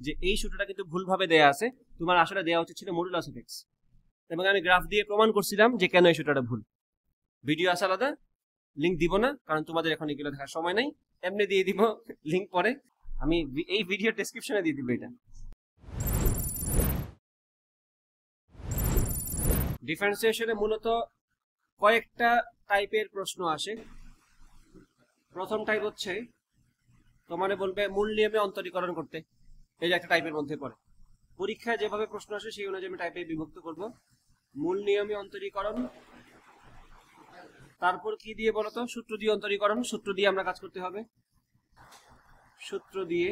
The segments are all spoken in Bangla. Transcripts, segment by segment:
যে এই সূত্রটা কিন্তু ভুলভাবে দেয়া আছে, তোমার আসলে দেওয়া উচিত ছিল মডুলাস অফ এক্স, এবং আমি গ্রাফ দিয়ে প্রমাণ করছিলাম যে কেন এই সূত্রটা ভুল। ভিডিও আছে আলাদা, লিঙ্ক দিব না, কারণ তোমাদের এখন এগুলো দেখার সময় নাই, এমনি দিয়ে দিব লিঙ্ক পরে, আমি এই ভিডিও ডেসক্রিপশনে দিয়ে দিব। এটা ডিফারেন্সিয়েশনে মূলত কয়েকটা টাইপের প্রশ্ন আসে। প্রথম টাইপ হচ্ছে তোমারে বলবে মূল নিয়মে অন্তরীকরণ করতে, এই যে একটা টাইপের মধ্যে পড়ে। পরীক্ষায় যেভাবে প্রশ্ন আসে সেই অনুযায়ী আমি টাইপে বিভক্ত করব। মূল নিয়মে অন্তরীকরণ, তারপর কি দিয়ে বলতো? সূত্র দিয়ে অন্তরীকরণ, সূত্র দিয়ে আমরা কাজ করতে হবে, সূত্র দিয়ে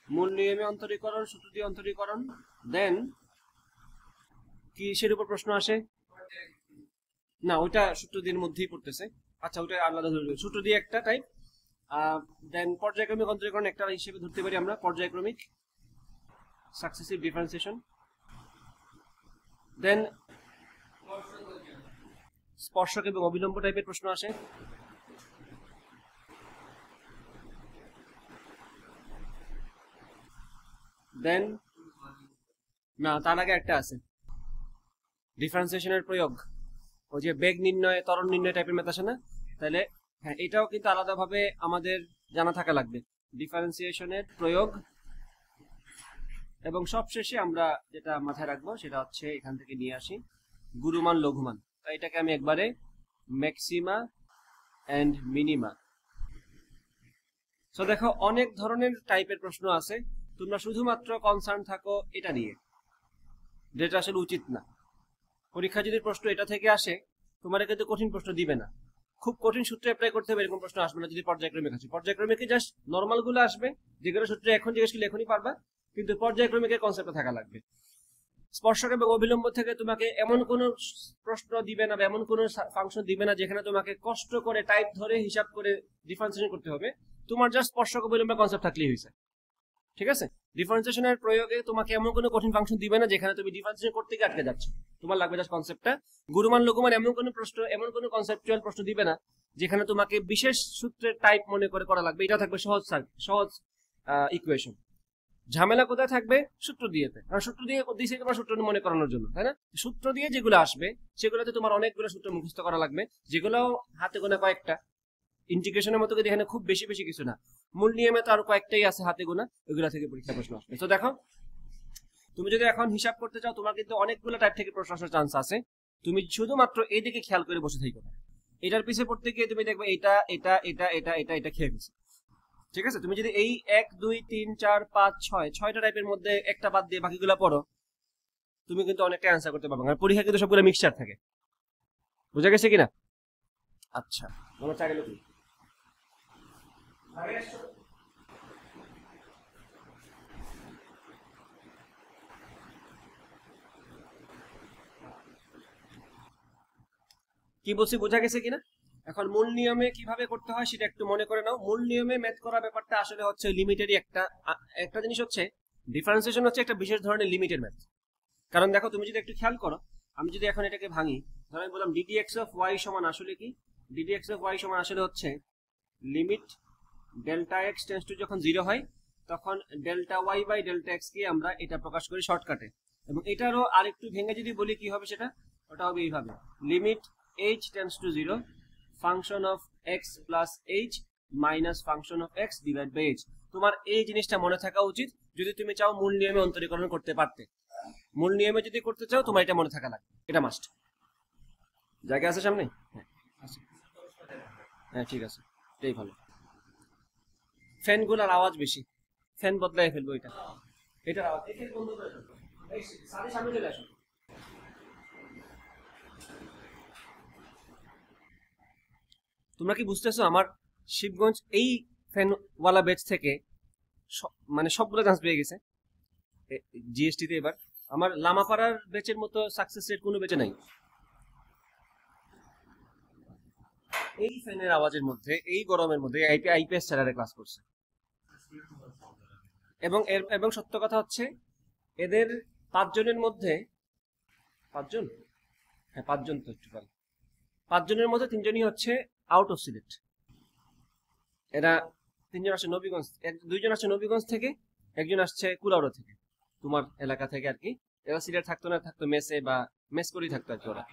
মূল নিয়মে অন্তরীকরণ, সূত্র দিয়ে অন্তরীকরণ। দেন কিসের উপর প্রশ্ন আসে? না, ওইটা সূত্র দিয়ে মধ্যেই পড়তেছে, আচ্ছা ওইটা আলাদা ধরবে। সূত্র দিয়ে একটা টাইপ, দেন পর্যায়ক্রমিক অন্তরীকরণ একটা হিসেবে ধরতে পারি আমরা, পর্যায়ক্রমিক সাকসেসিভ ডিফারেন্সিয়েশন। দেন স্পর্শক এবং অবিলম্ব টাইপের প্রশ্ন আসে। দেন না, তার আগে একটা আছে ডিফারেন্সিয়েশনের প্রয়োগ, ওই যে বেগ নির্ণয়, ত্বরণ নির্ণয় টাইপের ম্যাথ আসে না? তাহলে হ্যাঁ, এটাও কিন্তু আলাদাভাবে আমাদের জানা থাকা লাগবে, ডিফারেন্সিয়েশনের প্রয়োগ। এবং সবশেষে আমরা যেটা মাথায় রাখবো সেটা হচ্ছে এখান থেকে নিয়ে আসি গুরুমান লঘুমান। তাই এটাকে আমি একবারে ম্যাক্সিমা এন্ড মিনিমা। সো দেখো, অনেক ধরনের টাইপের প্রশ্ন আছে, তোমরা শুধুমাত্র কনসার্ন থাকো এটা নিয়ে, যেটা আসলে উচিত না। পরীক্ষা যদি প্রশ্ন এটা থেকে আসে, তোমার কিন্তু কঠিন প্রশ্ন দিবে না, খুব কঠিন সূত্র অ্যাপ্লাই করতে হবে এরকম প্রশ্ন আসবে না। যদি পর্যায়ক্রমিক আছে, পর্যায়ক্রমিকে জাস্ট নর্মাল গুলো আসবে, যেগুলো সূত্র এখন জিজ্ঞেস করলে এখনই পারবা, কিন্তু পর্যায়ক্রমিকের কনসেপ্টে থাকা লাগবে। স্পর্শক এবং অবিলম্ব থেকে তোমাকে এমন কোনো প্রশ্ন দিবে না বা এমন কোনো ফাংশন দিবে না যেখানে তোমাকে কষ্ট করে টাইপ ধরে হিসাব করে ডিফারেন্সিয়েশন করতে হবে। তোমার জাস্ট স্পর্শক অবিলম্বের কনসেপ্ট থাকলেই হয়েছে, ঠিক আছে? ডিফারেন্সিয়েশনের প্রয়োগে তোমাকে এমন কোনো কঠিন ফাংশন দিবে না যেখানে তুমি ডিফারেন্সিয়েশন করতে গিয়ে আটকে যাচ্ছ, তোমার লাগবে জাস্ট কনসেপ্টটা। গুরুমান লঘুমান এমন কোনো প্রশ্ন, এমন কোনো কনসেপচুয়াল প্রশ্ন দিবে না যেখানে তোমাকে বিশেষ সূত্রের টাইপ মনে করে করা লাগবে। এটা থাকবে সহজ সহজ ইকুয়েশন। ঝামেলা কোথায় থাকবে? সূত্র দিয়েতে, কারণ সূত্র দিয়ে দিয়েছে তোমার সূত্র মনে করানোর জন্য, তাই না? সূত্র দিয়ে যেগুলো আসবে সেগুলোতে তোমার অনেকগুলো সূত্র মুখস্থ করা লাগবে, যেগুলো হাতে গোনা কয়েকটা। ইন্টিগ্রেশনের মতো কিন্তু এখানে খুব বেশি বেশি কিছু না, মূল নিয়মে তো আরো কয়েকটাই আছে হাতে গোনা, ওইগুলা থেকে পরীক্ষা প্রশ্ন আসবে। তো দেখো, তুমি যদি এখন হিসাব করতে চাও, তোমার কিন্তু অনেকগুলো টাইপ থেকে প্রশ্ন আসার চান্স আছে। তুমি শুধুমাত্র এই দিকে খেয়াল করে বসে থাকো, এটার পিছিয়ে পড়তে গিয়ে তুমি দেখবে এটা এটা এটা এটা এটা এটা খেয়ে গেছে, ঠিক আছে? তুমি যদি এই 1 2 3 4 5 6 6টা টাইপের মধ্যে একটা বাদ দিয়ে বাকিগুলো পড়ো, তুমি কিন্তু অনেকটা অ্যান্সার করতে পারবে, কারণ পরীক্ষা কিন্তু সবগুলো মিক্সচার থাকে। বুঝা গেছে কিনা? আচ্ছা, আমার চা গেল কি? কি বলছি বোঝা গেছে কিনা? এখন মূল নিয়মে কিভাবে করতে হয় সেটা একটু মনে করে নাও। মূল নিয়মে ম্যাথ করা ব্যাপারটা আসলে হচ্ছে লিমিটেরই একটা জিনিস হচ্ছে, ডিফারেন্সিয়েশন হচ্ছে একটা বিশেষ ধরনের লিমিটের ম্যাথ। কারণ দেখো, তুমি যদি একটু খেয়াল করো, আমি যদি এখন এটাকে ভাঙি, ধরো আমি বললাম ddx অফ y সমান আসলে কি? ddx অফ y সমান আসলে হচ্ছে limit delta X tends to যখন 0 হয় তখন delta Y by delta X কে আমরা এটা প্রকাশ করি শর্টকাটে। এবং এটারও আরেকটু ভেঙে যদি বলি কি হবে সেটা, ওটা হবে এইভাবে, limit h tends to 0 function of x plus h minus function of x divide by h। তোমার এই জিনিসটা মনে থাকা উচিত যদি তুমি চাও মূল নিয়মে অন্তরীকরণ করতে পারতে। মূল নিয়মে যদি করতে চাও তোমার এটা মনে থাকা লাগবে, এটা মাস্ট। জায়গা আছে সামনে? হ্যাঁ ঠিক আছে, এটাই ভালো। ফ্যানগুলোর আওয়াজ বেশি, ফ্যান বদলাই ফেলবো। এটার আওয়াজ বন্ধ করে ফেলবো। সামনে চলে আসো। তোমরা কি বুঝতেছো? আমার শিবগঞ্জ এই ফ্যানওয়ালা ব্যাচ থেকে মানে সবগুলো চান্স পেয়ে গেছে জিএসটি তে। এবার আমার লামাপাড়ার ব্যাচের মতো সাকসেস রেট কোনো ব্যাচে নাই। এই ফ্যানের আওয়াজের মধ্যে, এই গরমের মধ্যে আইপিএস স্যালারে ক্লাস করছে। এবং সত্য কথা হচ্ছে, এদের 5 জনের মধ্যে 5 জন, হ্যাঁ 5 জন, তো একটু 5 জনের মধ্যে 3 জনই হচ্ছে আউট অফ সিলেট। এরা তিনজন আসছে নবীগঞ্জ, দুইজন আসছে নবীগঞ্জ থেকে, একজন আসছে কুলাউড়া থেকে, তোমার এলাকা থেকে আর কি। এরা সিলেট থাকতো না, থাকতো মেসে বা মেস করেই থাকতো আর কি ওরা।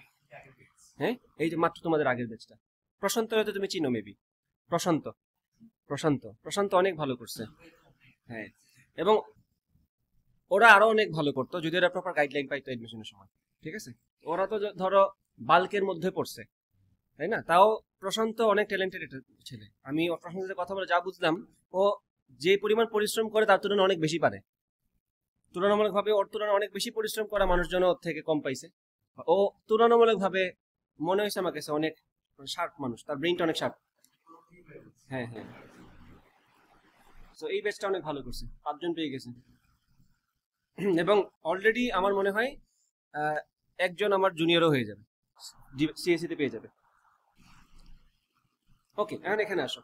হ্যাঁ, এই যে মাত্র তোমাদের আগের ব্যাচটা। প্রশান্ত হয়তো তুমি চিনো মেবি, প্রশান্ত প্রশান্ত প্রশান্ত অনেক ভালো করছে। হ্যাঁ, এবং ওরা আরো অনেক ভালো করতো যদি ওরা প্রপার গাইডলাইন পাইতো এডমিশনের সময়। ঠিক আছে, ওরা তো ধরো বাল্কের মধ্যে পড়ছে, তাই না? তাও প্রশান্ত অনেক ট্যালেন্টেড একটা ছেলে। আমি ওর প্রশান্তের কথা বলে যা বুঝলাম, ও যে পরিমাণ পরিশ্রম করে তার তুলনায় অনেক বেশি পারে। তুলনামূলকভাবে ওর তুলনায় অনেক বেশি পরিশ্রম করা মানুষজন ওর থেকে কম পাইছে। ও তুলনামূলকভাবে মনে হয়েছে আমার কাছে অনেক শার্প মানুষ, তার ব্রেইনটা অনেক শার্প। হ্যাঁ হ্যাঁ, তো এই ব্যাচটা অনেক ভালো করছে, 5 জন পেয়ে গেছে। এবং অলরেডি আমার মনে হয় একজন আমার জুনিয়রও হয়ে যাবে, সিএসসি তে পেয়ে যাবে। ওকে, এখন এখানে আসো।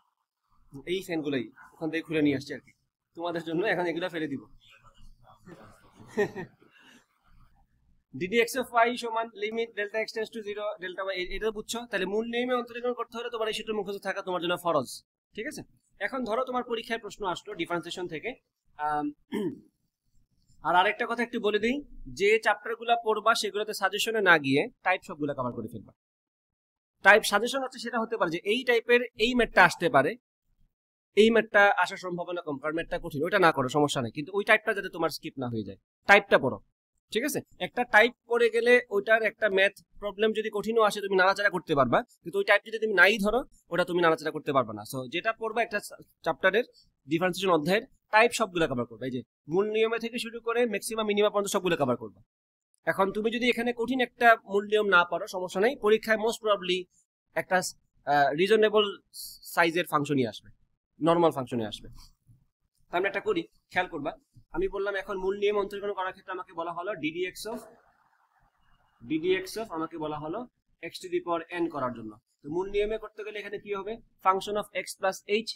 এই ফ্যানগুলোই ওখান থেকে খুলে নিয়ে আসছি আর কি তোমাদের জন্য, এখন এগুলো ফেলে দিব। ddx of y সমান limit delta x tends to 0 delta y, এটা বুঝছো? তাহলে মূল নিয়মে অন্তরীকরণ করতে হলে তোমার এই সূত্র মুখস্থ থাকা তোমার জন্য ফরজ। ঠিক আছে, এখন ধরো তোমার পরীক্ষায় প্রশ্ন আসলো ডিফারেন্সিয়েশন থেকে। আর আরেকটা কথা একটু বলে দিই, যে চ্যাপ্টারগুলো পড়বা সেগুলোতে সাজেশনে না গিয়ে টাইপ সবগুলো কভার করে ফেলবা। টাইপ সাজেশন হচ্ছে সেটা হতে পারে যে এই টাইপের এই ম্যাথটা আসতে পারে, এই ম্যাথটা আসার সম্ভাবনা কম কারণ ম্যাথটা কঠিন, ওইটা না করো সমস্যা নেই, কিন্তু ওই টাইপটা যাতে তোমার স্কিপ না হয়ে যায়, টাইপটা পড়ো। ঠিক আছে, একটা টাইপ পড়ে গেলে ওইটার একটা ম্যাথ প্রবলেম যদি কঠিনও আসে তুমি নাড়াচাড়া করতে পারবা, কিন্তু ওই টাইপ যদি তুমি নাই ধরো ওটা তুমি নাড়াচাড়া করতে পারবা না। সো যেটা পড়বা একটা চ্যাপ্টারের ডিফারেন্সিয়েশন অধ্যায়ের টাইপ সবগুলো কভার করবে, এই যে মূল নিয়মে থেকে শুরু করে ম্যাক্সিমাম মিনিমাম পর্যন্ত সবগুলো কভার করবা। এখন তুমি যদি এখানে কঠিন একটা মূল নিয়ম না পারো সমস্যা নেই, পরীক্ষায় মোস্ট প্রবাবলি একটা রিজনেবল সাইজের ফাংশনই আসবে, নর্মাল ফাংশনে আসবে। আমরা একটা করি, খেয়াল করবা। আমি বললাম এখন মূল নিয়ম অন্তরীকরণ করার ক্ষেত্রে আমাকে বলা হলো ddx of আমাকে বলা হলো x to the power n করার জন্য। তো মূল নিয়মে করতে গেলে এখানে কি হবে, function of x plus h,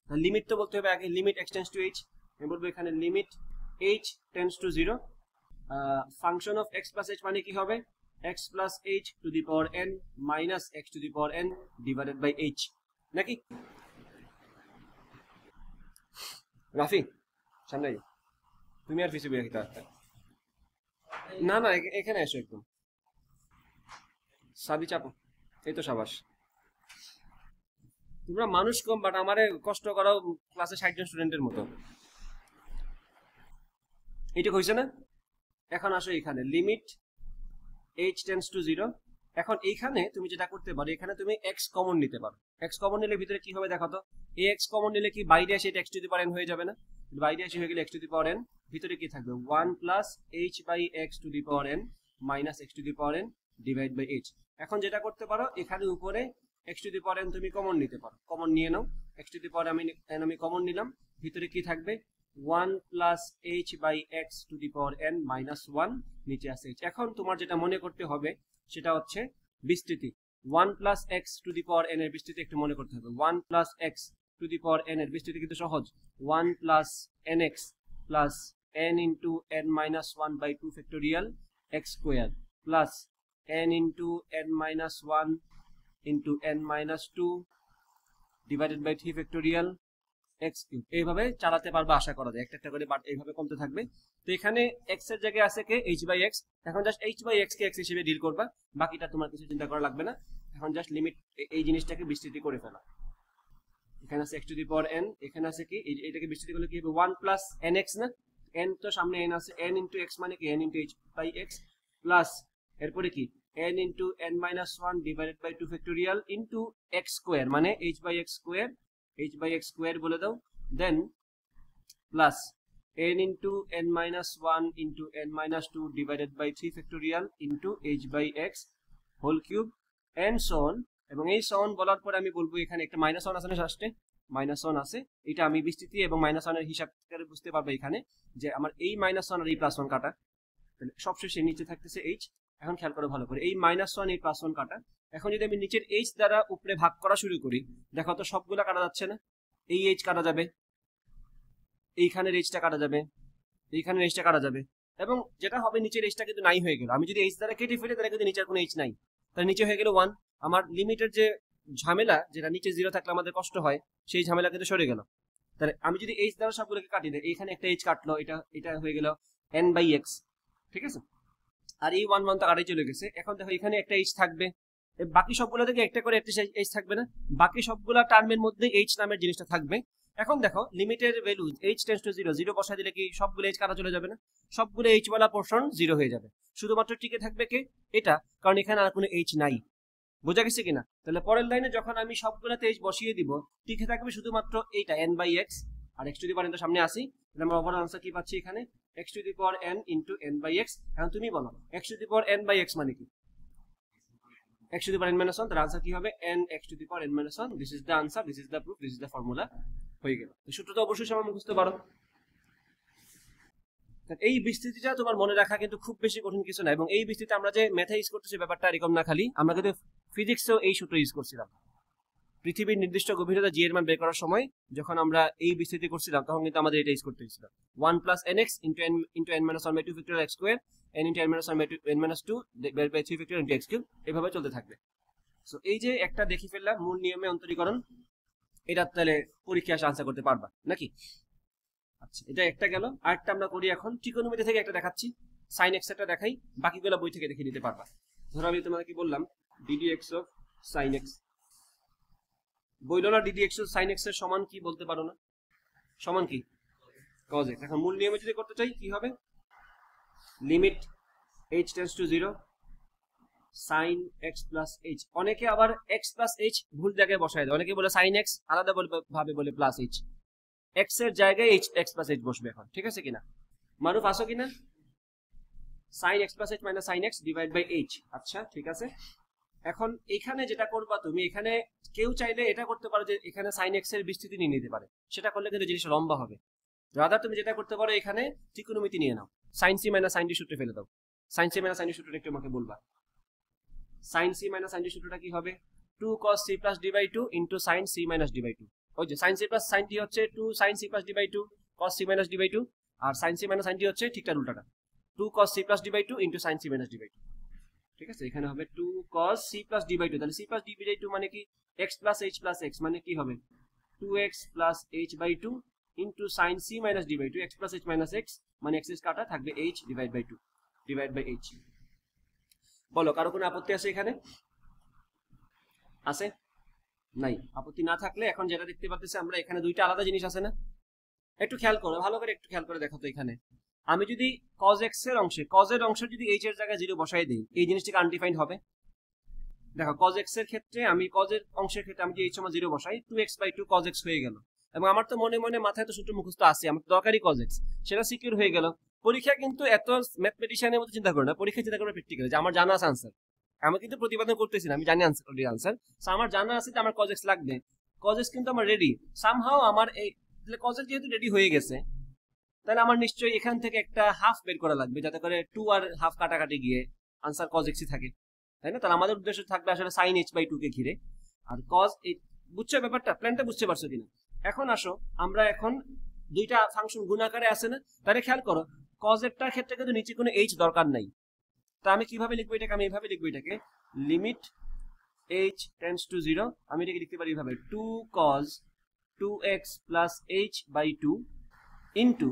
limit তো বলতে হবে আগে, limit x tends to h, আমি বলবো এখানে limit h tends to 0। Function of x plus h মানে কি হবে, x plus h to the power n minus x to the power n divided by h, নাকি? রাফি সামনে তুমি আর পিছু বেরিয়ে থাকতে না, না এখানে এসো একদম, সাবি চাপো, এই তো সাবাস। তোমরা মানুষ কম, বাট আমারে কষ্ট করাও ক্লাসে 60 জন স্টুডেন্টের মতো, এইটুকু হয়েছে না? এখন আসো এখানে লিমিট h টেন্ডস টু 0। এখন এইখানে তুমি যেটা করতে পারো, এখানে তুমি x কমন নিতে পারো। x কমন নিলে ভিতরে কি হবে দেখো তো, ax কমন নিলে কি বাইরে আসে এটা x to the power n হয়ে যাবে না? বাইরে আসে হয়ে গেলে x to the power n, ভিতরে কি থাকবে 1 plus h by x to the power n minus x to the power n divide by h। এখন যেটা করতে পারো, এখানে উপরে x to the power n তুমি কমন নিতে পারো, কমন নিয়ে নাও। x টু দি পাওয়ার আমি কমন নিলাম, ভিতরে কি থাকবে 1 plus h by x to the power n minus 1, নিচে আছে h। এখন তোমার যেটা মনে করতে হবে সেটা হচ্ছে বিস্তৃতি, 1 plus x to the power n এর বিস্তৃতি একটু মনে করতে হবে। 1 plus x to the power n এর বিস্তৃতি কিন্তু সহজ, 1 plus nx plus n into n minus 1 by 2 factorial x square plus n into n minus 1 into n minus 2 divided by 3 factorial x cube. এইভাবে চালাতে পারবে আশা করা যায়, একটা একটা করে বাট এইভাবে কমতে থাকবে। তো এখানে x এর জায়গায় আছে কে, h বাই x। এখন জাস্ট h বাই x কে x হিসেবে ডিল করবা, বাকিটা তোমার কিছু চিন্তা করা লাগবে না। এখন জাস্ট লিমিট এই জিনিসটাকে বিস্তৃতি করে ফেলা। এখানে আছে x to the power n, এখানে আছে কি এটাকে বিস্তৃতি করলে কি হবে 1 প্লাস nx, না n তো সামনে n আছে, n ইনটু x মানে কি n into h by x plus এরপরে কি n into n minus 1 divided by 2 factorial into x square মানে h by x square, h by x square বলে দাও, then plus n into n minus 1 into n minus 2 divided by 3 factorial into h by x whole cube and so on. এবং এই সন বলার পরে আমি বলবো এখানে একটা মাইনাস 1 আছে না, লাস্টে মাইনাস 1 আছে, এটা আমি বিস্তৃতি এবং মাইনাস 1 এর হিসাব করে বুঝতে পারবো এখানে যে আমার এই মাইনাস 1 আর এই প্লাস 1 কাটা, তাহলে সবশেষে নিচে থাকতেছে h। এখন খেয়াল করো ভালো করে, এই মাইনাস 1 এই প্লাস 1 কাটা। এখন যদি আমি নিচের h দ্বারা উপরে ভাগ করা শুরু করি, দেখো তো সবগুলা কাটা যাচ্ছে না, এই h কাটা যাবে, এইখানের h টা কাটা যাবে, এইখানের h টা কাটা যাবে, এবং যেটা হবে নিচের h টা কিন্তু নাই হয়ে গেল। আমি যদি h দ্বারা কেটে ফেলি তাহলে কিন্তু নিচের কোনো h নাই, তাহলে নিচে হয়ে গেল 1। আমার লিমিটের যে ঝামেলা, যেটা নিচে 0 থাকলে আমাদের কষ্ট হয়, সেই ঝামেলা কিন্তু সরে গেল। তাহলে আমি যদি এইচ দ্বারা সবগুলোকে কাটি দেই, এখানে একটা এইচ কাটলো, এটা হয়ে গেল n/x, ঠিক আছে। আর এই 1 1 তো কাটাই চলে গেছে। এখন দেখো এখানে একটা এইচ থাকবে, বাকি সবগুলো থেকে একটা করে একটা এইচ থাকবে না, বাকি সবগুলা টার্মের মধ্যে এইচ নামের জিনিসটা থাকবে। এখন দেখো লিমিটের ভ্যালু h টেন্ডস টু 0, 0 বসাই দিলে কি সবগুলো এইচ কাটা চলে যাবে না, সবগুলো এইচ ওয়ালা পোরশন 0 হয়ে যাবে, শুধুমাত্র টিকে থাকবে কে, এটা, কারণ এখানে আর কোনো এইচ নাই। বোঝা গেছে কিনা? তাহলে পরের লাইনে যখন আমি সবগুলোতে এইচ বসিয়ে দিব, টিকে থাকবে শুধুমাত্র এইটা n/x, আর x to the power n সামনে আসি, তাহলে আমরা ওভারঅল আনসার কি পাচ্ছি এখানে, x to the power n into n/x। এখন তুমি বলো x to the power n/x মানে কি, x to the power n minus 1, তার আনসার কি হবে, n x to the power n minus 1। This is the answer, this is the proof, this is the formula, হয়ে গেল। সূত্রটা অবশ্যই সবাই মুখস্থ পারো। এই বিস্তৃতিটা তোমার মনে রাখা কিন্তু খুব বেশি কঠিন কিছু না, এবং এই বিস্তৃতি আমরা যে ম্যাথে ইউজ করতেছি ব্যাপারটা এরকম না, খালি আমরা কিন্তু ফিজিক্সেও এই সূত্র ইউজ করছিলাম। পৃথিবীর নির্দিষ্ট গভীরতা জি এর মান বের করার সময় যখন আমরা এই বিস্তৃতি করছিলাম, তখন কিন্তু আমাদের এটা ইউজ করতে হয়েছিল, 1 plus nx into n minus 1 by 2 factorial x square n into n minus 1 by 2 n minus 2 divided by 3 factorial into x cube, এভাবে চলতে থাকবে। সো এই যে একটা দেখি ফেললাম মূল নিয়মে অন্তরীকরণ, এটা তাহলে পরীক্ষায় আসে আনসার করতে পারবা নাকি? আচ্ছা, এটা একটা গেল। আরেকটা আমরা করি এখন, ত্রিকোণমিতি থেকে একটা দেখাচ্ছি, sin x একটা দেখাই, বাকিগুলো বই থেকে দেখিয়ে দিতে পারবা। ধরো আমি তোমাকে কি বললাম, ddx of sin x, বইল না ddx of sin x এর সমান কি বলতে পারো না, সমান কি cos x। এখন মূল নিয়মে যদি করতে চাই কি হবে, limit h tends to 0 sin x plus h, অনেকে আবার x plus h ভুল জায়গায় বসায় দেয়, অনেকে বলে sin x আলাদা ভাবে বলে প্লাস h, x এর জায়গায় x plus h বসবে এখন, ঠিক আছে কিনা? মারুফ আসো কিনা? sin x plus h minus sin x divide by h। আচ্ছা ঠিক আছে। এখন এখানে যেটা করবা তুমি, এখানে কেউ চাইলে এটা করতে পারো যে এখানে sin x এর বিস্তৃতি নিয়ে নিতে পারে, সেটা করলে কিন্তু জিনিসটা লম্বা হবে। রাদার তুমি যেটা করতে পারো, এখানে ত্রিকোণমিতি নিয়ে নাও, sin c minus sin d সূত্রে ফেলে দাও। sin c minus sin d সূত্রটা একটু আমাকে বলবা। sin c minus sin d সূত্রটা কি হবে, 2 cos c plus d by 2 into sin c minus d by 2। ওই যে sin c plus sin d হচ্ছে 2 sin c plus d by 2 cos c minus d by 2, R sin c minus sin d হচ্ছে ঠিকঠাক উল্টাটা, 2 cos c plus d by 2 into sin c minus d by 2। ঠিক আছে, এখানে হবে 2 cos c plus d by 2, তাহলে c plus d by 2 মানে কি, x plus h plus x মানে কি হবে, 2x plus h by 2 into sin c minus d by 2, x plus h minus x মানে x কাটা থাকবে h divide by 2 divide by h। বলো কারো কোনো আপত্তি আছে এখানে? আছে? নাই। আপত্তি না থাকলে এখন যেটা দেখতে পাচ্ছি আমরা, এখানে দুইটা আলাদা জিনিস আছে না, একটু খেয়াল করো, ভালো করে একটু খেয়াল করে দেখো তো। এখানে আমি যদি cos x এর অংশে, cos এর অংশ যদি h এর জায়গায় 0 বসাই দেই, এই জিনিসটা আনডিফাইন্ড হবে। দেখো cos x এর ক্ষেত্রে আমি, cos এর অংশের ক্ষেত্রে আমি যদি h সমান 0 বসাই, 2x by 2 cos x হয়ে গেল, এবং আমার তো মনে মনে মাথায় তো সূত্র মুখস্থ আছে, আমার তো দরকারই cos x, সেটা সিকিউর হয়ে গেল। পরীক্ষা কিন্তু এত ম্যাথমেটিশিয়ানের মতো চিন্তা করে না, পরীক্ষা চিন্তা করে প্র্যাকটিক্যাল, যে আমার জানা আছে আনসার, আমি কিন্তু প্রতিপাদন করতেছি না, আমি জানি আনসার, সো আমার জানা আছে যে আমার cos x লাগবে, cos x কিন্তু আমার রেডি সামহাও, আমার এই cos x যেহেতু রেডি হয়ে গেছে, তাহলে আমার নিশ্চয়ই এখান থেকে একটা হাফ বের করা লাগবে, যাতে করে 2 আর হাফ কাটাকাটি গিয়ে আনসার cos x থাকে, তাই না? তাহলে আমাদের উদ্দেশ্য থাকবে আসলে sin h by 2 কে ঘিরে, আর cos, বুঝছো ব্যাপারটা, প্ল্যানটা বুঝতে পারছো কিনা? এখন আসো, আমরা এখন দুইটা ফাংশন গুণাকারে আছে না, তাহলে খেয়াল করো cos এর ক্ষেত্রে কিন্তু নিচে কোনো h দরকার নাই, তা আমি কিভাবে লিখবো এটাকে, আমি এইভাবে লিখবো এটাকে, লিমিট h টেন্ডস টু 0, আমি এটাকে লিখতে পারি এইভাবে, 2 cos 2x plus h by 2 into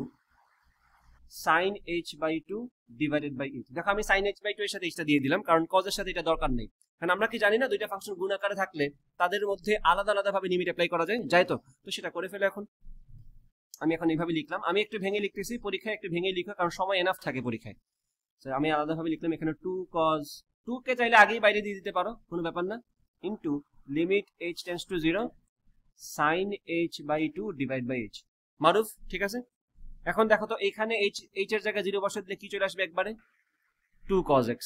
sin h by 2 divided by h। দেখো আমি sin h by 2 এর সাথে এটা দিয়ে দিলাম, কারণ cos এর সাথে এটা দরকার নেই, কারণ আমরা কি জানি না দুইটা ফাংশন গুণ আকারে থাকলে তাদের মধ্যে আলাদা আলাদা ভাবে লিমিট অ্যাপ্লাই করা যায় তো সেটা করে ফেলে। এখন আমি এখন এইভাবে লিখলাম, আমি একটু ভেঙে লিখতেছি, পরীক্ষায় একটু ভেঙে লিখো, কারণ সময় এনাফ থাকে পরীক্ষায়। আমি আলাদা ভাবে লিখলাম এখানে 2 cos 2 কে চাইলে আগেই বাইরে দিয়ে দিতে পারো, কোনো ব্যাপার না, into limit h tends to 0 sin h by 2 divide by h। Maruf ঠিক আছে। এখন দেখো তো এখানে h এর জায়গায় 0 বসাই দিলে কি চলে আসবে একবারে, 2 cos x,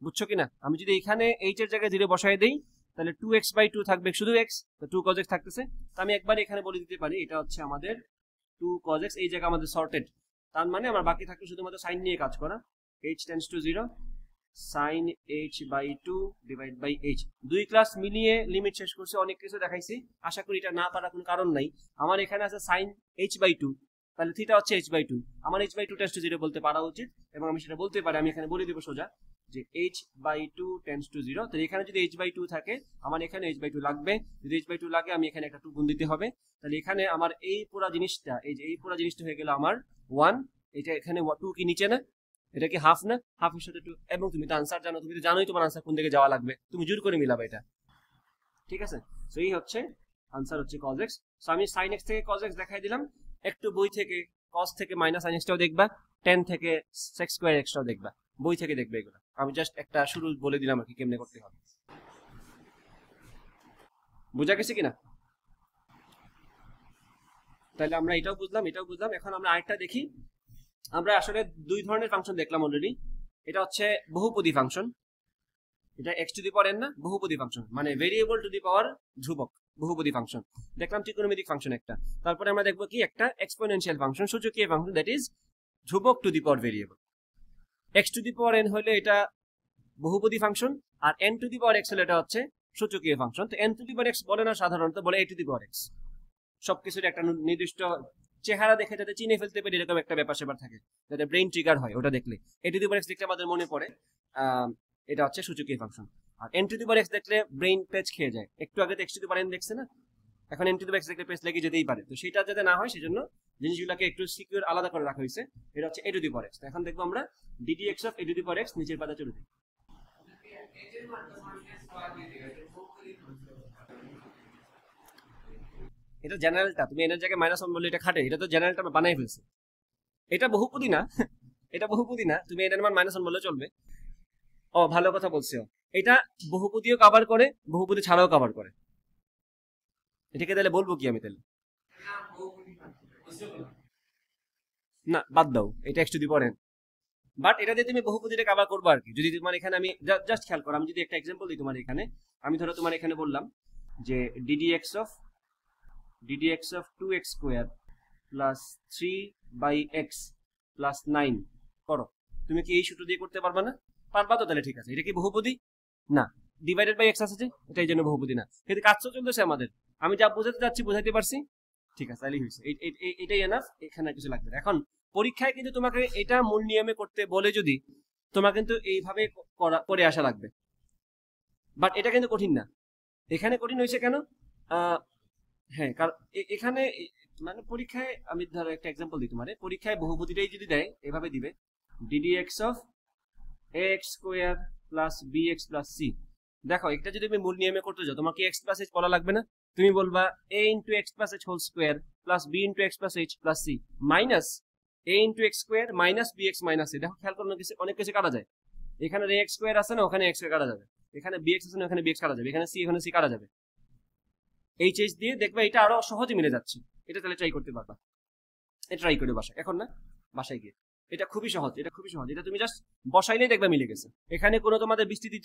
বুঝছো কিনা? আমি যদি এখানে h এর জায়গায় 0 বসাই দেই, তাহলে 2x by 2 থাকবে শুধু x, তো 2 cos x থাকতেছে, তো আমি একবার এখানে বলে দিতে পারি এটা হচ্ছে আমাদের 2 cos x, এই জায়গা আমাদের সর্টেড, তার মানে আমার বাকি থাকবে শুধুমাত্র সাইন নিয়ে কাজ করা, h tends to 0 sin h by 2 divide by h। দুই ক্লাস মিলিয়ে লিমিট শেষ করছি, অনেক কিছু দেখাইছি, আশা করি এটা না পারার কোনো কারণ নাই। আমার এখানে আছে sin h by 2, তাহলে থিটা হচ্ছে h by 2, আমার h by 2 টেন্ডস টু 0 বলতে পারা উচিত, এবং আমি সেটা বলতে পারি, আমি এখানে বলে দিব সোজা যে h/2 টেন্ডস টু 0, তাহলে এখানে যদি h/2 থাকে আমার এখানে h/2 লাগবে, যদি h/2 লাগে আমি এখানে একটা 2 গুণ দিতে হবে, তাহলে এখানে আমার এই পুরো জিনিসটা এই পুরো জিনিসটা হয়ে গেল আমার 1, এটা এখানে 2 কি নিচে না, এটা কি হাফ না, হাফের সাথে 2, এবং তুমি তো আনসার জানো, তুমি তো জানোই তোমার আনসার কোন দিকে যাওয়া লাগবে, তুমি জোর করে মিলাবে এটা, ঠিক আছে। সো এই হচ্ছে আনসার হচ্ছে cos x। সো আমি sin x থেকে cos x দেখাই দিলাম, একটু বই থেকে cos থেকে মাইনাস sin x টাও দেখবা, tan থেকে sec স্কয়ার x টাও দেখবা, বই থেকে দেখবে এগুলো, আমি জাস্ট একটা শুরু বলে দিলাম আর কি কেমনে করতে হবে, বুঝা গেছে কিনা? তাহলে আমরা এটাও বুঝলাম। এখন আমরা আরেকটা দেখি। আমরা আসলে দুই ধরনের ফাংশন দেখলাম অলরেডি। এটা হচ্ছে বহুপদী ফাংশন, এটা x to the power n না, বহুপদী ফাংশন মানে ভেরিয়েবল টু দি পাওয়ার ধ্রুবক, বহুপদী ফাংশন দেখলাম, ত্রিকোণমিতিক ফাংশন একটা। তারপরে আমরা দেখবো কি একটা এক্সপোনেনশিয়াল ফাংশন, সূচকীয় ফাংশন, দ্যাট ইজ ধ্রুবক to the power variable. x to the power n হলে এটা বহুপদী ফাংশন, আর n to the power x হলে এটা হচ্ছে সূচকীয় ফাংশন। তো n to the power x বলে না, সাধারণত বলে a to the power x। সবকিছুর একটা নির্দিষ্ট চেহারা দেখে যাতে চিনে ফেলতে পারি এরকম একটা ব্যাপার সেবার থাকে, যাতে ব্রেইন ট্রিগার হয়, ওটা দেখলে a to the power x দেখলে আমাদের মনে পড়ে এটা হচ্ছে সূচকীয় ফাংশন। আর n to the power x দেখলে ব্রেইন পেজ খেয়ে যায়। একটু আগে তো x to the power n দেখছে না, এখন n to the power x দেখলে পেজ লেগে যেতেই পারে। তো সেটা যাতে না হয় সেজন্য জিনিসগুলোকে একটু সিকিউর আলাদা করে রাখা হয়েছে। এটা হচ্ছে a to the power x। এখন দেখবো আমরা ddx of a to the power x, নিচের পাতা চলে দিই। এটা জেনারেলটা, তুমি এর জায়গায় -1 বললে এটা খাটে, এটা তো জেনারেলটা আমরা বানাই ফেলছি। এটা বহুপদী না, এটা বহুপদী না, তুমি এর মান -1 বললে চলবে। ও ভালো কথা বলছো, এটা বহুপদীও কভার করে, বহুপদী ছাড়াও কভার করে। এটাকে তাহলে বলবো কি আমি তাহলে? না বাদ দাও, এটা x to the power n, but এটা দিয়ে তুমি বহুপদীটা কভার করবে আর কি। যদি তোমার এখানে আমি জাস্ট খেয়াল করো, আমি যদি একটা एग्जांपल দিই তোমার এখানে, আমি ধরো তোমার এখানে বললাম যে ddx of 2x square plus 3/x plus 9 করো, তুমি কি এই সূত্র দিয়ে করতে পারবা না? পারবা তো, তাহলে ঠিক আছে। এটা কি বহুপদী? না, ডিভাইডেড বাই x আছে যে, এটা এই জন্য বহুপদী না। কিন্তু কাজ তো চলতেছে আমাদের, আমি যা বোঝাতে যাচ্ছি বোঝাইতে পারছি, ঠিক আছে, তাহলেই হয়েছে। এটাই এনাফ, এখানে কিছু লাগবে না। এখন পরীক্ষায় কিন্তু তোমাকে এটা মূল নিয়মে করতে বলে যদি, তোমার কিন্তু এইভাবে করে আসা লাগবে, বাট এটা কিন্তু কঠিন না। এখানে কঠিন হয়েছে কেন? হ্যাঁ, কারণ এখানে মানে পরীক্ষায় আমি ধরো একটা एग्जांपल দিই তোমারে, পরীক্ষায় বহুপদীটাই যদি দেয় এভাবে দিবে ddx of x square plus bx plus c। দেখো এটা যদি তুমি মূল নিয়মে করতে যাও, তোমাকে x প্লাস h বলা লাগবে না, তুমি বলবা a into x plus h whole square plus b into x plus h plus c minus a into x square minus bx minus c। দেখো খেয়াল করো, অনেক কিছু কাটা যায়, এখানে x স্কয়ার আছে না, ওখানে x স্কয়ার কাটা যাবে, এখানে bx আছে না, ওখানে bx কাটা যাবে, এখানে c এখানে c কাটা যাবে, এইচ দিয়ে দেখবে এটা আরো সহজে মিলে যাচ্ছে। এটা তাহলে ট্রাই করতে পারবা, এটা ট্রাই করে বাসায়, এখন না বাসায় গিয়ে। এটা খুবই সহজ, এটা খুবই সহজ, এটা তুমি জাস্ট বসাইলেই দেখবে মিলে গেছে। এখানে কোনো তোমাদের বিস্তৃতি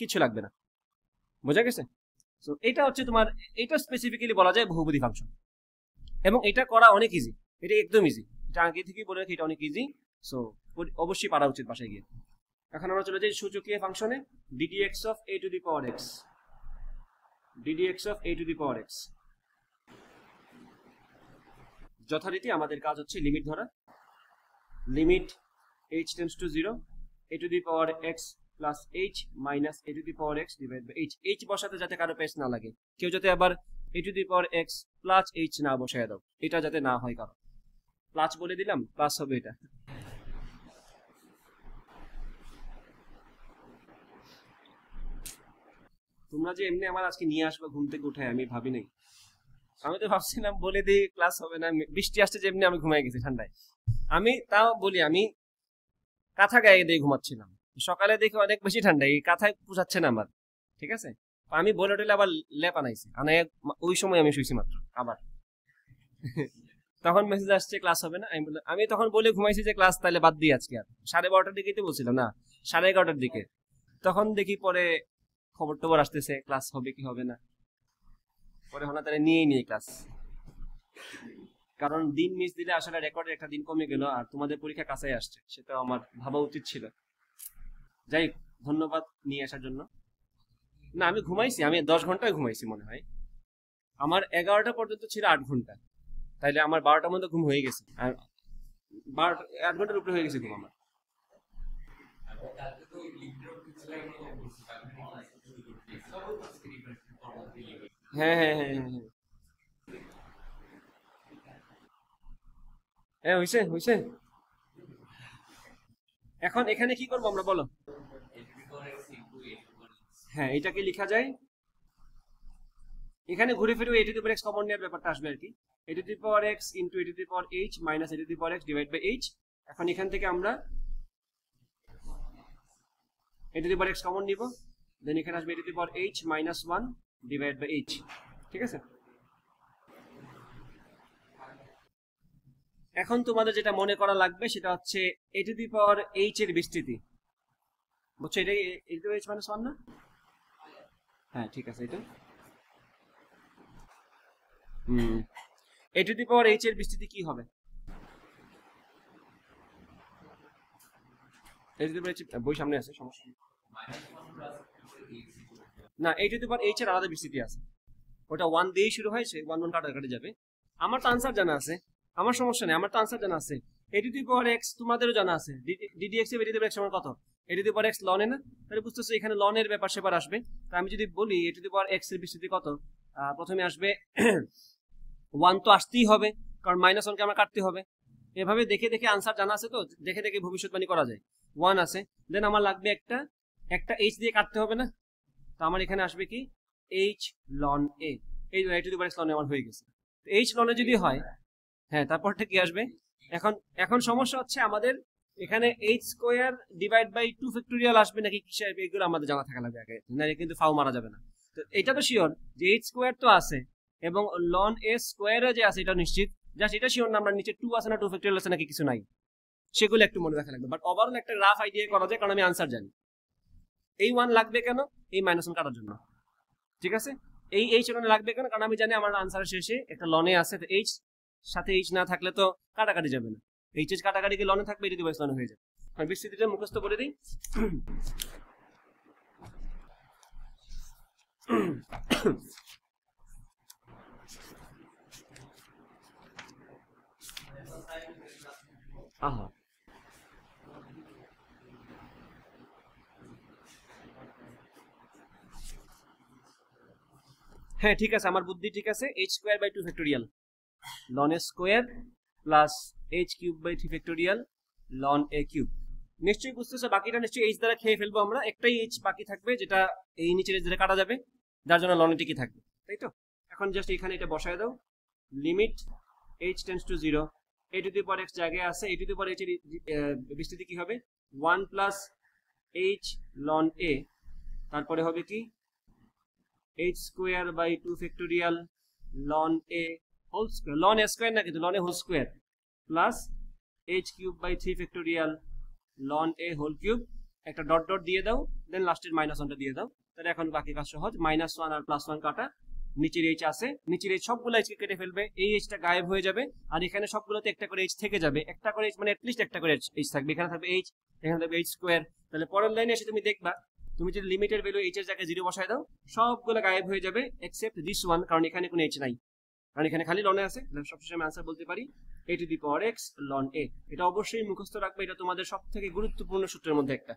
কিছু লাগবে না, বোঝা গেছে? সো এটা হচ্ছে তোমার, এটা স্পেসিফিক্যালি বলা যায় বহুপদী ফাংশন, এবং এটা করা অনেক ইজি, এটা একদম ইজি, এটা আগে থেকেই বলে রাখি, এটা অনেক ইজি। সো অবশ্যই পারা উচিত বাসায় গিয়ে। এখন আমরা চলে যাই সূচকীয় ফাংশনে, ddx of a to the power x, ddx of a to the power x। যথারীতি আমাদের কাজ হচ্ছে লিমিট ধরা, limit h tends to 0 a to the power x plus h minus a to the power x divide by h। h বসাতে যাতে কারো পেস না লাগে, কেউ যাতে আবার a to the power x plus h না বসায় দাও, এটা যাতে না হয় কারো। প্লাস বলে দিলাম, প্লাস হবে এটা। তোমরা যে এমনি আমার আজকে নিয়ে আসবে ঘুম থেকে উঠে, আমি ভাবি নাই, আমি তো ভাবছিলাম বলে দিই ক্লাস হবে না, বৃষ্টি আসছে যে এমনি আমি ঘুমাই গেছি ঠান্ডায়। আমি তাও বলি, আমি কাঁথা গায়ে দিয়ে ঘুমাচ্ছিলাম, সকালে দেখি অনেক বেশি ঠান্ডা, এই কাঁথায় পোষাচ্ছে না আমার, ঠিক আছে। আমি বলে উঠলে আবার লেপ আনাইছি, আনাই ওই সময় আমি শুয়েছি মাত্র আবার। তখন মেসেজ আসছে ক্লাস হবে না, আমি তখন বলে ঘুমাইছি যে ক্লাস তাহলে বাদ দিই আজকে। আর 12:30টার দিকেই তো বলছিলাম, না 11:30টার দিকে, তখন দেখি পরে খবর টবর আসতেছে ক্লাস হবে কি হবে না, পরে হলো তাহলে নিয়ে ক্লাস। কারণ দিন মিস দিলে আসলে রেকর্ডের একটা দিন কমে গেল, আর তোমাদের পরীক্ষা কাছেই আসছে, সেটা আমার ভাবা উচিত ছিল। যাই, ধন্যবাদ নিয়ে আসার জন্য। না আমি ঘুমাইছি, আমি 10 ঘন্টায় ঘুমাইছি মনে হয়, আমার 11টা পর্যন্ত ছিল 8 ঘন্টা, তাইলে আমার 12টার মধ্যে ঘুম হয়ে গেছে, আর 8 ঘন্টার উপরে হয়ে গেছে ঘুম আমার। হ্যাঁ হ্যাঁ হ্যাঁ হ্যাঁ হ্যাঁ হ্যাঁ, হইছে হইছে। এখন এখানে কি করবো আমরা বলো? হ্যাঁ, এটাকে লেখা যায়, এখানে ঘুরে ফিরে A to the power X common নেওয়ার ব্যাপারটা আসবে আর কি। এ to the power X into A to the power H minus A to the power X divide by H. এখন এখান থেকে আমরা A to the power X common নিব, দেন এখানে আসবে A to the power H minus one divide by H. ঠিক আছে, এখন তোমাদের যেটা মনে করা লাগবে সেটা হচ্ছে এ টু দি পাওয়ার এইচ এর বিস্তৃতি, বুঝছো? এটা এ টু এইচ মাইনাস ওয়ান না? হ্যাঁ ঠিক আছে, এটা এ টু দি পাওয়ার এইচ এর বিস্তৃতি কি হবে? এ টু দি পাওয়ার এইচ বই সামনে আছে, সমস্যা নেই। না, এ টু দি পাওয়ার এইচ এর আলাদা বিস্তৃতি আছে, ওটা ওয়ান দিয়েই শুরু হয়, সে ওয়ান ওয়ান কাটাকাটি যাবে। আমার তো আনসার জানা আছে, আমার সমস্যা নেই, আমার তো আনসার জানা আছে। এ টু দি পাওয়ার এক্স তোমাদেরও জানা আছে, DD X A to the power X সমান কত? A to the power x ln A না? তাহলে বুঝতেছো এখানে লন এর ব্যাপার সেবার আসবে। তা আমি যদি বলি এ টু দি পাওয়ার এক্স এর বিস্তৃতি কত, প্রথমে আসবে ওয়ান, তো আসতেই হবে কারণ মাইনাস ওয়ানকে আমরা কাটতে হবে। এভাবে দেখে দেখে আনসার জানা আছে, তো দেখে দেখে ভবিষ্যৎবাণী করা যায়। ওয়ান আছে, দেন আমার লাগবে একটা একটা এইচ দিয়ে কাটতে হবে না? তো আমার এখানে আসবে কি এইচ লন এ, এই A to the power x ln A আমার হয়ে গেছে। এইচ লন এ যদি হয়, হ্যাঁ তারপরটা কি আসবে? এখন এখন সমস্যা হচ্ছে আমাদের এখানে H square divide by 2 factorial আসবে নাকি কিসে আসবে, এগুলো আমাদের জানা থাকা লাগবে আগে, না কিন্তু ফাও মারা যাবে না। তো এটা তো শিওর যে এইচ স্কোয়ার তো আছে এবং লন এ স্কোয়ারে যে আছে এটা নিশ্চিত, জাস্ট এটা শিওর না আমরা নিচে 2 আছে না 2 ফ্যাক্টোরিয়াল আছে নাকি কিছু নাই, সেগুলো একটু মনে রাখা লাগবে। বাট ওভারঅল একটা রাফ আইডিয়া করা যায় কারণ আমি আনসার জানি। এই ওয়ান লাগবে কেন? এই মাইনাস ওয়ান কাটার জন্য। ঠিক আছে, এই এইচ ওখানে লাগবে কেন? কারণ আমি জানি আমার আনসারের শেষে একটা লনে আছে, তো এইচ সাথে এইচ না থাকলে তো কাটাকাটি যাবে না, এইচ এইচ কাটাকাটি কি লনে থাকবে, এটি লনে হয়ে যাবে। আমি বিস্তৃতিটা মুখস্থ করে দিই। আহা, হ্যাঁ ঠিক আছে, আমার বুদ্ধি ঠিক আছে। H square by 2 factorial ln a square plus H cube by 3 factorial ln a cube. নিশ্চয়ই বুঝতেছো, বাকিটা নিশ্চয়ই এইচ দ্বারা খেয়ে ফেলবো আমরা, একটাই এইচ বাকি থাকবে যেটা এই নিচের এইচ দ্বারা কাটা যাবে, যার জন্য লনে টিকে থাকবে, তাই তো? এখন জাস্ট এখানে এটা বসায় দাও, limit H tends to 0, A to the power x জায়গায় আছে, এ টু দি পাওয়ার এইচ এর বিস্তৃতি কি হবে? 1 প্লাস এইচ লন এ, তারপরে হবে কি H square by 2 factorial ln a whole square, ln a square না কিন্তু ln a whole square, plus H cube by 3 factorial ln a whole cube. একটা ডট ডট দিয়ে দাও, দেন লাস্টের মাইনাস ওয়ানটা দিয়ে দাও, তাহলে এখন বাকি কাজ সহজ। মাইনাস ওয়ান আর প্লাস ওয়ান কাটা, নিচের এইচ আছে, নিচের এইচ সবগুলো এইচকে কেটে ফেলবে, এই এইচটা গায়েব হয়ে যাবে, আর এখানে সবগুলোতে একটা করে এইচ থেকে যাবে, একটা করে এইচ মানে অ্যাটলিস্ট একটা করে এইচ থাকবে, এখানে থাকবে এইচ, এখানে থাকবে এইচ স্কোয়ার। তাহলে পরের লাইনে এসে তুমি দেখবা, তুমি যদি লিমিটের ভ্যালু এইচ এর জায়গায় 0 বসায় দাও, সবগুলো গায়েব হয়ে যাবে এক্সেপ্ট দিস ওয়ান, কারণ এখানে কোনো এইচ নাই, কারণ এখানে খালি লনে আছে। সবশেষে আমি আনসার বলতে পারি A to the power x ln A. এটা অবশ্যই মুখস্থ রাখবে, এটা তোমাদের সব থেকে গুরুত্বপূর্ণ সূত্রের মধ্যে একটা।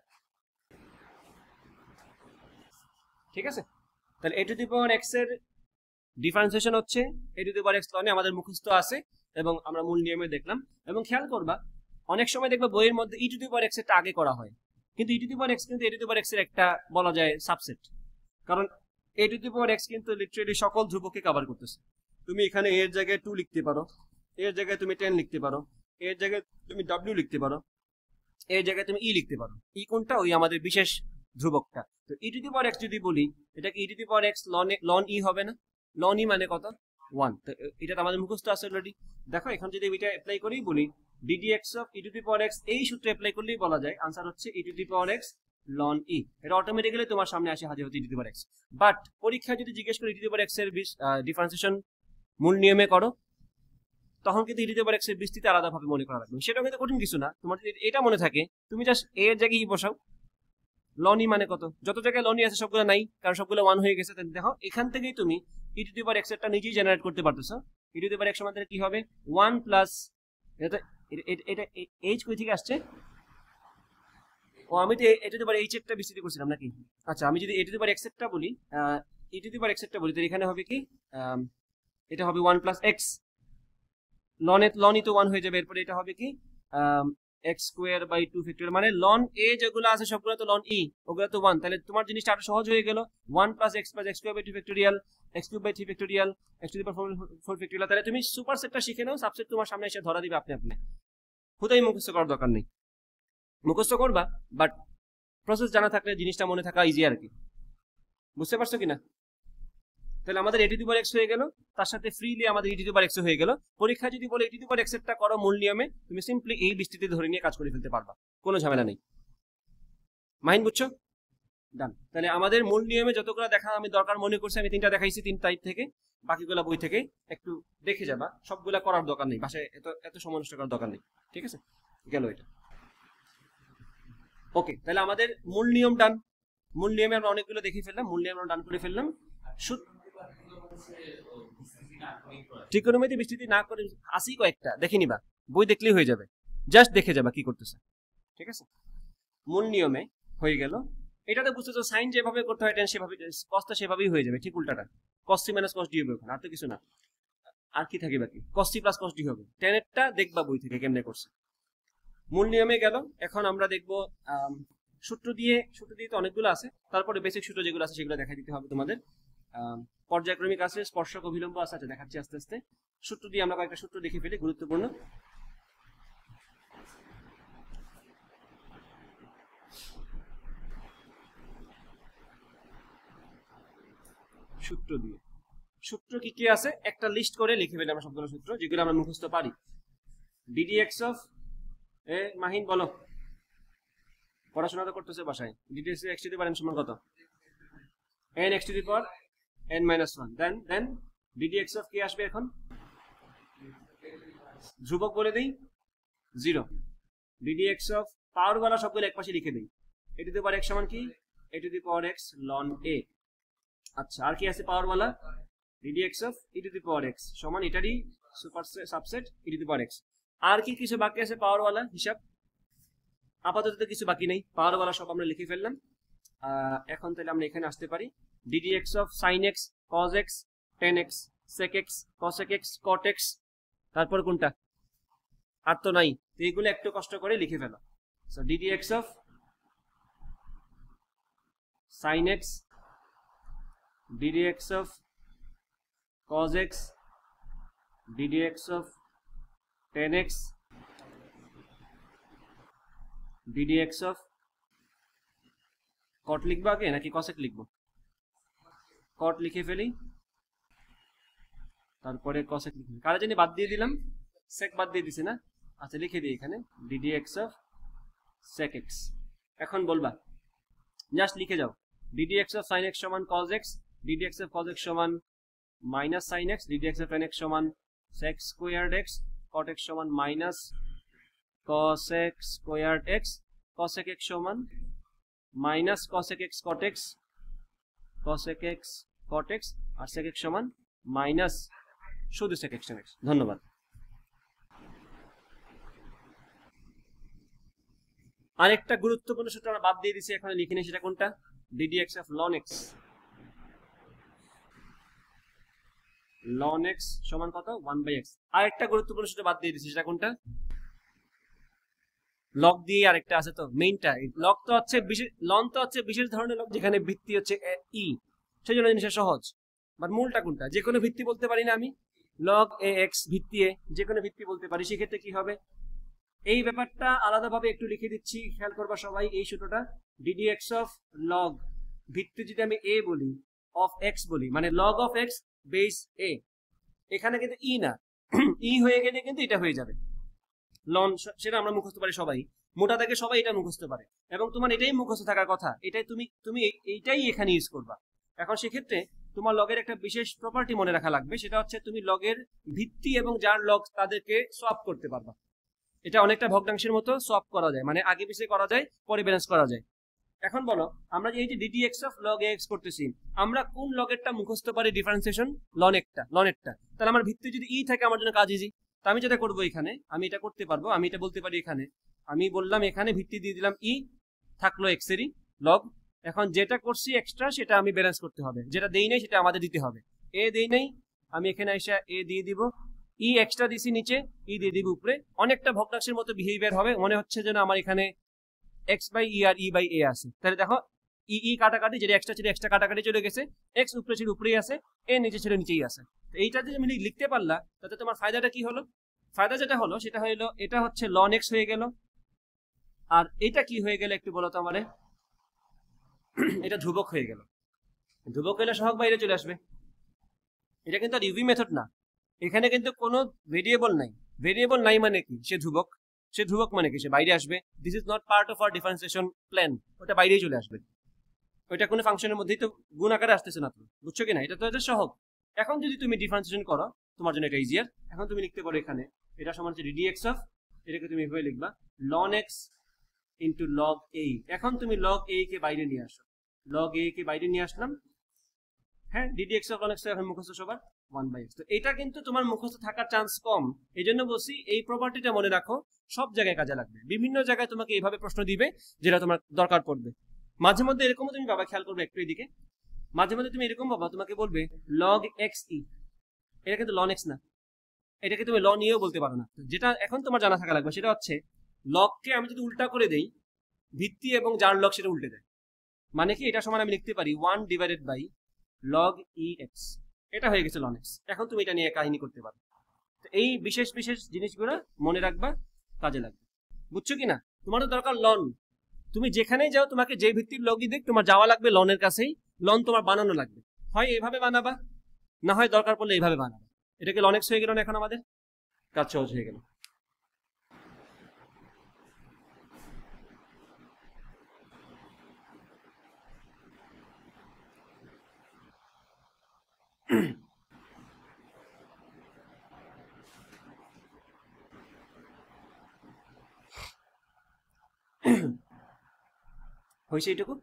ঠিক আছে, তাহলে এ টু দি পাওয়ার এক্স এর ডিফারেন্সিয়েশন হচ্ছে এ টু দি পাওয়ার এক্স লনে, আমাদের মুখস্থ আছে এবং আমরা মূল নিয়মে দেখলাম। এবং খেয়াল করবা অনেক সময় দেখবা বইয়ের মধ্যে ই টু দি পাওয়ার এক্স এরটা আগে করা হয়, কিন্তু ই টু দি পাওয়ার এক্স কিন্তু এ টু দি পাওয়ার এক্স এর একটা বলা যায় সাবসেট, কারণ এ টু দি পাওয়ার এক্স কিন্তু লিটারেলি সকল ধ্রুবককে কভার করতেছে। তুমি এখানে এর জায়গায় 2 লিখতে পারো, এর জায়গায় তুমি 10 লিখতে পারো, এর জায়গায় তুমি ডাব্লিউ লিখতে পারো, এর জায়গায় তুমি ই লিখতে পারো। ই কোনটা? ওই আমাদের বিশেষ ধ্রুবকটা। তো ই টু দি পাওয়ার এক্স যদি বলি, এটা কি E to the power x loan E হবে না? লন ই মানে কত? 1। তো এটা তো আমাদের মুখস্থ আছে অলরেডি। দেখো এখন যদি এটা অ্যাপ্লাই করেই বলি ddx of e to the power x, এই সূত্রে অ্যাপ্লাই করলেই বলা যায় আনসার হচ্ছে e to the power x loan e. এটা অটোমেটিক্যালি তোমার সামনে আসে হাজির হচ্ছে e to the power x. But পরীক্ষায় যদি জিজ্ঞেস করি e to the power x এর ডিফারেন্সিয়েশন মূল নিয়মে করো, তখন কিন্তু ই টু দি পাওয়ার এক্স এর বিস্তৃতি আলাদাভাবে মনে করা লাগবে। সেটা কিন্তু কঠিন কিছু না, তোমার যদি এটা মনে থাকে তুমি জাস্ট এর জায়গায় ই বসাও, লন ই মানে কত, যত জায়গায় লন ই আছে সবগুলো নাই কারণ সবগুলো 1 হয়ে গেছে। দেখো এখান থেকেই তুমি ই টু দি পাওয়ার এক্স এরটা নিজেই জেনারেট করতে পারতেছো। ই টু দি পাওয়ার এক্স আমাদের কি হবে 1 প্লাস এটা এইচ কই থেকে আসছে? ও আমি তো এ টু দি পাওয়ার এইচ একটা বিস্তৃতি করছিলাম নাকি? আচ্ছা আমি যদি এ টু দি পাওয়ার এক্স একটা বলি, ই টু দি পাওয়ার এক্স একটা বলি, তো এখানে হবে কি, এটা হবে 1 প্লাস এক্স, লনই তো 1 হয়ে যাবে, এরপরে এটা হবে কি এক্স স্কোয়ার বাই 2 ফ্যাক্টরিয়াল, মানে লন এ যেগুলো আছে সবগুলো তো লন ই, ওগুলো তো 1, তাহলে তোমার জিনিসটা আরো সহজ হয়ে গেল। 1 plus x square by 2 factorial, x cube by 3 factorial, x to the power 4 factorial. তাহলে তুমি সুপার সেটটা শিখে নাও, সাবসেট তোমার সামনে এসে ধরা দিবে আপনি আপনি, হুদাই মুখস্থ করার দরকার নেই। মুখস্থ করবা বাট প্রসেস জানা থাকলে জিনিসটা মনে থাকা ইজি আর কি, বুঝতে পারছো কিনা? তাহলে আমাদের এ টু দি পাওয়ার এক্স হয়ে গেল, তার সাথে ফ্রিলি আমাদের ই টু দি পাওয়ার এক্স হয়ে গেল। পরীক্ষা যদি বলে এ টু দি পাওয়ার এক্স এরটা করো মূল নিয়মে, তুমি সিম্পলি এই বিস্তৃতি ধরে নিয়ে কাজ করে ফেলতে পারবা, কোনো ঝামেলা নেই। মাইন বুঝছো? ডান। তাহলে আমাদের মূল নিয়মে যতগুলো দেখা আমি দরকার মনে করছি, আমি 3টা দেখাইছি 3 টাইপ থেকে, বাকিগুলো বই থেকে একটু দেখে যাবা, সবগুলা করার দরকার নেই, বাসায় এত সময় নষ্ট করার দরকার নেই, ঠিক আছে? গেল এটা। ওকে, তাহলে আমাদের মূল নিয়ম ডান। মূল নিয়মে আমরা অনেকগুলো দেখে ফেললাম, মূল নিয়ম আমরা ডান করে ফেললাম। ত্রিকোণমিতি বিস্তৃতি না করে আসি কয়েকটা দেখে নিবা, বই দেখলেই হয়ে যাবে, জাস্ট দেখে যাবা কি করতেছে, ঠিক আছে? মূল নিয়মে হয়ে গেল। এটাতে বুঝতেছো সাইন যেভাবে করতে হয় টেন সেভাবে, কসটা সেভাবেই হয়ে যাবে, ঠিক উল্টাটা, cos c minus cos D হবে ওখানে, আর তো কিছু না। আর কি থাকে বাকি? Cos C plus cos D হবে। টেনেরটা দেখবা বই থেকে কেমনে করছে। মূল নিয়মে গেল। এখন আমরা দেখবো সূত্র দিয়ে তো অনেকগুলো আছে, তারপরে বেসিক সূত্র যেগুলো আছে সেগুলো দেখা দিতে হবে তোমাদের। পর্যায়ক্রমিক আছে, স্পর্শক, অভিলম্ব আছে, আচ্ছা দেখাচ্ছি আস্তে আস্তে। সূত্র দিয়ে আমরা কয়েকটা সূত্র দেখে ফেলি, গুরুত্বপূর্ণ। সূত্র কি কি আছে একটা লিস্ট করে লিখে ফেলি আমরা সবগুলো সূত্র যেগুলো আমরা মুখস্থ পারি। ডিডিএক্স অফ মাহিন বলো, পড়াশোনা তো করতেছে বাসায়। D d x x to the power n সমান কত? n x to the power n minus 1। Then d d x of কি আসবে এখন? ধ্রুবক বলে দেই 0। ডিডিএক্স অফ পাওয়ার ওয়ালা সবগুলো একপাশে লিখে দেই। এ টু দি পাওয়ার x সমান কি? এ to the power x ln a। আচ্ছা আর কি আছে পাওয়ার ওয়ালা? D d x of e to the power x সমান এটারই super subset e to the power x। আর কি কিছু বাকি আছে পাওয়ার ওয়ালা হিসাব? আপাতত কিছু বাকি নেই, পাওয়ার ওয়ালা সব আমরা লিখে ফেললাম। এখন তাহলে আমরা এখানে আসতে পারি। D d x of sine x cos x tan x sec x cosec x cot x, তারপর কোনটা? আর তো নাই, তো এইগুলো একটু কষ্ট করে লিখে ফেলো। So d d x of sine x, d d x of cos x, d d x of tan x, d d x of cot লিখবো আগে নাকি কসেক লিখবো? কট লিখে ফেলি, তারপরে কসেক লিখবো। কারা জানি বাদ দিয়ে দিলাম, সেক বাদ দিয়ে দিছি না? আচ্ছা লিখে দিই এখানে ডিডিএক্স অফ সেক এক্স। এখন বলবা জাস্ট লিখে যাও ডিডিএক্স অফ সাইন এক্স সমান cos x, d d x of cos x সমান minus sine x, d d x of tan x সমান sec squared x, cot x সমান minus cosec squared x, cosec x সমান minus cosec x cot x, cosec x cot x, আর সেক এক্স সমান মাইনাস শুধু সেক এক্স টেন এক্স। ধন্যবাদ। আরেকটা গুরুত্বপূর্ণ সূত্র আমরা বাদ দিয়ে দিছি, এখানে লিখিনি, সেটা কোনটা? D d x of ln x. Ln x সমান কত? 1/x। আরেকটা গুরুত্বপূর্ণ সূত্র বাদ দিয়ে দিছি, সেটা কোনটা? লগ দিয়ে আরেকটা আছে তো মেইনটা। লগ তো হচ্ছে বিশেষ, লন তো হচ্ছে বিশেষ ধরনের লগ যেখানে ভিত্তি হচ্ছে ই, সেই জন্য জিনিসটা সহজ। বাট মূলটা কোনটা? যে কোনো ভিত্তি বলতে পারি না আমি, লগ এ এক্স ভিত্তি এ, যে কোনো ভিত্তি বলতে পারি। সেক্ষেত্রে কি হবে? এই ব্যাপারটা আলাদাভাবে একটু লিখে দিচ্ছি, খেয়াল করবা সবাই এই সূত্রটা। ডিডিএক্স অফ লগ ভিত্তি যদি আমি এ বলি, অফ এক্স বলি, মানে লগ অফ এক্স বেস এ, এখানে কিন্তু ই না, ই হয়ে গেলে কিন্তু এটা হয়ে যাবে লন, সেটা আমরা মুখস্থ পারি সবাই, মোটা থেকে সবাই এটা মুখস্থ পারে, এবং তোমার এটাই মুখস্থ থাকার কথা, এটাই তুমি এইটাই এখানে ইউজ করবা। এখন সেক্ষেত্রে তোমার লগের একটা বিশেষ প্রপার্টি মনে রাখা লাগবে, সেটা হচ্ছে তুমি লগের ভিত্তি এবং যার লগ তাদেরকে সোয়াপ করতে পারবা। এটা অনেকটা ভগ্নাংশের মতো সোয়াপ করা যায়, মানে আগে পিছিয়ে করা যায়, পরে ব্যালেন্স করা যায়। এখন বলো আমরা এই যে ডিডিএক্স অফ লগ এক্স করতেছি, আমরা কোন লগেরটা মুখস্থ পারি? ডিফারেন্সিয়েশন লনেরটা। তাহলে আমার ভিত্তি যদি ই থাকে আমার জন্য কাজ ইজি। তা আমি যেটা করবো এখানে, আমি এটা করতে পারবো, আমি এটা বলতে পারি এখানে, আমি বললাম এখানে ভিত্তি দিয়ে দিলাম ই, থাকলো এক্স এরই লগ। এখন যেটা করছি এক্সট্রা সেটা আমি ব্যালেন্স করতে হবে, যেটা দেই নাই সেটা আমাদের দিতে হবে। এ দেই নাই, আমি এখানে এসে এ দিয়ে দিব, ই এক্সট্রা দিছি নিচে, ই দিয়ে দিব উপরে। অনেকটা ভগ্নাংশের মতো বিহেভিয়ার হবে, মনে হচ্ছে যেন আমার এখানে এক্স বাই ই আর ই বাই এ আছে। তাহলে দেখো ই ই কাটাকাটি, যেটা এক্সট্রা ছিল এক্সট্রা কাটাকাটি চলে গেছে, এক্স উপরে ছিল উপরেই আছে, এ নিচে ছিল নিচেই আছে। তো এইটা যে তুমি লিখতে পারলা, তাতে তোমার ফায়দাটা কি হলো? ফায়দা যেটা হলো সেটা হলো এটা হচ্ছে লন এক্স হয়ে গেল, আর এটা কি হয়ে গেল একটু বলো তো আমারে? এটা ধ্রুবক হয়ে গেল। ধ্রুবক হলে সহগ বাইরে চলে আসবে। এটা কিন্তু আর ইউভি মেথড না, এখানে কিন্তু কোনো ভেরিয়েবল নাই। ভেরিয়েবল নাই মানে কি? সে ধ্রুবক। সে ধ্রুবক মানে কি? সে বাইরে আসবে। This is not part of our differentiation plan, ওটা বাইরেই চলে আসবে। ওইটা কোনো ফাংশনের মধ্যেই তো গুণ আকারে আসতেছে না, তুমি বুঝছো কিনা? এটা তো এটা সহগ। এখন যদি তুমি ডিফারেন্সিয়েশন করো, তোমার জন্য এটা ইজিয়ার। এখন তুমি লিখতে পারো এখানে এটা সমান হচ্ছে ডিডি এক্স অফ, এটাকে তুমি এভাবে লিখবা লন এক্স ইন্টু লগ এ। এখন তুমি লগ এ কে বাইরে নিয়ে আসো, লগ এ কে বাইরে নিয়ে আসলাম। হ্যাঁ, DD x of ln x এখন মুখস্থ সবার 1/x। তো এটা কিন্তু তোমার মুখস্থ থাকার চান্স কম, এই জন্য বলছি এই প্রপার্টিটা মনে রাখো, সব জায়গায় কাজে লাগবে। বিভিন্ন জায়গায় তোমাকে এইভাবে প্রশ্ন দিবে যেটা তোমার দরকার পড়বে। মাঝে মধ্যে এরকমও তুমি বাবা খেয়াল করবে একটু এদিকে, মাঝে মধ্যে তুমি এরকম বাবা তোমাকে বলবে লগ এক্স ই, এটা কিন্তু লন এক্স না, এটাকে তুমি লন ইও বলতে পারো না। যেটা এখন তোমার জানা থাকা লাগবে সেটা হচ্ছে লগকে আমি যদি উল্টা করে দেই, ভিত্তি এবং যার লগ সেটা উল্টে দেয়। মানে কি? এটা সমান আমি লিখতে পারি 1 divided by log e x, এটা হয়ে গেছে লন এক্স। এখন তুমি এটা নিয়ে কাহিনী করতে পারো। তো এই বিশেষ বিশেষ জিনিসগুলো মনে রাখবা, কাজে লাগবে। বুঝছো কিনা? তোমারও দরকার লন, তুমি যেখানেই যাও তোমাকে যে ভিত্তির লগই দেখ, তোমার যাওয়া লাগবে লনের কাছেই। লন তোমার বানানো লাগবে, হয় এইভাবে বানাবা, না হয় দরকার পড়লে এইভাবে বানাবা। এটাকে লন এক্স হয়ে গেল না? এখন আমাদের কাজ সহজ হয়ে গেল। হয়েছে এইটুকু?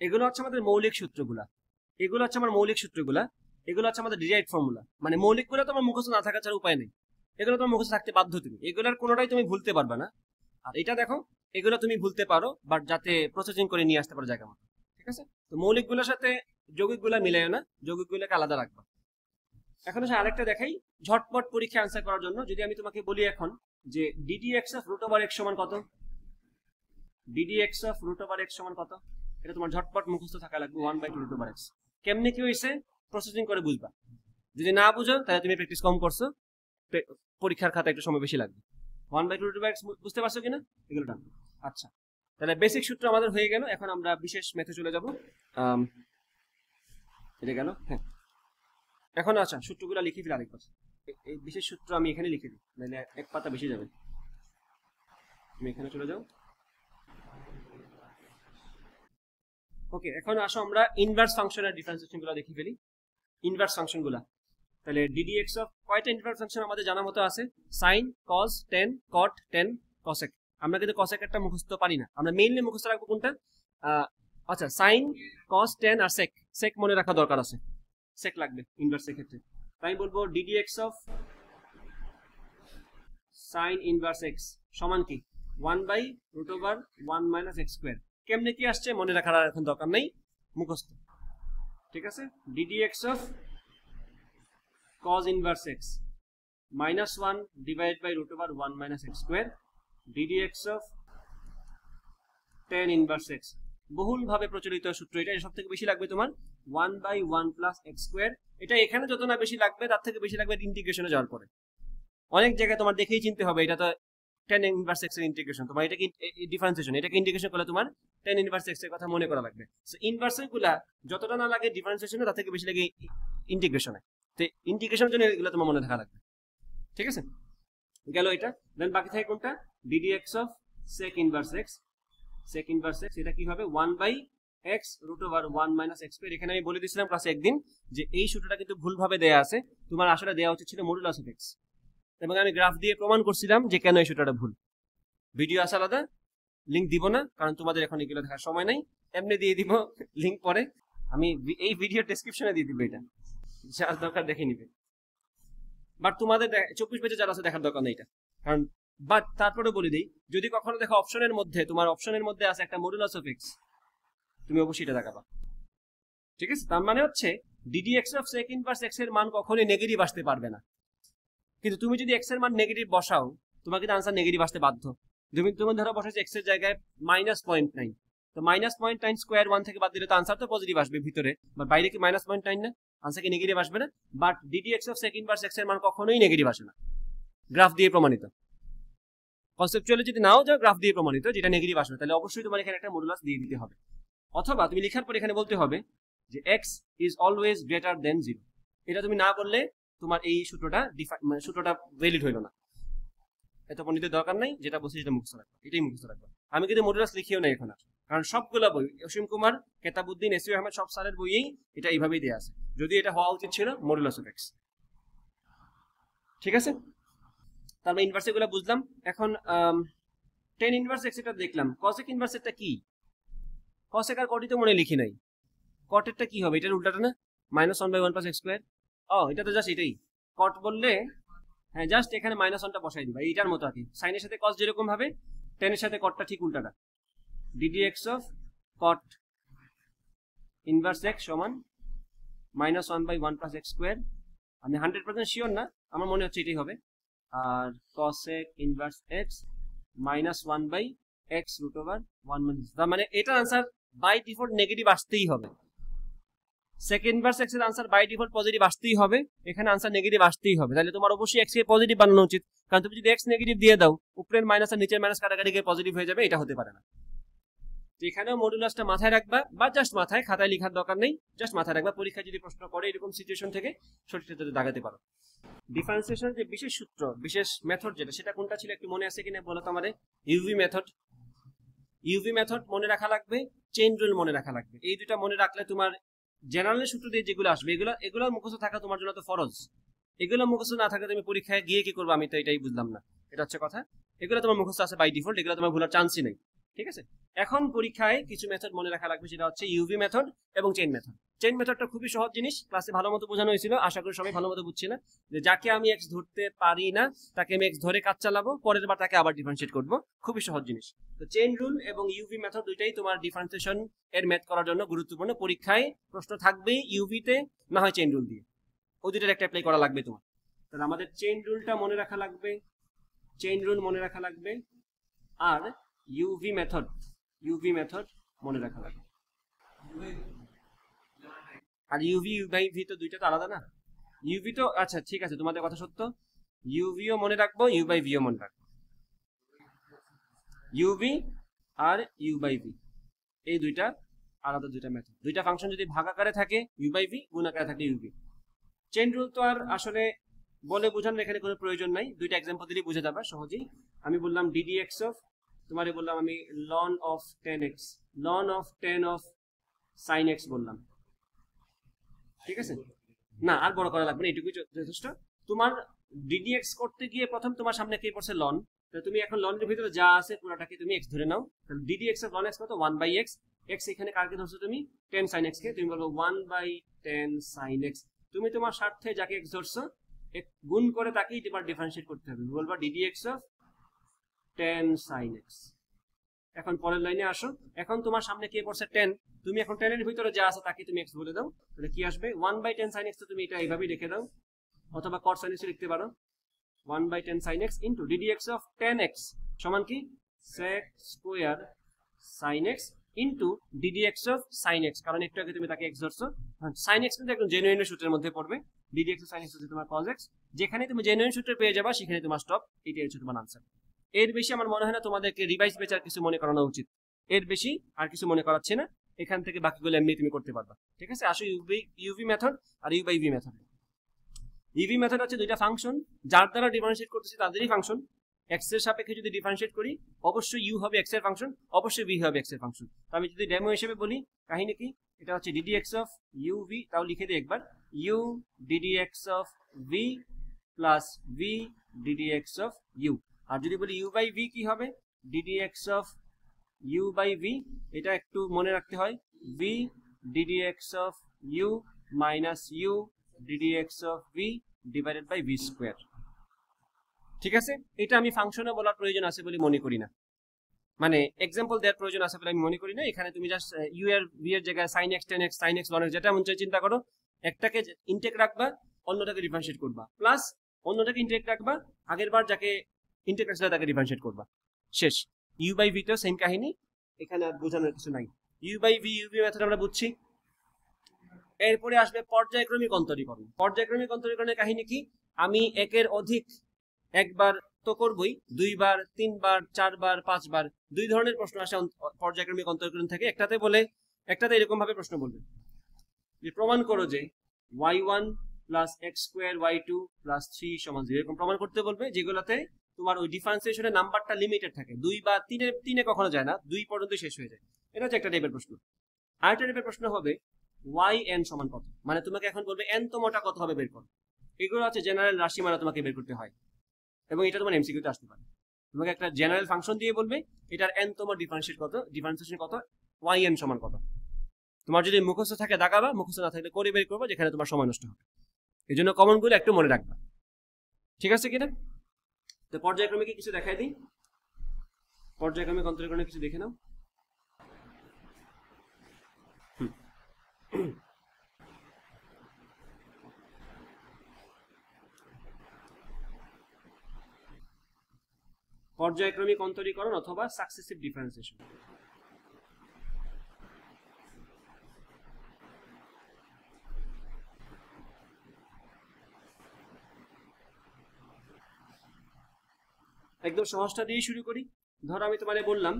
এগুলো হচ্ছে আমাদের মৌলিক সূত্রগুলা, এগুলো হচ্ছে আমার মৌলিক সূত্রগুলা, এগুলো হচ্ছে আমাদের ডিরাইভড ফর্মুলা। মানে মৌলিকগুলো তোমার মুখস্থ না থাকা ছাড়া উপায় নেই, এগুলো তোমার মুখস্থ থাকতে বাধ্য। তুমি এগুলোর কোনোটাই তুমি ভুলতে পারবে না। আর এটা দেখো, এগুলো তুমি ভুলতে পারো, বাট যাতে প্রসেসিং করে নিয়ে আসতে পারো জায়গা মতো, ঠিক আছে? তো মৌলিকগুলোর সাথে যৌগিকগুলা মিলাইও না, যৌগিকগুলোকে আলাদা রাখবা। এখন আসলে আরেকটা দেখাই ঝটপট পরীক্ষা আনসার করার জন্য। যদি আমি তোমাকে বলি এখন যে d d x of root over x সমান কত, d d x of root over x সমান কত, এটা তোমার ঝটপট মুখস্থ থাকা লাগবে 1/2 রুট ওভার এক্স। কেমনে কি হয়েছে প্রসেসিং করে বুঝবা। যদি না বুঝো তাহলে তুমি প্র্যাকটিস কম করছো, পরীক্ষার খাতা একটু সময় বেশি লাগবে। 1/2 রুট ওভার এক্স বুঝতে পারছো কিনা এগুলো? আচ্ছা, তাহলে বেসিক সূত্র আমাদের হয়ে গেল। এখন আমরা বিশেষ মেথে চলে যাব। এটা গেল। হ্যাঁ, এখন আচ্ছা সূত্রগুলো লিখে ফেলে আরেকবার। এই বিশেষ সূত্র আমি এখানে লিখে দিই, নাহলে এক পাতা বেশি যাবে। তুমি এখানে চলে যাও। ওকে, এখন আসো আমরা ইনভার্স ফাংশনের ডিফারেন্সিয়েশনগুলো দেখে ফেলি। ইনভার্স ফাংশনগুলো, তাহলে ডিডি এক্স অফ কয়টা ইনভার্স ফাংশন আমাদের জানা মতো আছে? সাইন, কস, টেন, কট, টেন, কসেক। আমরা কিন্তু কসেক একটা মুখস্থ পারি না, আমরা মেইনলি মুখস্থ রাখবো কোনটা? আচ্ছা, সাইন, কস, টেন আর সেক। সেক মনে রাখা দরকার আছে, সেক লাগবে ইনভার্সের ক্ষেত্রে। তাই বলবো DD x of sign inverse x সমান কি 1/√1 - x স্কয়ার। কেমনে কি আসছে মনে রাখার আর এখন দরকার নেই, মুখস্থ, ঠিক আছে? DD x of cos inverse x -1 divided by √1 - x square, DD x of tan inverse x। বহুল ভাবে প্রচলিত সূত্র এটা, সব থেকে বেশি লাগবে তোমার 1/1 + x স্কয়ার। এটা এখানে যত না বেশি লাগবে তার থেকে বেশি লাগবে ইন্টিগ্রেশনে যাওয়ার পরে। অনেক জায়গায় তোমার দেখেই চিনতে হবে এটা তো tan ইনভার্স x এর ইন্টিগ্রেশন, তোমার এটা কি ডিফারেন্সিয়েশন, এটাকে ইন্টিগ্রেশন করলে তোমার tan ইনভার্স x এর কথা মনে করা লাগবে। সো ইনভার্সগুলা যতটা না লাগে ডিফারেন্সিয়েশনে, তার থেকে বেশি লাগে ইন্টিগ্রেশনে। তো ইন্টিগ্রেশনের জন্য এগুলো তোমার মনে থাকা লাগবে, ঠিক আছে? গেল এটা। দেন বাকি থাকে কোনটা? DD x of sec inverse x। sec inverse x এটা কি হবে 1/x √1 - x স্কয়ার। এখানে আমি বলে দিয়েছিলাম ক্লাসে একদিন যে এই সূত্রটা কিন্তু ভুলভাবে দেয়া আছে, তোমার আসলে দেওয়া উচিত ছিল মডুলাস অফ x, এবং আমি গ্রাফ দিয়ে প্রমাণ করছিলাম যে কেন এই সূত্রটা ভুল। ভিডিও আছে আলাদা, লিঙ্ক দিব না কারণ তোমাদের এখন এগুলো দেখার সময় নাই, এমনি দিয়ে দিব লিঙ্ক পরে। আমি এই ভিডিও ডেসক্রিপশনে দিয়ে দিব, এটা যার দরকার দেখে নিবে। বাট তোমাদের 24 পেজে যারা আছে দেখার দরকার নেই এটা, কারণ বাট তারপরে বলে দিই, যদি কখনো দেখো অপশনের মধ্যে, তোমার অপশনের মধ্যে আছে একটা মডুলাস অফ এক্স, তুমি অবশ্যই এটা দেখাবা। ঠিক আছে, তার মানে হচ্ছে d d x of sec inverse x এর মান কখনোই নেগেটিভ আসতে পারবে না, কিন্তু তুমি যদি এক্স এর মান নেগেটিভ বসাও তোমাকে তো আনসার নেগেটিভ আসতে বাধ্য। তুমি ধরো বসাইছো এক্স এর জায়গায় -0.9, তো -0.9 স্কোয়ার 1 থেকে বাদ দিলে তো আনসার তো পজিটিভ আসবে ভিতরে, বাট বাইরে কি -0.9 না, আনসার কি নেগেটিভ আসবে না? But d d x of sec inverse x এর মান কখনোই নেগেটিভ আসে না, গ্রাফ দিয়ে প্রমাণিত। কনসেপচুয়ালি যদি নাও যাও, গ্রাফ দিয়ে প্রমাণিত, যেটা নেগেটিভ আসবে, তাহলে অবশ্যই তোমার এখানে একটা মডুলাস দিয়ে দিতে হবে, অথবা তুমি লেখার পর এখানে বলতে হবে যে x is always greater than 0। এটা তুমি না বললে তোমার এই সূত্রটা মানে সূত্রটা ভ্যালিড হইল না। এত পণ্ডিতের দরকার নাই, যেটা বলছি সেটা মুখস্থ রাখবা, এটাই মুখস্থ রাখবা। আমি কিন্তু মডুলাস লিখিও না এখন, কারণ সবগুলা বই অসীম কুমার, কেতাবউদ্দিন, এসইউ আহমেদ সব স্যারের বইয়েই এটা এইভাবেই দেওয়া আছে, যদি এটা হওয়া উচিত ছিল মডুলাস অফ এক্স। ঠিক আছে, তারপরে ইনভার্স এগুলো বুঝলাম। এখন টেন ইনভার্স এক্স এটা দেখলাম, কসেক ইনভার্স এটা কি? কসেক আর কটি তো মনে লিখি নাই, কটেরটা কি হবে? এটার উল্টাটা না, -1/1 + x²। ও এটা তো জাস্ট এটাই, কট বললে হ্যাঁ জাস্ট এখানে -1টা বসাই দিবা, এইটার মতো আর কি। সাইনের সাথে কস যেরকম ভাবে, টেনের সাথে কটটা ঠিক উল্টাটা। ddx of caught inverse x সমান -1/1 + x²। আমি 100% শিওর না, আমার মনে হচ্ছে এটাই হবে। আর cosec ইনভার্স x -1/x√1, তার মানে এটার আনসার বাই ডিফল্ট নেগেটিভ আসতেই হবে। সেকেন্ড ইনভার্স x এর আনসার বাই ডিফল্ট পজিটিভ আসতেই হবে, এখানে আনসার নেগেটিভ আসতেই হবে। তাহলে তোমার অবশ্যই x কে পজিটিভ বানানো উচিত, কারণ তুমি যদি x নেগেটিভ দিয়ে দাও, উপরের মাইনাস আর নিচের মাইনাস কাটাকাটি গিয়ে পজিটিভ হয়ে যাবে, এটা হতে পারে না। তো এখানেও মডুলাসটা মাথায় রাখবা, বা জাস্ট মাথায়, খাতায় লেখার দরকার নেই, জাস্ট মাথায় রাখবা। পরীক্ষা যদি প্রশ্ন করে এরকম সিচুয়েশন থেকে সঠিকটা দাগাতে পারো। ডিফারেন্সিয়েশনের যে বিশেষ সূত্র, বিশেষ মেথড যেটা, সেটা কোনটা ছিল একটু মনে আছে কিনা বলো তো আমাদের? UV method. ইউভি মেথড মনে রাখা লাগবে, চেইন রুল মনে রাখা লাগবে। এই দুটা মনে রাখলে তোমার জেনারেল সূত্র দিয়ে যেগুলো আসবে, এগুলো মুখস্থ থাকা তোমার জন্য তো ফরজ। এগুলো মুখস্থ না থাকলে তুমি পরীক্ষায় গিয়ে কি করবো, আমি তো এটাই বুঝলাম না। এটা হচ্ছে কথা, এগুলো তোমার মুখস্থ আছে বাই ডিফল্ট, এগুলো তোমার ভুলার চান্সই নেই। ঠিক আছে, এখন পরীক্ষায় কিছু মেথড মনে রাখা লাগবে, সেটা হচ্ছে ইউভি মেথড এবং চেইন মেথড। চেইন মেথডটা খুবই সহজ জিনিস, ক্লাসে ভালো মতো বোঝানো হয়েছিল, আশা করি সবাই ভালো মতো বুঝছি না, যে যাকে আমি এক্স ধরতে পারি না তাকে আমি এক্স ধরে কাজ চালাবো, পরের বার তাকে আবার ডিফারেন্সিয়েট করবো, খুবই সহজ জিনিস। তো চেইন রুল এবং ইউভি মেথড দুইটাই তোমার ডিফারেন্সিয়েশন এর ম্যাথ করার জন্য গুরুত্বপূর্ণ। পরীক্ষায় প্রশ্ন থাকবেই ইউভিতে, না হয় চেইন রুল দিয়ে, ওই দুইটার একটা অ্যাপ্লাই করা লাগবে তোমার। তাহলে আমাদের চেইন রুলটা মনে রাখা লাগবে, চেইন রুল মনে রাখা লাগবে, আর ইউভি মেথড মনে রাখা লাগবে। আর ইউভি বাই ভি তো দুইটা তো আলাদা না, ইউভি তো আচ্ছা ঠিক আছে, তোমাদের কথা সত্য, ইউভিও মনে রাখবো, ইউ বাই ভিও মনে রাখবো। ইউভি আর ইউ বাই ভি এই দুইটা আলাদা দুইটা মেথড। দুইটা ফাংশন যদি ভাগ আকারে থাকে ইউ বাই ভি, গুণ আকারে থাকে ইউভি। চেইন রুল তো আর আসলে বলে বোঝানোর এখানে কোনো প্রয়োজন নাই, দুইটা এক্সাম্পল দিলেই বুঝে যাবে সহজেই। আমি বললাম ddx অফ, তোমারে বললাম আমি ln of 10x, ln of 10 of sin x বললাম। ঠিক আছে, না আর বড় করা লাগবে না, এটুকুই যথেষ্ট। তোমার ddx করতে গিয়ে প্রথম তোমার সামনে কে পড়ছে ln, তাহলে তুমি এখন ln এর ভিতরে যা আছে পুরোটাকে তুমি x ধরে নাও। তাহলে ddx of ln x কত? 1/x। x এখানে কাকে ধরছো তুমি? 10 sin x কে, তুমি বলবো 1/10 sin x। তুমি তোমার স্বার্থে যাকে x ধরছো গুণ করে তাকেই তোমার ডিফারেন্সিয়েট করতে হবে, বলবা ddx of 10 sin x। এখন পরের লাইনে আসো, এখন তোমার সামনে কে পড়ছে 10, তুমি এখন 10 এর ভিতরে যা আছে তাকে তুমি x বলে দাও, তাহলে কি আসবে? 1/10 sin x। তো তুমি এটা এইভাবেই লিখে দাও, অথবা cos sin x লিখতে পারো, 1/10 sin x into ddx of 10x সমান কি? sec square sin x into ddx of sin x, কারণ একটু আগে তুমি তাকে x ধরছো। sin x কিন্তু একদম জেনুইন সূত্রের মধ্যে পড়বে, ddx of sin x হচ্ছে তোমার cos x। যেখানে তুমি জেনুইন সূত্র পেয়ে যাবা সেখানে তোমার স্টপ, এটাই হচ্ছে তোমার আনসার। এর বেশি আমার মনে হয় না তোমাদেরকে রিভাইজ বেচ আর কিছু মনে করানো উচিত, এর বেশি আর কিছু মনে করাচ্ছে না, এখান থেকে বাকিগুলো এমনি তুমি করতে পারবা। ঠিক আছে, আসো ইউভি মেথড আর u by v method. U v method হচ্ছে দুইটা ফাংশন যার দ্বারা ডিফারেন্সিয়েট করতেছি তাদেরই ফাংশন। এক্স এর সাপেক্ষে যদি ডিফারেন্সিয়েট করি অবশ্যই ইউ হবে এক্স এর ফাংশন, অবশ্যই ভি হবে এক্স এর ফাংশন। তো আমি যদি ডেমো হিসেবে বলি কাহিনী কি, এটা হচ্ছে ddx অফ ইউ ভি, তাও লিখে দিই একবার, u ddx of v plus v ddx of u. আর যদি বলি ইউ বাই ভি কি হবে? ddx of u by v, এটা একটু মনে রাখতে হয়, v ddx of u minus u ddx of v divided by v square। ঠিক আছে, এটা আমি ফাংশনে বলার প্রয়োজন আছে বলে মনে করি না, মানে এক্সাম্পল দেওয়ার প্রয়োজন আছে বলে আমি মনে করি না। এখানে তুমি জাস্ট u এর v এর জায়গায় sin x tan x sin x ln x যেটা মন চায় চিন্তা করো, একটাকে ইনটেক রাখবা, অন্যটাকে ডিফারেন্সিয়েট করবা, প্লাস অন্যটাকে ইনটেক রাখবা, আগের বার যাকে ইনটেক রাখছিলে তাকে ডিফারেন্সিয়েট করবা, শেষ। u বাই v তো সেম কাহিনী, এখানে আর বোঝানোর কিছু নাই। u by v u v মেথড আমরা বুঝছি। এরপরে আসবে পর্যায়ক্রমিক অন্তরীকরণ। পর্যায়ক্রমিক অন্তরীকরণের কাহিনী কি, আমি একের অধিক একবার তো করবই, দুইবার, তিনবার, চারবার, পাঁচবার, দুই ধরনের প্রশ্ন আসে পর্যায়ক্রমিক অন্তরীকরণ থেকে। একটাতে এরকম ভাবে প্রশ্ন বলবে যে প্রমাণ করো যে y1 plus x square y2 plus 3 সমান 0, এরকম প্রমাণ করতে বলবে, যেগুলোতে তোমার ওই ডিফারেন্সিয়েশনের নাম্বারটা লিমিটেড থাকে, 2 বা 3 কখনো যায় না, 2 পর্যন্ত শেষ হয়ে যায়। এটা হচ্ছে একটা টাইপের প্রশ্ন। আরেকটা টাইপের প্রশ্ন হবে yn সমান কত, মানে তোমাকে এখন বলবে n তমটা কত হবে বের করো। এগুলো হচ্ছে জেনারেল রাশিমালা তোমাকে বের করতে হয়, এবং এটা তোমার এমসিকিউতে আসতে পারে। তোমাকে একটা জেনারেল ফাংশন দিয়ে বলবে এটার n তম ডিফারেন্সিয়েশন কত, yn সমান কত। তোমার যদি মুখস্থ থাকে দাগাবা, মুখস্থ না থাকলে করে বের করবো, যেখানে তোমার সময় নষ্ট হবে। এই জন্য কমনগুলো একটু মনে রাখবা, ঠিক আছে কিনা? তো পর্যায়ক্রমিকে কিছু দেখাই দিই, পর্যায়ক্রমিক অন্তরীকরণে কিছু দেখে নাও। পর্যায়ক্রমিক অন্তরীকরণ অথবা সাকসেসিভ ডিফারেন্সিয়েশন। একদম সহজটা দিয়ে শুরু করি। ধরো আমি তোমাকে বললাম,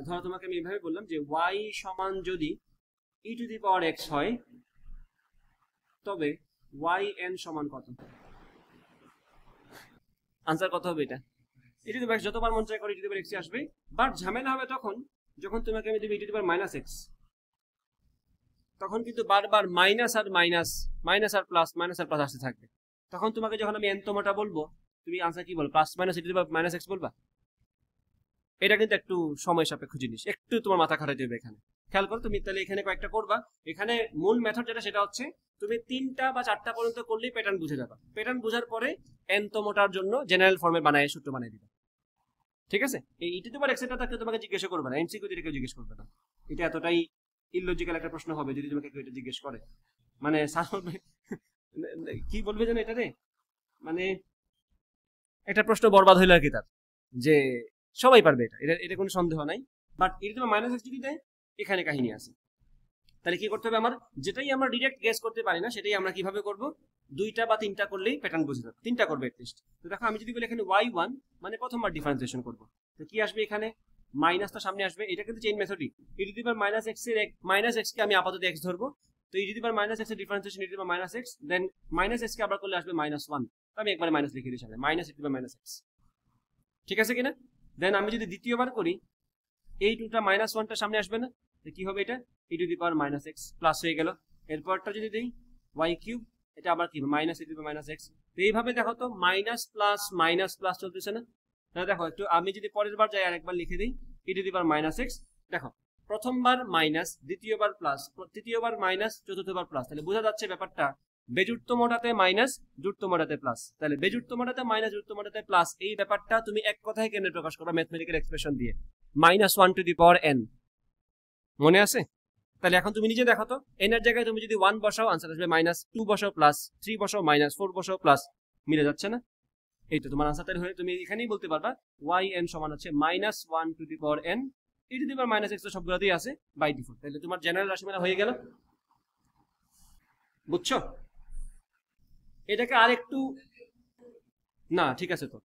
ধরো তোমাকে আমি এইভাবে বললাম যে y সমান যদি e to the power x হয়, তবে yn সমান কত? আনসার কত হবে? এটা e টু দি পাওয়ার যতবার মন চায় করে e to the power x আসবে, বাট ঝামেলা হবে তখন যখন তোমাকে আমি দেব e to the power minus x, তখন কিন্তু বারবার মাইনাস আর প্লাস আসতে থাকবে। তখন তোমাকে যখন আমি n তমটা বলবো, তুমি আনসার কি বলবো? Plus minus e to the power minus x বলবা। এটা কিন্তু একটু সময় সাপেক্ষ জিনিস, একটু তোমার মাথা খাটাতে হবে এখানে। খেয়াল করো তুমি, তাহলে এখানে কয়েকটা করবা। এখানে মূল মেথড যেটা, সেটা হচ্ছে তুমি 3টা বা 4টা পর্যন্ত করলেই প্যাটার্ন বুঝে যাবে। প্যাটার্ন বোঝার পরে n তমটার জন্য জেনারেল ফর্মে বানায় সূত্র বানিয়ে দিবা, ঠিক আছে? এই e to the power x এটা তোমাকে জিজ্ঞেস করবে না, এমসিকিউ দিয়ে কেউ জিজ্ঞেস করবে না। এটা এতটাই ইললজিক্যাল একটা প্রশ্ন হবে যদি তোমাকে কেউ এটা জিজ্ঞেস করে, মানে কি বলবে যেন এটাতে, মানে একটা প্রশ্ন বরবাদ হইল আর কি তার, যে সবাই পারবে এটা কোনো সন্দেহ নাই। বাট এটা তোমার মাইনাস x যদি দেয়, এখানে কাহিনী আছে। তাহলে কি করতে হবে, আমার যেটাই আমরা ডিরেক্ট গেস করতে পারি না, সেটাই আমরা কিভাবে করব, 2টা বা 3টা করলেই প্যাটার্ন বুঝে যাবে। 3টা করবে এটলিস্ট। তো দেখো আমি যদি বলি এখানে y1 মানে প্রথমবার ডিফারেন্সিয়েশন করব, তো কি আসবে এখানে? মাইনাস তো সামনে আসবে, এটা কিন্তু চেইন মেথডই। e to the power minus x এর মাইনাস x কে আমি আপাতত x ধরবো, তো e to the power minus x এর ডিফারেন্সিয়েশন e to the power minus x, then minus x কে আবার করলে আসবে -1, তো আমি একবারে মাইনাস লিখে দিই সামনে, minus e to the power minus x, ঠিক আছে কিনা? দেন আমি যদি দ্বিতীয়বার করি, এই 2টা -1টা সামনে আসবে না, তো কি হবে? এটা e to the power minus x plus হয়ে গেল। এরপরটা যদি দেই y কিউব, এটা আবার কি minus e to the power minus x। তো এইভাবে দেখো তো মাইনাস প্লাস চলতেছে না? তাহলে দেখো একটু আমি যদি পরের বার যাই আরেকবার লিখে দিই e to the power minus x, দেখো প্রথমবার মাইনাস, দ্বিতীয়বার প্লাস, তৃতীয়বার মাইনাস, চতুর্থবার প্লাস। তাহলে বোঝা যাচ্ছে ব্যাপারটা বেজুড়তমটাতে মাইনাস, জুড়তমটাতে প্লাস। তাহলে বেজুড়তমটাতে মাইনাস, জুড়তমটাতে প্লাস, এই ব্যাপারটা তুমি এক কথায় কেন প্রকাশ করবে? ম্যাথমেটিক্যাল এক্সপ্রেশন দিয়ে, -1 টু দি পাওয়ার n। মনে আছে? তাহলে এখন তুমি নিজে দেখো তো, n এর জায়গায় তুমি যদি 1 বসাও, আনসার আসবে -2 বসাও প্লাস, 3 বসাও মাইনাস, 4 বসাও প্লাস, মিলে যাচ্ছে না? এই তো তোমার আনসার হয়ে তুমি এখানেই বলতে পারবা yn সমান হচ্ছে -1 two the power n, e to the power minus x তো সবগুলোতেই আছে বাই ডিফল্ট। তাহলে তোমার জেনারেল রাশিমালা হয়ে গেল, বুঝছো? এটাকে আরেকটু না, ঠিক আছে, তো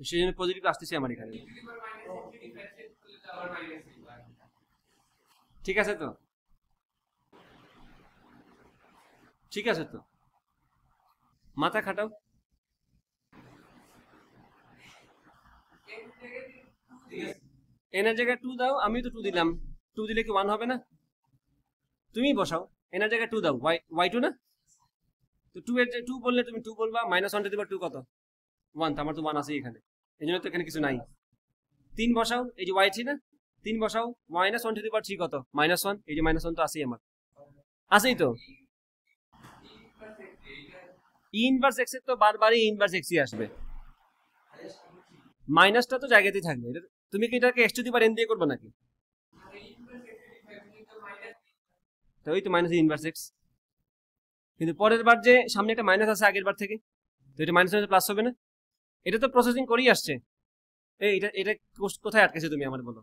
সেই জন্য পজিটিভ আসতেছে আমার এখানে, ঠিক আছে তো, ঠিক আছে তো, মাথা খাটাও। n এর জায়গায় 2 দাও, আমি তো 2 দিলাম, 2 দিলে কি 1 হবে না? তুমি বসাও, n এর জায়গায় 2 দাও, y2 না, তো 2 এর 2 বললে তুমি 2 বলবা, -1 টু দি পাওয়ার 2 কত? 1, তো আমার তো 1 আছে এখানে, এই জন্য তো এখানে কিছু নাই। 3 বসাও, এই যে y3 না, 3 বসাও, -1/3 কত? -1। এই যে -1 তো আছেই আমার, আছেই তো। ইনভার্স x এর তো বারবারই ইনভার্স x ই আসবে, মাইনাসটা তো জায়গাতেই থাকবে। তুমি কি এটাকে x⁴n দিয়ে করবে নাকি? তো ওই তো মাইনাস ইনভার্স x, কিন্তু পরের বার যে সামনে একটা মাইনাস আছে আগের বার থেকে, তো এটা মাইনাস প্লাস হবে না? এটা তো প্রসেসিং করেই আসছে। এটা এটা কোথায় আটকেছে তুমি আমার বলো?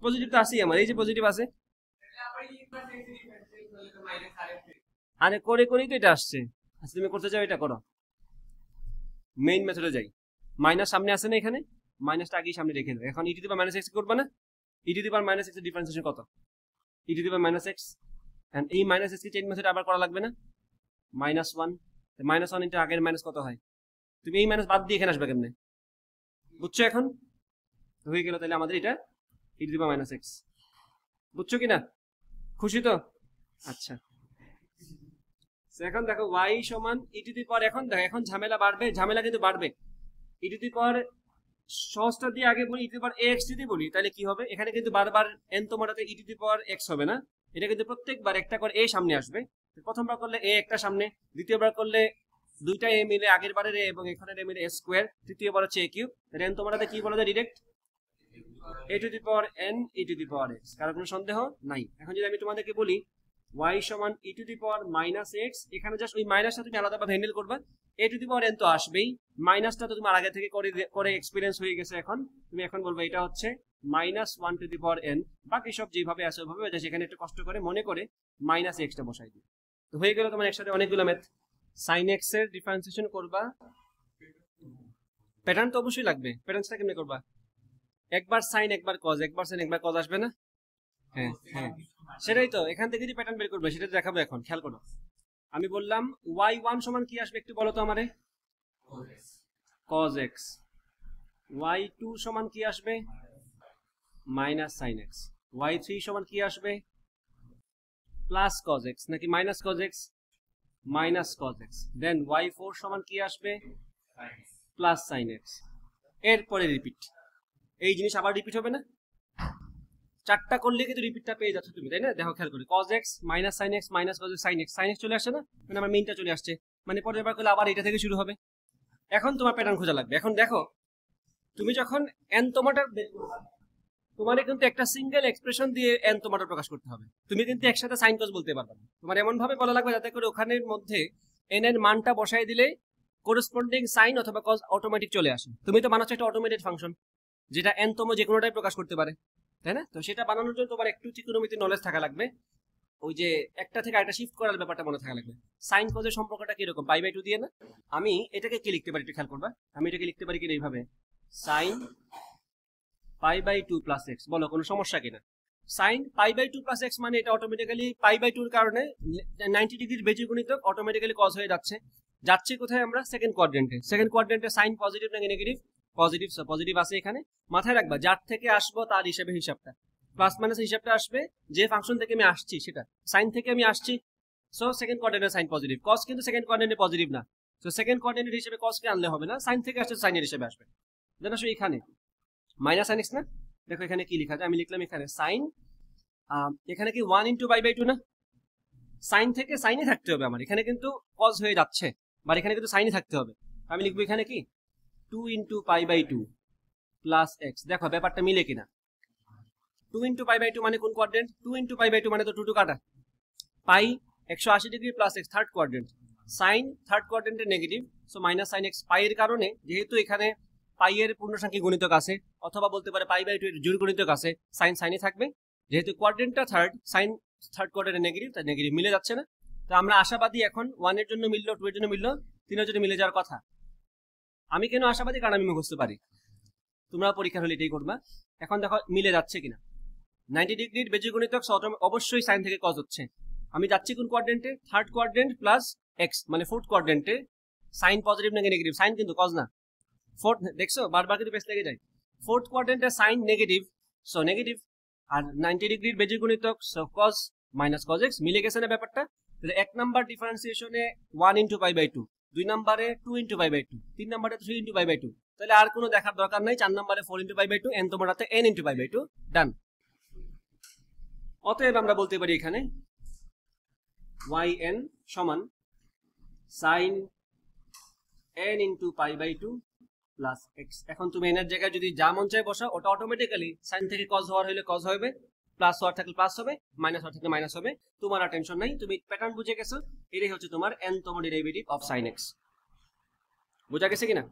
পজিটিভ তো আছেই আমার, এই যে পজিটিভ আছে, আরে করে করেই তো এটা আসছে। আচ্ছা তুমি করতে চাও, এটা করো, মেইন মেথডে যাই। মাইনাস সামনে আছে না, এখানে মাইনাসটা আগেই সামনে রেখে দেবো। এখন e⁻x করবে না? e⁻x এর ডিফারেন্সিয়েশন কত? e⁻x, এন্ড এই -x কে চেইন মেথডে আবার করা লাগবে না? -1, -1 ইনটু আগের মাইনাস কত হয়? তুমি এই মাইনাস বাদ দিয়ে এখানে আসবে কেমনে? বুঝছো এখন? হয়ে গেল তাহলে আমাদের এটা e⁻x। বুঝছো কিনা? খুশি তো? আচ্ছা, এখন দেখো y সমান e⁻, এখন দেখো এখন ঝামেলা বাড়বে, ঝামেলা কিন্তু বাড়বে। e⁻, সহজটা দিয়ে আগে বলি e⁻x যদি বলি তাহলে কি হবে? এখানে কিন্তু বারবার nতম টাতে e⁻x হবে না, এটা কিন্তু প্রত্যেকবার একটা করে a সামনে আসবে। প্রথমবার করলে a একটা সামনে, দ্বিতীয়বার করলে দুইটা a মিলে, আগের বারের a এবং এখানের a মিলে a স্কয়ার, তৃতীয়বার হচ্ছে a কিউব। তাহলে nতম টাতে কি বলা যায় ডিরেক্ট? a⁻n e⁻x। কারো কোনো সন্দেহ নাই? এখন যদি আমি তোমাদেরকে বলি y সমান e⁻−x, এখানে জাস্ট ওই মাইনাসটা তুমি আলাদাভাবে হ্যান্ডেল করবা। a⁻n তো আসবেই, মাইনাসটা তো তোমার আগে থেকে করে এক্সপেরিয়েন্স হয়ে গেছে। এখন তুমি এখন বলবে এটা হচ্ছে -1/n, বাকি সব যেভাবে আছে ওইভাবে, সেখানে একটু কষ্ট করে মনে করে -x টা বসাই দিই। তো হয়ে গেল তোমার একসাথে অনেকগুলো ম্যাথ। sin x এর ডিফারেন্সিয়েশন করবা, প্যাটার্ন তো অবশ্যই লাগবে। প্যাটার্নটা কেমনে করবা? একবার sin একবার cos, একবার sin একবার cos আসবে না? হ্যাঁ হ্যাঁ, সেটাই তো। এখান থেকে যদি প্যাটার্ন বের করবে সেটা দেখাবো। এখন খেয়াল করো, আমি বললাম y1 সমান কি আসবে একটু বলো তো আমারে? cos x। y2 সমান কি আসবে? -sin x। y3 সমান কি আসবে? প্লাস cos x নাকি minus cos x? Minus cos x। দেন y4 সমান কি আসবে? Plus sin x। এরপরে রিপিট, এই জিনিস আবার রিপিট হবে না? চারটা করলে কিন্তু রিপিটটা পেয়ে যাচ্ছ তুমি, তাই না? দেখো খেয়াল করি, cos x -sin x cos x sin x, sin x চলে আসছে না, মানে আমার মেইনটা চলে আসছে, মানে পরের বার করলে আবার এটা থেকে শুরু হবে। এখন তোমার প্যাটার্ন খোঁজা লাগবে। এখন দেখো, তুমি যখন nতমটা বের করবে, তোমার কিন্তু একটা সিঙ্গেল এক্সপ্রেশন দিয়ে nতমটা প্রকাশ করতে হবে। তুমি কিন্তু একসাথে sin cos বলতে পারবে না, তোমার এমন ভাবে বলা লাগবে যাতে করে ওখানের মধ্যে n এর মানটা বসাই দিলে করেসপন্ডিং sin অথবা cos অটোমেটিক চলে আসে। তুমি তো বানাচ্ছ একটা অটোমেটেড ফাংশন যেটা nতম যে কোনোটাই প্রকাশ করতে পারে, তাই না? তো সেটা বানানোর জন্য তোমার একটু ত্রিকোণমিতির নলেজ থাকা লাগবে, ওই যে একটা থেকে আরেকটা শিফট করার ব্যাপারটা মনে থাকা লাগবে। sin cos এর সম্পর্কটা কিরকম? π/2 দিয়ে না? আমি এটাকে কি লিখতে পারি একটু খেয়াল করবা, আমি এটাকে লিখতে পারি কি এইভাবে, sin π/2 + x। বলো কোনো সমস্যা কিনা? sin π/2 + x মানে এটা অটোমেটিক্যালি π/2 এর কারণে 90 ডিগ্রির বেজগুণিতক অটোমেটিক্যালি cos হয়ে যাচ্ছে। যাচ্ছে কোথায়? আমরা সেকেন্ড কোয়াড্রেন্টে। সেকেন্ড কোয়াড্রেন্টে sin পজিটিভ নাকি নেগেটিভ? পজিটিভ। সো পজিটিভ আছে এখানে, মাথায় রাখবা যার থেকে আসবো তার হিসাবটা, প্লাস মাইনাস হিসাবটা আসবে যে ফাংশন থেকে আমি আসছি সেটা। sin থেকে আমি আসছি, সো সেকেন্ড কোয়াড্রেন্টে sin পজিটিভ। cos কিন্তু সেকেন্ড কোয়াড্রেন্টে পজিটিভ না, সো সেকেন্ড কোয়াড্রেন্টের হিসেবে cos কে আনলে হবে না, sin থেকে আসছে sin এর হিসেবে আসবে। দেন আসো এখানে -sin x না, দেখো এখানে কি লেখা আছে, আমি লিখলাম এখানে sin, এখানে কি 1 * π/2 না? sin থেকে সাইনই থাকতে হবে আমার, এখানে কিন্তু cos হয়ে যাচ্ছে, বাট এখানে কিন্তু সাইনই থাকতে হবে। আমি লিখবো এখানে কি 2 * π/2 + x। দেখো ব্যাপারটা মিলে কিনা? 2 * π/2 মানে কোন কোয়াড্রেন্ট? 2 * π/2 মানে তো 2 কাটা, pi 180 degree + x third quadrant, sine third কোয়াড্রেন্টে negative, so -sin x। Pi এর কারণে যেহেতু এখানে পাই এর পূর্ণসংখ্যক গুণিতক আছে, অথবা বলতে পারে π/2 এর জোড় গুণিতক আছে, সাইন সাইনই থাকবে। যেহেতু কোয়াড্রেন্টটা থার্ড, সাইন থার্ড কোয়াড্রেন্টে নেগেটিভ, তাই নেগেটিভ মিলে যাচ্ছে না। তো আমরা আশাবাদী এখন 1 এর জন্য মিললো, 2 এর জন্য মিললো, 3 এর জন্য মিলে যাওয়ার কথা। আমি কেন আশাবাদী? কারণ আমি মুখস্থ পারি, তোমরা পরীক্ষার হলে এটাই করবা। এখন দেখো মিলে যাচ্ছে কিনা। 90 ডিগ্রির বেজগুণিতক অবশ্যই সাইন থেকে cos হচ্ছে। আমি যাচ্ছি কোন কোয়াড্রেন্টে? থার্ড কোয়াড্রেন্ট প্লাস x, মানে ফোর্থ কোয়াড্রেন্টে। সাইন পজিটিভ নাকি নেগেটিভ? সাইন কিন্তু cos না। ফোর্থ, দেখছো বারবার কিন্তু পেছ লেগে যায়। ফোর্থ কোয়াড্রেন্টে সাইন নেগেটিভ, সো নেগেটিভ। আর 90 ডিগ্রির বেজগুণিতক, সো cos - cos x। মিলে গেছে না ব্যাপারটা? তাহলে এক নাম্বার ডিফারেন্সিয়েশনে 1 * π/2, 2 নম্বরে 2 ইন্টু পাই বাই 2, 3 নম্বরে 3 ইন্টু পাই বাই 2, তাহলে আর কোনো দেখার দরকার নাই। 4 নম্বরে 4 ইন্টু পাই বাই 2, n তোমার হাতে n into pi by 2, done. অতএব আমরা বলতে পারি এখানে yn সমান sin n into pi by 2 plus x। এখন তুমি n এর জায়গায় যদি যা মন চায় বসাও, ওটা অটোমেটিক্যালি sin থেকে cos হওয়ার হলে cos হবে, প্লাস হওয়ার থাকলে প্লাস হবে, মাইনাস হওয়ার থাকলে মাইনাস হবে। তোমার আর টেনশন নাই, তুমি প্যাটার্ন বুঝে গেছো। এটাই হচ্ছে তোমার n তম ডেরিভেটিভ অফ sin x। বোঝা গেছে কিনা?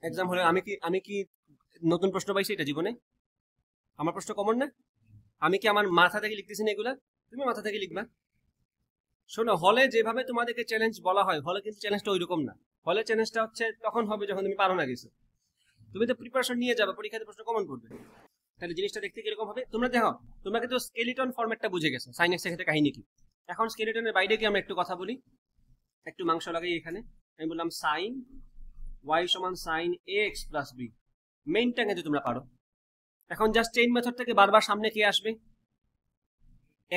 এক্সাম হলে আমি কি নতুন প্রশ্ন পাইছি এটা জীবনে? আমার প্রশ্ন কমন না? আমি কি আমার মাথা থেকে লিখতেছি না এগুলা? তুমি মাথা থেকে লিখবা। শোনো, হলে যেভাবে তোমাদেরকে চ্যালেঞ্জ বলা হয়, হলে কিন্তু চ্যালেঞ্জটা ওইরকম না। হলে চ্যালেঞ্জটা হচ্ছে তখন হবে যখন তুমি পারো না কিছু। তুমি তো প্রিপারেশন নিয়ে যাবে, পরীক্ষাতে প্রশ্ন কমন করবে, তাহলে জিনিসটা দেখতে কিরকম হবে তোমরা দেখো। তোমরা কিন্তু স্কেলিটন ফরম্যাটটা বুঝে গেছো, সাইন এক্স এর ক্ষেত্রে কাহিনী কি। এখন স্কেলিটনের বাইরে কি আমরা একটু কথা বলি, একটু মাংস লাগাই। এখানে আমি বললাম সাইন ওয়াই সমান সাইন এ এক্স প্লাস বি, মেইনটা কিন্তু তোমরা পারো। এখন জাস্ট চেইন মেথড থেকে বারবার সামনে কি আসবে,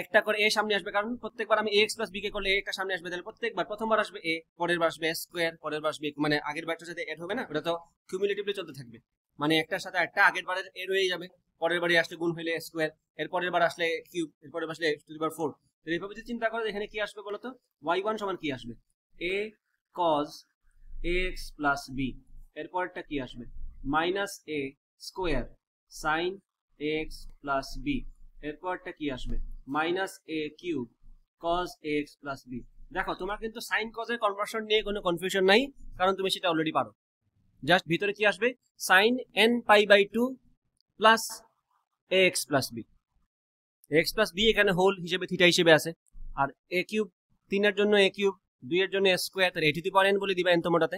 একটা করে এ সামনে আসবে, কারণ প্রত্যেকবার আমি এক্স প্লাস বি কে করলে একটা সামনে আসবে, তাহলে প্রত্যেকবার প্রথমবার আসবে এ, পরের বার আসবে স্কোয়ার, পরের বার আসবে, মানে আগের বারটার সাথে এড হবে না, ওটা তো কিউমুলেটিভলি চলতে থাকবে, মানে একটার সাথে একটা আগের বারের এড হয়ে যাবে, পরের বারে আসলে গুণ হইলে স্কোয়ার, এর পরের বার আসলে কিউব, এর পরের বার আসলে টু দি পাওয়ার 4। তো এইভাবে যদি চিন্তা করো এখানে কি আসবে বলো তো, y1 সমান কি আসবে, a cos ax plus b, এর পরেরটা কি আসবে minus a square sin ax plus b, এর পরেরটা কি আসবে minus a cube cos ax plus b। দেখো তোমার কিন্তু সাইন কজ এর কনভার্সন নিয়ে কোনো কনফিউশন নাই, কারণ তুমি সেটা অলরেডি পারো। জাস্ট ভিতরে কি আসবে sin n pi by 2 plus ax plus b, ax plus b এখানে হোল হিসেবে থিটা হিসেবে আছে, আর a কিউব 3 এর জন্য a কিউব, 2 এর জন্য a স্কয়ার, তাহলে a to the power n বলে দিবা n তোমাটাতে।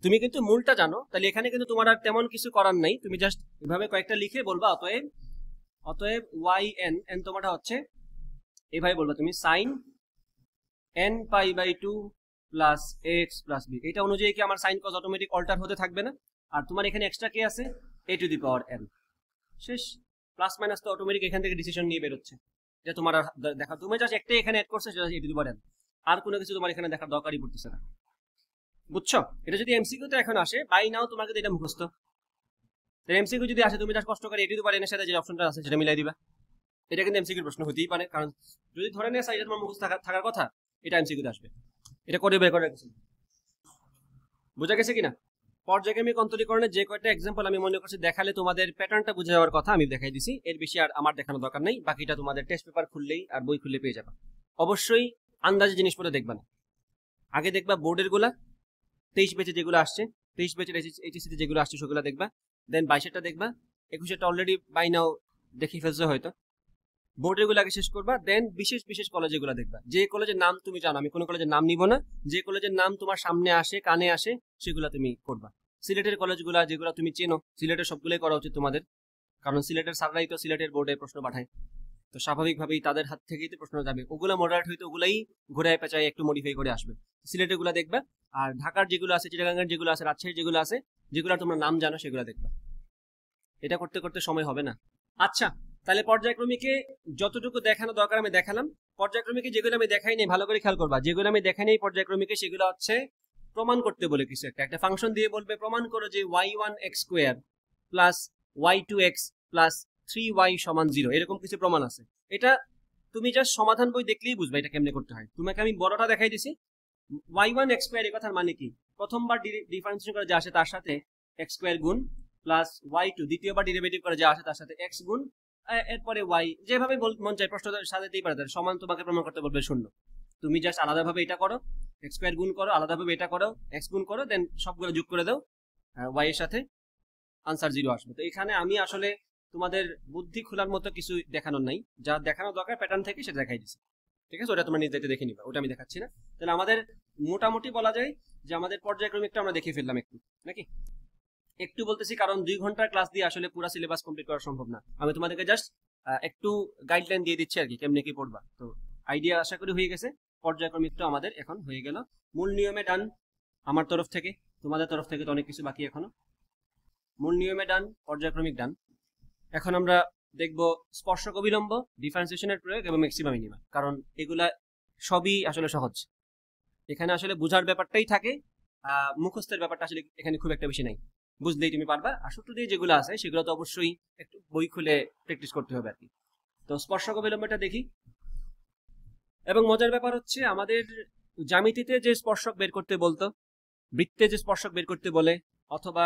তুমি কিন্তু মূলটা জানো, তাহলে এখানে কিন্তু তোমার আর তেমন কিছু করার নাই, তুমি জাস্ট এভাবে কয়েকটা লিখে বলবা অতএব yn n তোমাটা হচ্ছে এইভাবে বলবা তুমি sin n pi by 2 plus ax plus b। এটা অনুযায়ী কি আমার সাইন কজ অটোমেটিক অল্টার হতে থাকবে না? আর তোমার এখানে এক্সট্রা কি আছে a to the power n, শেষ। প্লাস মাইনাস তো অটোমেটিক এখান থেকে ডিসিশন নিয়ে বেরোচ্ছে, যে তোমার আর দেখা, তুমি জাস্ট একটাই এখানে অ্যাড করছো সেটা a to the power n, আর কোনো কিছু তোমার এখানে দেখার দরকারই পড়তেছে না, বুঝছো? এটা যদি এমসিকিউ তে এখন আসে, বাই নাও তোমার কিন্তু এটা মুখস্থ। এমসিকিউ যদি আসে তুমি জাস্ট কষ্ট করে a to the power n এর সাথে যে অপশনটা আছে সেটা মিলাই দিবা। এটা কিন্তু এমসিকিউর প্রশ্ন হতেই পারে, কারণ যদি ধরে নেয় সাইজের তোমার মুখস্থ থাকার কথা, এটা এমসিকিউতে আসবে, এটা করে বের করে রাখছি। বোঝা গেছে কিনা? পর্যায়ক্রমিক অন্তরীকরণের যে কয়টা এক্সাম্পল আমি মনে করছি দেখালে তোমাদের প্যাটার্নটা বুঝে যাওয়ার কথা, আমি দেখাই দিছি, এর বেশি আর আমার দেখানোর দরকার নেই। বাকিটা তোমাদের টেস্ট পেপার খুললেই আর বই খুললে পেয়ে যাবা। অবশ্যই আন্দাজে জিনিসপত্র দেখবা না, আগে দেখবা বোর্ডের গুলা 23 ব্যাচে যেগুলো আসছে, 23 ব্যাচের এইচএসসিতে যেগুলো আসছে সেগুলো দেখবা, দেন 22এরটা দেখবা, 21এরটা অলরেডি বাই নাও দেখে ফেলছো হয়তো। বোর্ডের গুলো আগে শেষ করবা, দেন বিশেষ বিশেষ কলেজে গুলা দেখবা, যে কলেজের নাম তুমি জানো, আমি কোনো কলেজের নাম নিব না, যে কলেজের নাম তোমার সামনে আসে কানে আসে সেগুলো তুমি করবা। সিলেটের কলেজগুলা যেগুলো তুমি চেনো, সিলেটের সবগুলোই করা উচিত তোমাদের, কারণ সিলেটের স্যাররাই তো সিলেটের বোর্ডে প্রশ্ন পাঠায়, তো স্বাভাবিকভাবেই তাদের হাত থেকেই তো প্রশ্ন যাবে। ওগুলো মডারেট হইতে ওগুলাই ঘুরায় পেঁচায় একটু মডিফাই করে আসবে, সিলেটের গুলা দেখবা। আর ঢাকার যেগুলো আছে, চিটাগাঙ্গের যেগুলো আছে, রাজশাহীর যেগুলো আছে, যেগুলো তোমরা নাম জানো সেগুলো দেখবা। এটা করতে করতে সময় হবে না। আচ্ছা, তাহলে পর্যায়ক্রমিকে যতটুকু দেখানো দরকার আমি দেখালাম। পর্যায়ক্রমিকে যেগুলো আমি দেখাই নেই ভালো করে খেয়াল করবা, যেগুলো আমি দেখাই নেই পর্যায়ক্রমিকে সেগুলো হচ্ছে প্রমাণ করতে বলে কিছু একটা ফাংশন দিয়ে বলবে প্রমাণ করো যে y1 x square plus y2 x plus 3y সমান 0, এরকম কিছু প্রমাণ আছে। এটা তুমি জাস্ট সমাধান বই দেখলেই বুঝবা এটা কেমনে করতে হয়। তোমাকে আমি বড়টা দেখাই দিছি, y1 x স্কয়ার এই কথার মানে কি, প্রথমবার ডিফারেন্সিয়েশন করে যা আসে তার সাথে x স্কয়ার গুণ প্লাস y2 দ্বিতীয়বার ডেরিভেটিভ করে যা আসে তার সাথে x গুণ, এরপরে y, যেভাবে মন চাই প্রশ্ন সাজাতেই পারে, সমান তোমাকে প্রমাণ করতে বলবে শূন্য। তুমি জাস্ট আলাদাভাবে এটা করো, x স্কয়ার গুণ করো, আলাদাভাবে এটা করো, x গুণ করো, দেন সবগুলো যোগ করে দাও y এর সাথে, আনসার 0 আসবে। তো এখানে আমি আসলে তোমাদের বুদ্ধি খোলার মতো কিছু দেখানোর নাই, যা দেখানোর দরকার প্যাটার্ন থেকে সেটা দেখাই দিচ্ছি, ঠিক আছে? ওটা তোমরা নিজেদের দেখে নিবা, ওটা আমি দেখাচ্ছি না। তাহলে আমাদের মোটামুটি বলা যায় যে আমাদের পর্যায়ক্রমিকটা আমরা দেখে ফেললাম একটু, নাকি? একটু বলতেছি কারণ 2 ঘন্টার ক্লাস দিয়ে আসলে পুরো সিলেবাস কমপ্লিট করা সম্ভব না। আমি তোমাদেরকে জাস্ট একটু গাইডলাইন দিয়ে দিচ্ছি আর কি, কেমনে কি পড়বা। তো আইডিয়া আশা করি হয়ে গেছে। পর্যায়ক্রমিকটা আমাদের এখন হয়ে গেল, মূল নিয়মে ডান আমার তরফ থেকে, তোমাদের তরফ থেকে তো অনেক কিছু বাকি এখনো। মূল নিয়মে ডান, পর্যায়ক্রমিক ডান। এখন আমরা দেখব স্পর্শক অবিলম্ব, ডিফারেন্সিয়েশনের প্রয়োগ এবং ম্যাক্সিমাম মিনিমাম, কারণ এগুলা সবই আসলে সহজ। এখানে আসলে বোঝার ব্যাপারটাই থাকে, মুখস্থের ব্যাপারটা আসলে এখানে খুব একটা বেশি নাই, বুঝলেই তুমি পারবা। আর সূত্র দিয়ে যেগুলো আছে সেগুলো তো অবশ্যই একটু বই খুলে প্র্যাকটিস করতে হবে আর কি। তো স্পর্শক অবিলম্বটা দেখি। এবং মজার ব্যাপার হচ্ছে আমাদের জ্যামিতিতে যে স্পর্শক বের করতে বলতো, বৃত্তে যে স্পর্শক বের করতে বলে, অথবা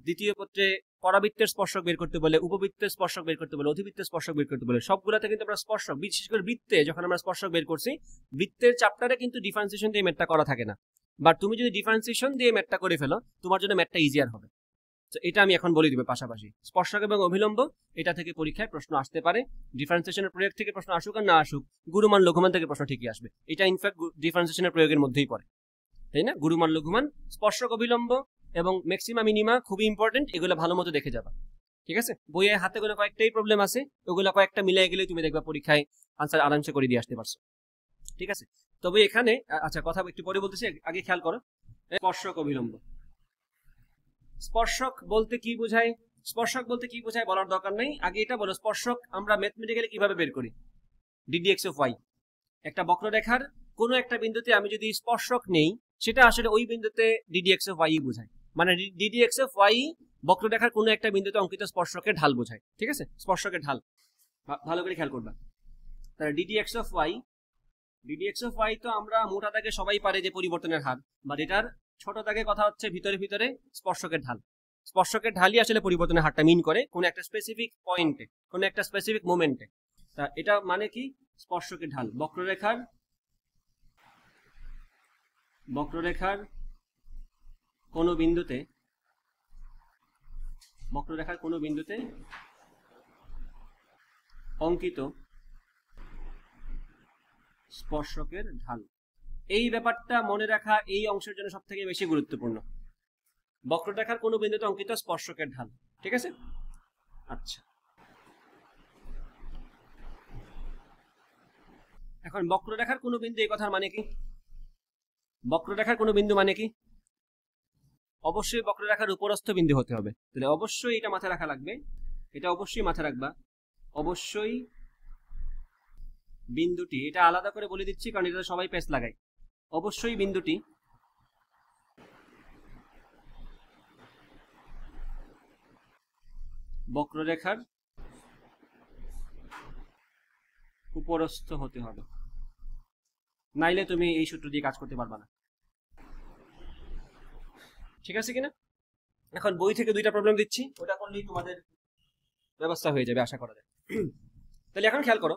দ্বিতীয় পত্রে পরাবৃত্তের স্পর্শক বের করতে বলে, উপবৃত্তের স্পর্শক বের করতে বলে, অধিবৃত্তের স্পর্শক বের করতে বলে, সবগুলাতে কিন্তু আমরা স্পর্শক, বিশেষ করে বৃত্তে যখন আমরা স্পর্শক বের করছি, বৃত্তের চ্যাপ্টারে কিন্তু ডিফারেন্সিয়েশন দিয়ে ম্যাথটা করা থাকে না। বাট তুমি যদি ডিফারেন্সিয়েশন দিয়ে ম্যাথটা করে ফেলো, তোমার জন্য ম্যাথটা ইজিয়ার হবে। তো এটা আমি এখন বলে দিব পাশাপাশি। স্পর্শক এবং অভিলম্ব, এটা থেকে পরীক্ষায় প্রশ্ন আসতে পারে। ডিফারেন্সিয়েশনের প্রয়োগ থেকে প্রশ্ন আসুক আর না আসুক, গুরুমান লঘুমান থেকে প্রশ্ন ঠিকই আসবে। এটা ইনফ্যাক্ট ডিফারেন্সিয়েশনের প্রয়োগের মধ্যেই পড়ে, তাই না? গুরুমান লঘুমান, স্পর্শক অবিলম্ব এবং ম্যাক্সিমা মিনিমা খুবই ইম্পর্টেন্ট, এগুলো ভালো মতো দেখে যাবা। ঠিক আছে, বইয়ে হাতে গোনা কয়েকটাই প্রবলেম আছে, ওগুলো কয়েকটা মিলাই গেলে তুমি দেখবা পরীক্ষায় আনসার আরামসে করে দিয়ে আসতে পারছো। ঠিক আছে, তবে এখানে আচ্ছা কথা একটু পরে বলতেছি, আগে খেয়াল করো স্পর্শক অবিলম্ব। স্পর্শক বলতে কি বোঝায়, স্পর্শক বলতে কি বোঝায় বলার দরকার নেই, আগে এটা বলো স্পর্শক আমরা ম্যাথমেটিক্যালি কিভাবে বের করি। ডিডিএক্স অফ ওয়াই, একটা বক্ররেখার কোনো একটা বিন্দুতে আমি যদি স্পর্শক নেই, সেটা আসলে ওই বিন্দুতে ডিডিএক্স অফ ওয়াই বোঝায়। মানে ডিডিএক্স অফ ওয়াই বক্ররেখার কোনো একটা বিন্দুতে অঙ্কিত স্পর্শকের ঢাল বোঝায়। ঠিক আছে, স্পর্শকের ঢাল ভালো করে খেয়াল করবা। তাহলে ডিডিএক্স অফ ওয়াই তো আমরা মোটা দাগে সবাই পারে যে পরিবর্তনের হার, বাট এটার ছোট দাগে কথা হচ্ছে ভিতরে ভিতরে স্পর্শকের ঢাল। স্পর্শকের ঢালই আসলে পরিবর্তনের হারটা মিন করে কোন একটা স্পেসিফিক পয়েন্টে, কোন একটা স্পেসিফিক মোমেন্টে। তা এটা মানে কি, স্পর্শকের ঢাল বক্ররেখার কোনো বিন্দুতে অঙ্কিত স্পর্শকের ঢাল। এই ব্যাপারটা মনে রাখা এই অংশের জন্য সব থেকে বেশি গুরুত্বপূর্ণ, বক্ররেখার কোনো বিন্দুতে অঙ্কিত স্পর্শকের ঢাল। ঠিক আছে, আচ্ছা এখন বক্ররেখার কোনো বিন্দু, এই কথার মানে কি? বক্ররেখার কোনো বিন্দু মানে কি? অবশ্যই বক্ররেখার উপরস্থ বিন্দু হতে হবে। তাহলে অবশ্যই এটা মাথায় রাখা লাগবে, এটা অবশ্যই মাথায় রাখবা। অবশ্যই বিন্দুটি, এটা আলাদা করে বলে দিচ্ছি কারণ এটা সবাই পেস লাগায়। অবশ্যই বিন্দুটি বক্ররেখার উপরস্থ হতে হবে, নাইলে তুমি এই সূত্র দিয়ে কাজ করতে পারবা না। ঠিক আছে কিনা? এখন বই থেকে দুইটা প্রবলেম দিচ্ছি, ওটা করলেই তোমাদের ব্যবস্থা হয়ে যাবে আশা করা যায়। তাহলে এখন খেয়াল করো,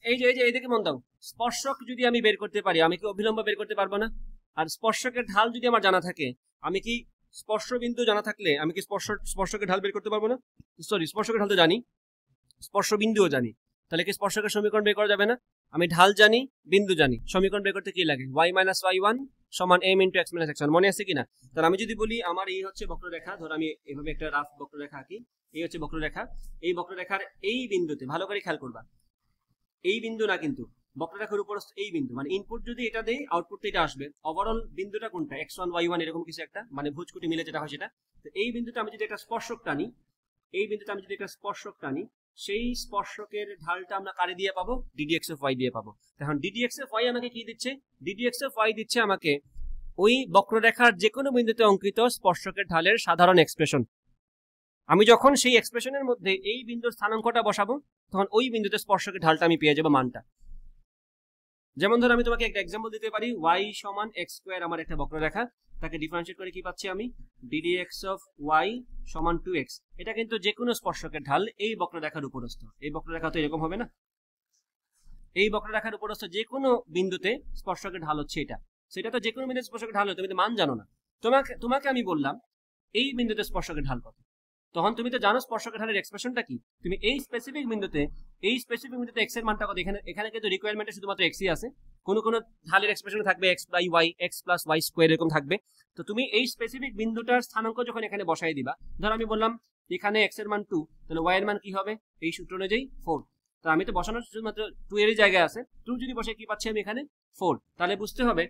এই যে এইদিকে মন দাও, স্পর্শক যদি আমি বের করতে পারি, আমি কি অভিলম্ব বের করতে পারবো না? আর স্পর্শকের ঢাল যদি আমার জানা থাকে, আমি কি স্পর্শ বিন্দু জানা থাকলে আমি কি স্পর্শকের ঢাল বের করতে পারবো না? সরি, স্পর্শকের ঢাল তো জানি, স্পর্শ বিন্দুও জানি, তাহলে কি স্পর্শকের সমীকরণ বের করা যাবে না? আমি ঢাল জানি, বিন্দু জানি, সমীকরণ বের করতে কি লাগে? y - y1 সমান m × x - x1, মনে আছে কিনা? তাহলে আমি যদি বলি আমার এই হচ্ছে বক্ররেখা, ধর আমি এভাবে একটা রাফ বক্ররেখা আঁকি, এই হচ্ছে বক্ররেখা, এই বক্ররেখার এই বিন্দুতে ভালো করে খেয়াল করবা, এই বিন্দু না কিন্তু বক্ররেখার উপর এই বিন্দু, মানে ইনপুট যদি এটা দেই আউটপুট এটা আসবে। ওভারঅল বিন্দুটা কোনটা? x1 y1 এরকম কিছু একটা, মানে ভুজকুটি মিলে যেটা হয় সেটা। তো এই বিন্দুতে আমি যদি একটা স্পর্শক টানি, সেই স্পর্শকের ঢালটা আমরা কারে দিয়ে পাবো? ডিডিএক্স অফ ওয়াই দিয়ে পাবো। এখন ডিডিএক্স অফ ওয়াই আমাকে কি দিচ্ছে? ডিডিএক্স অফ ওয়াই দিচ্ছে আমাকে ওই বক্ররেখার যে কোনো বিন্দুতে অঙ্কিত স্পর্শকের ঢালের সাধারণ এক্সপ্রেশন। আমি যখন সেই এক্সপ্রেশনের মধ্যে এই বিন্দুর স্থানাঙ্কটা বসাবো, তখন ওই বিন্দুতে স্পর্শকের ঢালটা আমি পেয়ে যাবো মানটা। যেমন ধর আমি তোমাকে একটা এক্সাম্পল দিতে পারি, y সমান x² আমার একটা বক্ররেখা, তাকে ডিফারেন্সিয়েট করে কি পাচ্ছি আমি? ddx অফ y সমান 2x। এটা কিন্তু যে কোনো স্পর্শকের ঢাল এই বক্ররেখার উপরস্থ। এই বক্ররেখা তো এরকম হবে না, এই বক্ররেখার উপরস্থ যে কোনো বিন্দুতে স্পর্শকের ঢাল হচ্ছে এটা। সেটা তো যে কোনো বিন্দুতে স্পর্শকের ঢাল হয়, তুমি তো মান জানো না। তোমাকে আমি বললাম এই বিন্দুতে স্পর্শকের ঢাল কত, তখন তুমি তো জানো স্পর্শকের ঢালের এক্সপ্রেশনটা কি। তুমি এই স্পেসিফিক বিন্দুতে x এর মানটা কত, এখানে কিন্তু রিকোয়ারমেন্টে শুধুমাত্র x ই আছে, কোনো ঢালের এক্সপ্রেশন থাকবে x + y, x + y² এরকম থাকবে। তো তুমি এই স্পেসিফিক বিন্দুটার স্থানাঙ্ক যখন এখানে বসাই দিবা, ধর আমি বললাম এখানে x এর মান 2, তাহলে y এর মান কি হবে? এই সূত্র অনুযায়ী 4। তো আমি তো বসানোর শুধুমাত্র 2 এরই জায়গায় আছে, 2 যদি বসে কি পাচ্ছি আমি এখানে? 4। তাহলে বুঝতে হবে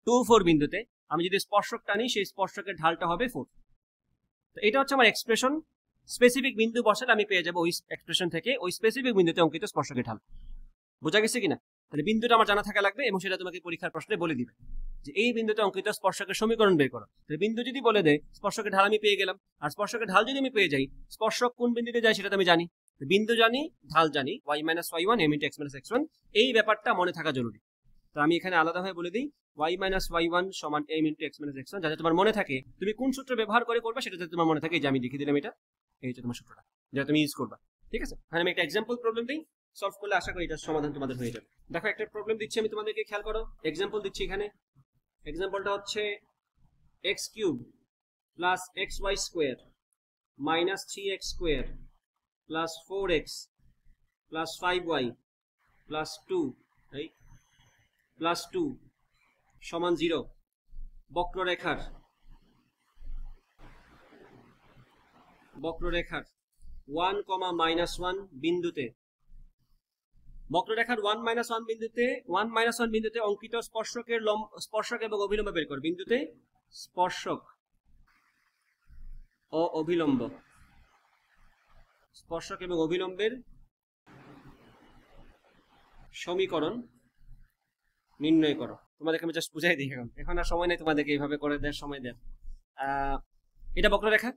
2, 4 বিন্দুতে আমি যদি স্পর্শক টানি, সেই স্পর্শকের ঢালটা হবে 4। তো এটা হচ্ছে আমার এক্সপ্রেশন। স্পেসিফিক বিন্দু বসালে আমি পেয়ে যাবো ওই এক্সপ্রেশন থেকে ওই স্পেসিফিক বিন্দুতে অঙ্কিত স্পর্শকের ঢাল। বোঝা গেছে কিনা? তাহলে বিন্দুটা আমার জানা থাকা লাগবে এবং সেটা তোমাকে পরীক্ষার প্রশ্নে বলে দিবে যে এই বিন্দুতে অঙ্কিত স্পর্শকের সমীকরণ বের করো। তাহলে বিন্দু যদি বলে দেয় স্পর্শকের ঢাল আমি পেয়ে গেলাম, আর স্পর্শকের ঢাল যদি আমি পেয়ে যাই স্পর্শক কোন বিন্দুতে যায় সেটা তো আমি জানি, বিন্দু জানি ঢাল জানি y - y1 m × x - x1, এই ব্যাপারটা মনে থাকা জরুরি। তো আমি এখানে আলাদাভাবে বলে দিই y - y1 = m × x - x1, যাতে তোমার মনে থাকে তুমি কোন সূত্র ব্যবহার করে করবে সেটা যাতে তোমার মনে থাকে। এই যে আমি লিখে দিলাম এটা, এই হচ্ছে তোমার সূত্রটা যেটা তুমি ইউজ করবা। ঠিক আছে, এখানে আমি একটা এক্সাম্পল প্রবলেম দিই, সলভ করলে আশা করি এটার সমাধান তোমাদের হয়ে যাবে। দেখো একটা প্রবলেম দিচ্ছি আমি তোমাদেরকে, খেয়াল করো, এক্সাম্পল দিচ্ছি এখানে। এক্সাম্পলটা হচ্ছে x³ + xy² - 3x² + 4x + 5y + 2 = 0 বক্ররেখার 1, -1 বিন্দুতে, বক্ররেখার 1, -1 বিন্দুতে অঙ্কিত স্পর্শক এবং অভিলম্ব বের কর। বিন্দুতে স্পর্শক ও অভিলম্ব, স্পর্শক এবং অভিলম্বের সমীকরণ নির্ণয় করো। তোমাদেরকে আমি জাস্ট বুঝাই দিই, এখন আর সময় নেই তোমাদেরকে এইভাবে করে দেওয়ার সময় দেন। এটা বক্ররেখা,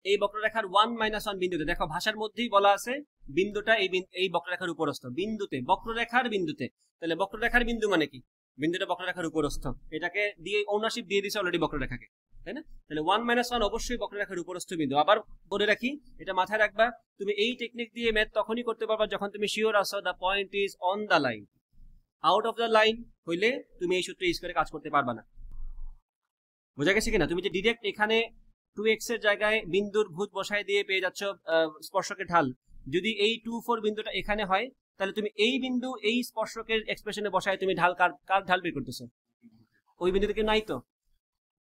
এই বক্ররেখার 1, -1 বিন্দুতে, দেখো ভাষার মধ্যেই বলা আছে বিন্দুটা এই বক্ররেখার উপরস্থ। বিন্দুতে, বক্ররেখার বিন্দুতে, তাহলে বক্ররেখার বিন্দু মানে কি? বিন্দুটা বক্ররেখার উপরস্থ, এটাকে দিয়ে ওনারশিপ দিয়ে দিছে অলরেডি বক্ররেখাকে, তাই না? তাহলে 1, -1 অবশ্যই বক্ররেখার উপরস্থ বিন্দু। আবার বলে রাখি, এটা মাথায় রাখবা, তুমি এই টেকনিক দিয়ে ম্যাথ তখনই করতে পারবা যখন তুমি শিওর আছো the point is on the line. Out of the line হইলে তুমি এই সূত্রে ইউজ করে কাজ করতে পারবা না। বোঝা গেছে কিনা? তুমি যে ডিরেক্ট এখানে 2x এর জায়গায় বিন্দুর ভুজ বসায় দিয়ে পেয়ে যাচ্ছ স্পর্শকের ঢাল, যদি এই 2, 4 বিন্দুটা এখানে হয় তাহলে তুমি এই বিন্দু এই স্পর্শকের এক্সপ্রেশনে বসায় তুমি ঢাল কার ঢাল বের করতেছো? ওই বিন্দুতে কি নাই তো,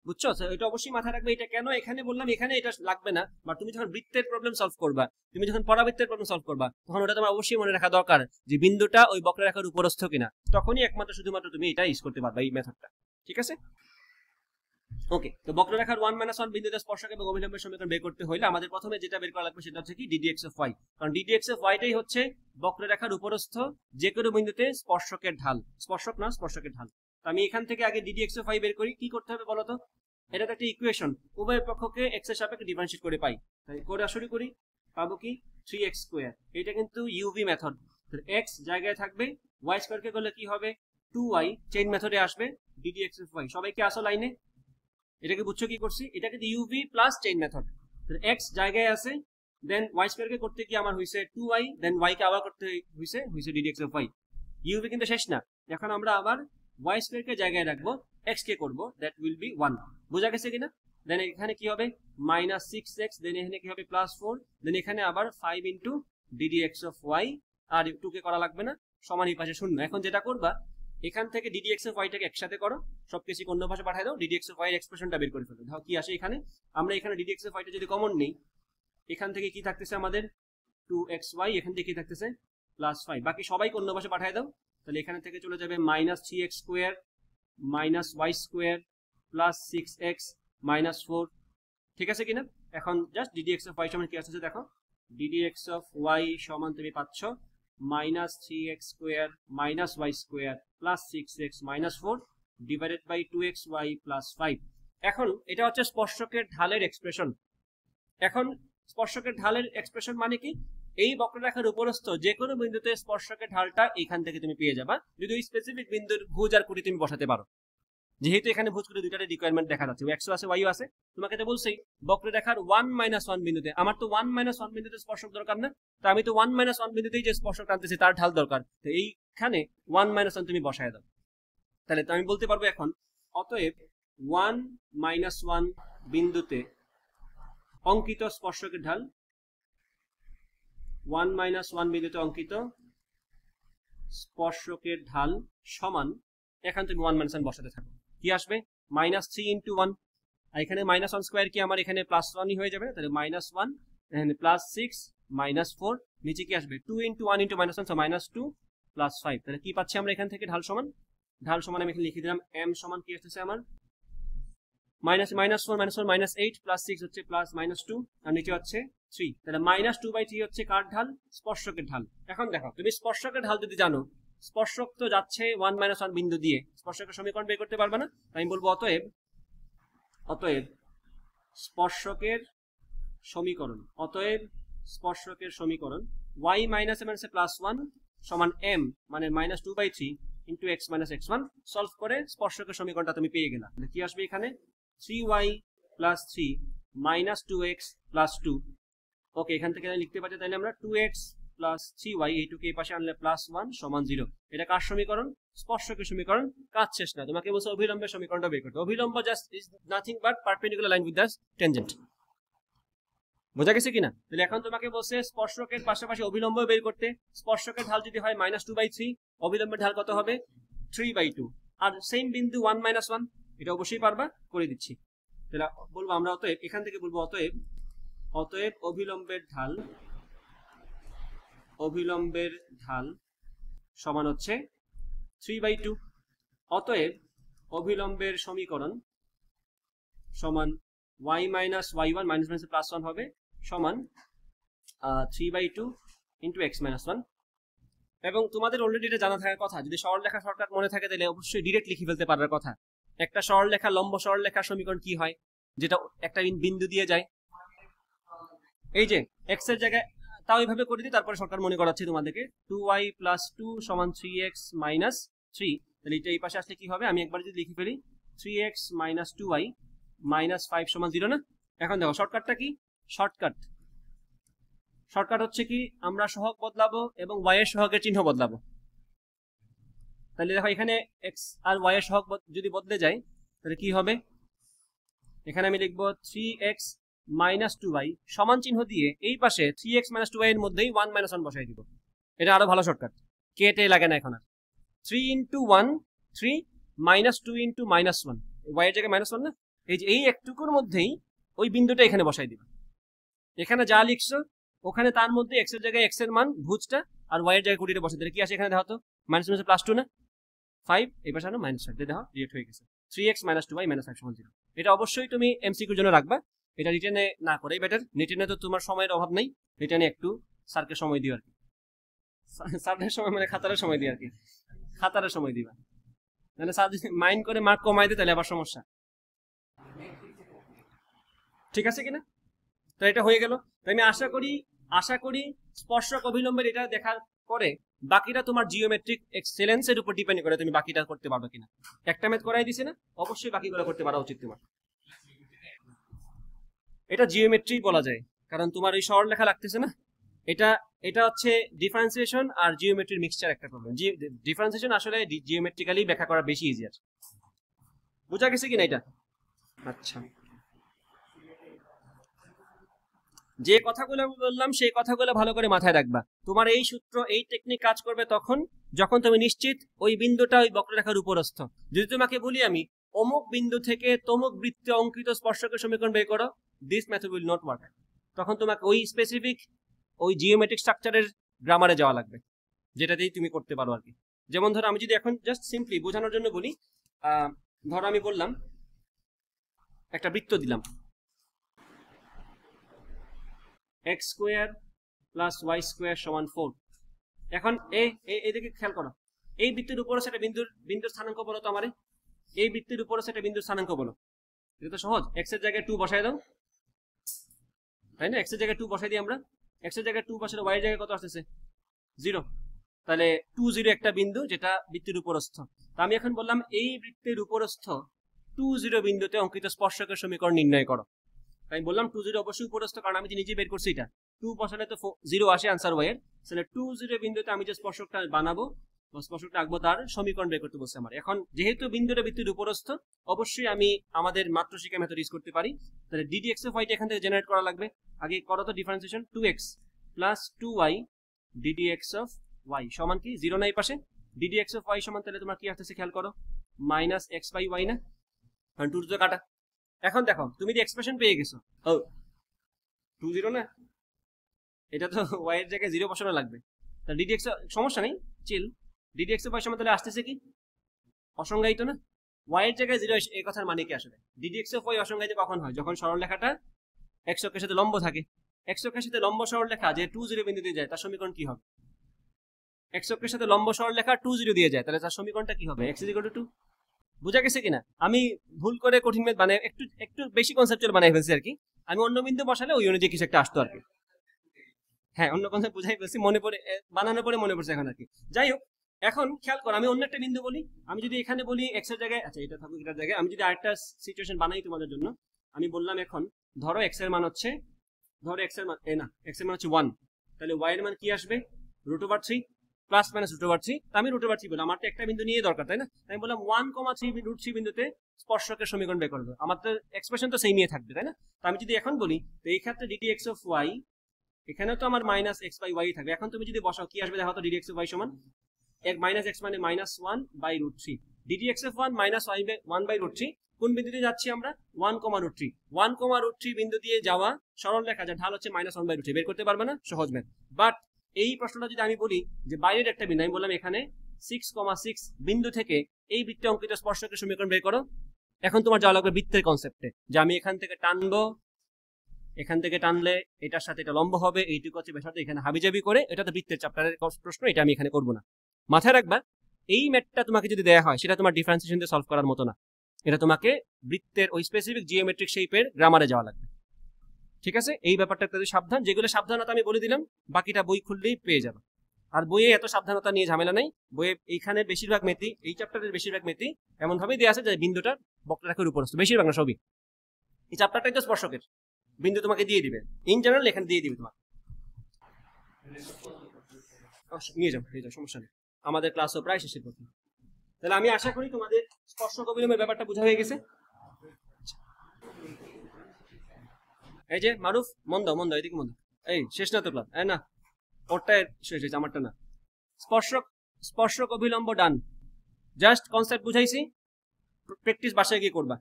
বুঝছো? এটা অবশ্যই মাথায় রাখবে। এটা কেন এখানে বললাম, এখানে এটা লাগবে না, বা তুমি যখন বৃত্তের প্রবলেম সলভ করবা, তুমি যখন পরাবৃত্তের প্রবলেম সলভ করবা, তখন ওটা তোমার অবশ্যই মনে রাখা দরকার যে বিন্দুটা ওই বক্ররেখার উপরস্থ কিনা। তখনই একমাত্র শুধুমাত্র তুমি এটা ইউজ করতে পারবা, এই মেথডটা। ঠিক আছে, ওকে। তো বক্ররেখার 1, -1 বিন্দুতে স্পর্শক এবং অভিলম্বের সমীকরণ বের করতে হলে আমাদের প্রথমে যেটা বের করা লাগবে সেটা হচ্ছে কি ddx of y, কারণ ddx of y টাই হচ্ছে বক্ররেখার উপরস্থ যে কোনো বিন্দুতে স্পর্শকের ঢাল, স্পর্শক না স্পর্শকের ঢাল। তো আমি এখান থেকে আগে ddx of y বের করি। কি করতে হবে বলো তো? এটা তো একটা ইকুয়েশন, উভয় পক্ষকে x এর সাপেক্ষে ডিফারেন্সিয়েট করে পাই, তাই করে শুরু করি। পাবো কি 3x², এটা কিন্তু ইউভি মেথড। তো x জায়গায় থাকবে, y² কে করলে কি হবে 2y, চেইন মেথডে আসবে ddx of y। সবাইকে আসো লাইনে, এটাকে বুঝছো কি করছি? এটা কিন্তু UV plus chain method. x জায়গায় আছে, দেন y² কে করতে কি আমার হইছে 2y, দেন y কে আবার করতে হইছে ddx of y। ইউভি কিন্তু শেষ না, এখন আমরা আবার y² কে জায়গায় রাখবো, x কে করব, দ্যাট উইল বি 1। বোঝা গেছে কিনা? দেন এখানে কি হবে -6x, দেন এখানে কি হবে +4, দেন এখানে আবার 5 × ddx of y, আর 2 কে করা লাগবে না, সমান এই পাশে 0। এখন যেটা করবা, এখান থেকে ddx of y টাকে একসাথে করো, সবকিছু অন্য ভাষা পাঠিয়ে দাও, ddx of y এর এক্সপ্রেশনটা বের করে ফেলো। দেখো কি আসে এখানে। আমরা এখানে ddx of y টা যদি কমন নেই, এখান থেকে কি থাকতেছে আমাদের 2xy, এখান থেকে কি থাকতেছে +5, বাকি সবাইকে অন্য ভাষা পাঠিয়ে দাও। তাহলে এখানে থেকে চলে যাবে -3x² - y² + 6x - 4। ঠিক আছে কিনা? এখন জাস্ট ddx of y সমান কি আসছে দেখো, ddx of y সমান তুমি পাচ্ছ -3x² - y² + 6x - 4 divided by 2xy + 5। এখন এটা হচ্ছে স্পর্শকের ঢালের এক্সপ্রেশন। এখন স্পর্শকের ঢালের এক্সপ্রেশন মানে কি? এই বক্ররেখার উপরস্থ যে কোনো বিন্দুতে স্পর্শকের ঢালটা এখান থেকে তুমি পেয়ে যাবা, যদি ওই স্পেসিফিক বিন্দুর ভুজ আর কুটি তুমি বসাতে পারো। যেহেতু এখানে ভুজ কুটি দুইটার রিকোয়ারমেন্ট দেখা যাচ্ছে, x আছে y আছে, তোমাকে তো বলছেই বক্ররেখার 1, -1 বিন্দুতে, আমার তো 1, -1 বিন্দুতে স্পর্শক দরকার না, তো আমি তো 1, -1 বিন্দুতেই যে স্পর্শক টানতেছি তার ঢাল দরকার, তো এইখানে 1, -1 তুমি বসায় দাও। তাহলে তো আমি বলতে পারবো এখন, অতএব 1, -1 বিন্দুতে অঙ্কিত স্পর্শকের ঢাল, 1, -1 বিন্দুতে অঙ্কিত স্পর্শকের ঢাল সমান, এখন তুমি 1, -1 বসাতে থাকো, কি আসবে -3 × 1, আর এখানে -1² কি আমার এখানে +1ই হয়ে যাবে, তাহলে -1, এখানে +6 - 4, নিচে কি আসবে 2 × 1 × -1, so -2 + 5। তাহলে কি পাচ্ছি আমরা এখান থেকে ঢাল সমান আমি এখানে লিখে দিলাম m সমান কি আসছে আমার -4 - 8 + 6 হচ্ছে +-2, আর নিচে হচ্ছে 3। তাহলে -2/3 হচ্ছে কার ঢাল? স্পর্শকের ঢাল। এখন দেখো, তুমি স্পর্শকের ঢাল যদি জানো, স্পর্শক তো যাচ্ছে 1 - 1 বিন্দু দিয়ে, স্পর্শকের সমীকরণ বের করতে পারবে না। আমি বলবো অতএব স্পর্শকের সমীকরণ, অতএব স্পর্শকের সমীকরণ y - m আছে +1 সমান m মানে -2/3 ইন্টু x - x1 সলভ করে স্পর্শকের সমীকরণটা তুমি পেয়ে গেলা। কি আসবে এখানে 3y + 3 - 2x + 2। ওকে, এখান থেকে লিখতে পারি তাহলে আমরা 2x + 3y এইটুকু এই পাশে আনলে +1 সমান 0। এটা কার সমীকরণ? স্পর্শকের সমীকরণ। কাজ শেষ না, তোমাকে বলছে অভিলম্বের সমীকরণটা বের করতে। অভিলম্ব just is nothing but perpendicular line with the tangent. বোঝা গেছে কিনা? তাহলে এখন তোমাকে বলছে স্পর্শকের পাশাপাশি অভিলম্ব বের করতে। স্পর্শকের ঢাল যদি হয় -2/3, অভিলম্বের ঢাল কত হবে? 3/2। আর সেম বিন্দু 1 - 1, এটা অবশ্যই পারবা, করে দিচ্ছি। তাহলে বলবো আমরা অতএব, এখান থেকে বলবো অতএব অভিলম্বের ঢাল সমান হচ্ছে 3/2। অতএব অভিলম্বের সমীকরণ সমান y - y1 -1 হবে সমান 3/2 ইন্টু x - 1। এবং তোমাদের অলরেডি এটা জানা থাকার কথা, যদি সরলরেখা শর্টকাট মনে থাকে তাহলে অবশ্যই ডিরেক্ট লিখে ফেলতে পারার কথা। একটা সরলরেখা, লম্ব সরলরেখার সমীকরণ কি হয়? যেটা একটা বিন্দু দিয়ে যায়, এই যে x এর জায়গায়, তাও এইভাবে করে দিই, তারপরে শর্টকাট মনে করাচ্ছি তোমাদেরকে। 2y + 2 সমান 3x - 3। তাহলে এটা এই পাশে আসলে কি হবে? আমি একবার যদি লিখে ফেলি 3x - 2y - 5 সমান 0 না? এখন দেখো শর্টকাটটা কি? শর্টকাট হচ্ছে কি, আমরা সহগ বদলাবো এবং y এর সহগের চিহ্ন বদলাবো। তাহলে দেখো এখানে x আর y এর সহগ যদি বদলে যায় তাহলে কি হবে? এখানে আমি লিখবো 3x - 2y সমান চিহ্ন দিয়ে এই পাশে 3x - 2y এর মধ্যেই 1 - 1 বসাই দিব। এটা আরো ভালো শর্টকাট, কেটে লাগে না এখন আর। 3 × 1 3 -2 × -1, y এর জায়গায় -1 না? এই যে এই একটুকুর মধ্যেই ওই বিন্দুটা এখানে বসাই দিবা। এখানে যা লিখছো ওখানে তার মধ্যে x এর জায়গায় x এর মান ভুজটা, আর y এর জায়গায় কোটিটা বসাই দিলে কি আসে এখানে? দেখো তো -2 না 5, এই পাশে আনো -5, দেখো ডিরেক্ট হয়ে গেছে 3x - 2y - 5 সমান 0। এটা অবশ্যই তুমি এমসিকিউর জন্য রাখবা, এটা রিটেনে না করেই বেটার। রিটেনে তো তোমার সময়ের অভাব নেই, রিটেনে একটু স্যারকে সময় দিও আর কি। স্যারের সময় মানে খাতারের সময় দিও আর কি, খাতারের সময় দিবা। তাহলে স্যার যদি মাইন্ড করে মার্ক কমাই দেয় তাহলে আবার সমস্যা। ঠিক আছে কিনা? তো এটা হয়ে গেল। তো আমি আশা করি স্পর্শক অভিলম্বের এটা দেখার পরে বাকিটা তোমার জিওমেট্রিক এক্সেলেন্সের উপর ডিপেন্ড করে তুমি বাকিটা করতে পারবে কিনা। একটা ম্যাথ করাই দিছে না, অবশ্যই বাকিগুলো করতে পারা উচিত তোমার। এটা জিওমেট্রি বলা যায়, কারণ তোমার ওই সরলরেখা লাগতেছে না। এটা হচ্ছে ডিফারেন্সিয়েশন আর জিওমেট্রির মিক্সচার একটা প্রবলেম। ডিফারেন্সিয়েশন আসলে জিওমেট্রিক্যালি ব্যাখ্যা করা বেশি ইজিয়ার। বোঝা গেছে কিনা এটা? আচ্ছা, যে কথাগুলো আমি বললাম সেই কথাগুলো ভালো করে মাথায় রাখবা। তোমার এই সূত্র, এই টেকনিক কাজ করবে যখন তুমি নিশ্চিত ওই বিন্দুটা ওই বক্ররেখার উপরস্থ। যদি তোমাকে বলি আমি অমুক বিন্দু থেকে তমুক বৃত্তে অঙ্কিত স্পর্শকের সমীকরণ বের করো, this method will not work. তখন তোমাকে ওই স্পেসিফিক ওই জিওমেট্রিক স্ট্রাকচারের গ্রামারে যাওয়া লাগবে, যেটাতেই তুমি করতে পারো আর কি। যেমন ধরো আমি যদি এখন জাস্ট সিম্পলি বোঝানোর জন্য বলি, ধরো আমি বললাম একটা বৃত্ত দিলাম, x² + y² সমান 4। এখন এইদিকে খেয়াল করো, এই বৃত্তের উপরে সেটা বিন্দুর স্থানাঙ্ক বলো তো আমারে। এই বৃত্তের উপরে সেটা বিন্দুর স্থানাঙ্ক বলো। এটা তো সহজ, x এর জায়গায় 2 বসাই দাও, তাই না? x এর জায়গায় 2 বসাই দিই আমরা। x এর জায়গায় 2 বসালে y এর জায়গায় কত আসতেছে? 0। তাহলে 2 0 একটা বিন্দু যেটা বৃত্তের উপরস্থ। তা আমি এখন বললাম এই বৃত্তের উপরস্থ 2 0 বিন্দুতে অঙ্কিত স্পর্শকের সমীকরণ নির্ণয় করো। আমি বললাম 2 0 অবশ্যই উপরস্থ, কারণ আমি নিজে বের করছি এটা। 2 বসালে তো 0 আসে আনসার y এর। তাহলে 2 0 বিন্দুতে আমি যে স্পর্শকটা বানাবো বা স্পর্শকটা আঁকবো তার সমীকরণ বের করতে বলছে আমার। এখন যেহেতু বিন্দুটা বৃত্তের উপরস্থ, অবশ্যই আমি আমাদের মাত্র শিক্ষা মেথড ইউজ করতে পারি। তাহলে ddx অফ y এখান থেকে জেনারেট করা লাগবে। আগে করো তো differentiation, 2x + 2y ddx of y সমান কি 0 না? এই পাশে ddx অফ y সমান তাহলে তোমার কি আসতেছে খেয়াল করো, -x/y না? কারণ 2 তো কাটা। এখন দেখো তুমি যে এক্সপ্রেশন পেয়ে গেছো, ও 2 0 না, এটা তো y এর জায়গায় 0 বসানো লাগবে। তাহলে ddx সমস্যা নেই, চিল। ddx অফ y সমান তাহলে আসতেছে কি অসংজ্ঞায়িত না? y এর জায়গায় 0 এই কথার মানে কি আসলে? ddx অফ y অসংজ্ঞায়িত কখন হয়? যখন সরলরেখাটা x অক্ষের সাথে লম্ব থাকে। x অক্ষের সাথে লম্ব সরলরেখা যে 2 0 বিন্দুতে যায় তার সমীকরণ কি হবে? এক্স অক্ষের সাথে লম্ব সরলরেখা 2 0 দিয়ে যায়, তাহলে তার সমীকরণটা কি হবে? x = 2। বুঝা গেছে কিনা? আমি ভুল করে কঠিন ম্যাথ বানাই, একটু বেশি কনসেপচুয়াল বানাই ফেলছি আর কি। আমি অন্য বিন্দু বসালে ওই অনুযায়ী কিছু একটা আসতো আর কি। হ্যাঁ, অন্য কনসেপ্ট বুঝাই ফেলছি, মনে পড়ে, বানানোর পরে মনে পড়ছে এখন আর কি। যাই হোক, এখন খেয়াল করো, আমি অন্য একটা বিন্দু বলি। আমি যদি এখানে বলি এক্স এর জায়গায়, আচ্ছা এটা থাকুক এটার জায়গায়, আমি যদি আরেকটা সিচুয়েশন বানাই তোমাদের জন্য, আমি বললাম এখন ধরো এক্স এর মান হচ্ছে, ধরো এক্স এর মান এক্স এর মান হচ্ছে 1, তাহলে ওয়াই এর মান কি আসবে? √3 প্লাস মাইনাস √3। আমি √3 বললাম, আমার তো একটা বিন্দু নিয়ে দরকার, তাই না? আমি বললাম 1,3 বিন্দুতে স্পর্শকের সমীকরণ বের করবে, আমার তো এক্সপ্রেশন তো সেমই থাকবে, তাই না? তো আমি যদি এখন বলি, তো এই ক্ষেত্রে ddx অফ y, এখানে তো আমার মাইনাস এক্স বাই ওয়াই থাকবে। এখন তুমি যদি বসাও কি আসবে দেখো তো, ddx অফ y সমান মাইনাস এক্স মানে -1/√3, ddx অফ 1 -1/√3। কোন বিন্দুতে যাচ্ছি আমরা? 1,√3। 1,√3 বিন্দু দিয়ে যাওয়া সরল রেখা যার ঢাল হচ্ছে -1/√3, বের করতে পারবে না? সহজ ম্যাথ। বাট এই প্রশ্নটা যদি আমি বলি যে বাইরের একটা বিন্দু, আমি বললাম এখানে 6,6 বিন্দু থেকে এই বৃত্তে অঙ্কিত স্পর্শকের সমীকরণ বের করো। এখন তোমার যাওয়া লাগবে বৃত্তের কনসেপ্টে, যে আমি এখান থেকে টানবো, এখান থেকে টানলে এটার সাথে এটা লম্ব হবে, এইটুকু হচ্ছে ব্যাসার্ধ, এখানে হাবিজাবি করে, এটা তো বৃত্তের চ্যাপ্টারের প্রশ্ন, এটা আমি এখানে করবো না। মাথায় রাখবা, এই ম্যাথটা তোমাকে যদি দেয়া হয় সেটা তোমার ডিফারেন্সিয়েশন দিয়ে সলভ করার মতো না, এটা তোমাকে বৃত্তের ওই স্পেসিফিক জিওমেট্রিক শেপের গ্রামারে যাওয়া লাগবে। ঠিক আছে, এই ব্যাপারটা একটু সাবধান। যেগুলো সাবধানতা আমি বলে দিলাম, বাকিটা বই খুললেই পেয়ে যাবে। আর বইয়ে এত সাবধানতা নিয়ে ঝামেলা নেই। বইয়ে এইখানে বেশিরভাগ মেথি, এই চ্যাপ্টারের বেশিরভাগ মেথি এমন ভাবেই দেওয়া আছে যে বিন্দুটা বক্ররেখার উপর আছে, বেশিরভাগ না সবই। এই চ্যাপ্টারটাই তো স্পর্শকের, বিন্দু তোমাকে দিয়ে দিবে, ইন জেনারেল এখানে দিয়ে দিবে তোমাকে। নিয়ে যাও, সমস্যা নেই, আমাদের ক্লাসও প্রায় শেষের পথে। তাহলে আমি আশা করি তোমাদের স্পর্শক অবিলম্বের ব্যাপারটা বোঝা হয়ে গেছে। এই যে মারুফ, মন্দ এদিকে মন্দ, এই শেষ না তো ক্লাস? না, ওরটা শেষ হয়েছে, আমারটা না। স্পর্শক অবিলম্ব ডান, জাস্ট কনসেপ্ট বুঝাইছি, প্র্যাকটিস বাসায় গিয়ে করবা।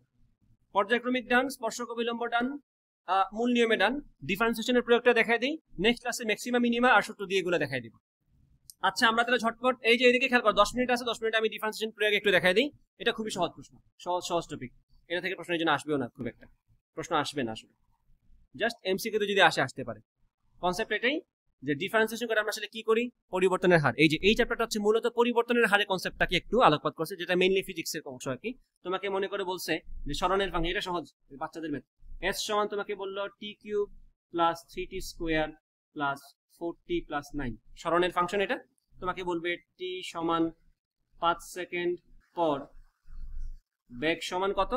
পর্যায়ক্রমিক ডান, স্পর্শক অবিলম্ব ডান, মূল নিয়মে ডান, ডিফারেন্সিয়েশনের প্রয়োগটা দেখাই দিই। নেক্সট ক্লাসে ম্যাক্সিমাম মিনিমা আর সূত্র দিয়ে এগুলো দেখাই দিব। আচ্ছা, আমরা তাহলে ঝটপট এই যে এদিকে খেয়াল করো, 10 মিনিট আছে, 10 মিনিট আমি ডিফারেন্সিয়েশন প্রয়োগ একটু দেখাই দিই। এটা খুবই সহজ প্রশ্ন, সহজ টপিক। এটা থেকে প্রশ্নের জন্য আসবেও না, খুব একটা প্রশ্ন আসবে না আসলে, জাস্ট এমসিকিউ তে যদি আসতে পারে। কনসেপ্ট এটাই যে ডিফারেন্সিয়েশন করে আমরা আসলে কি করি, পরিবর্তনের হার। এই যে এই চ্যাপ্টারটা হচ্ছে মূলত পরিবর্তনের হারের কনসেপ্টটাকে একটু আলোকপাত করছে, যেটা মেইনলি ফিজিক্সের অংশ আর কি। তোমাকে মনে করে বলছে যে সরণের ফাংশন, এটা সহজ বাচ্চাদের ম্যাথ। এস সমান তোমাকে বললো t³ plus 3t² plus 4t plus 9, সরণের ফাংশন এটা। তোমাকে বলবে t সমান 5 সেকেন্ড পর বেগ সমান কত,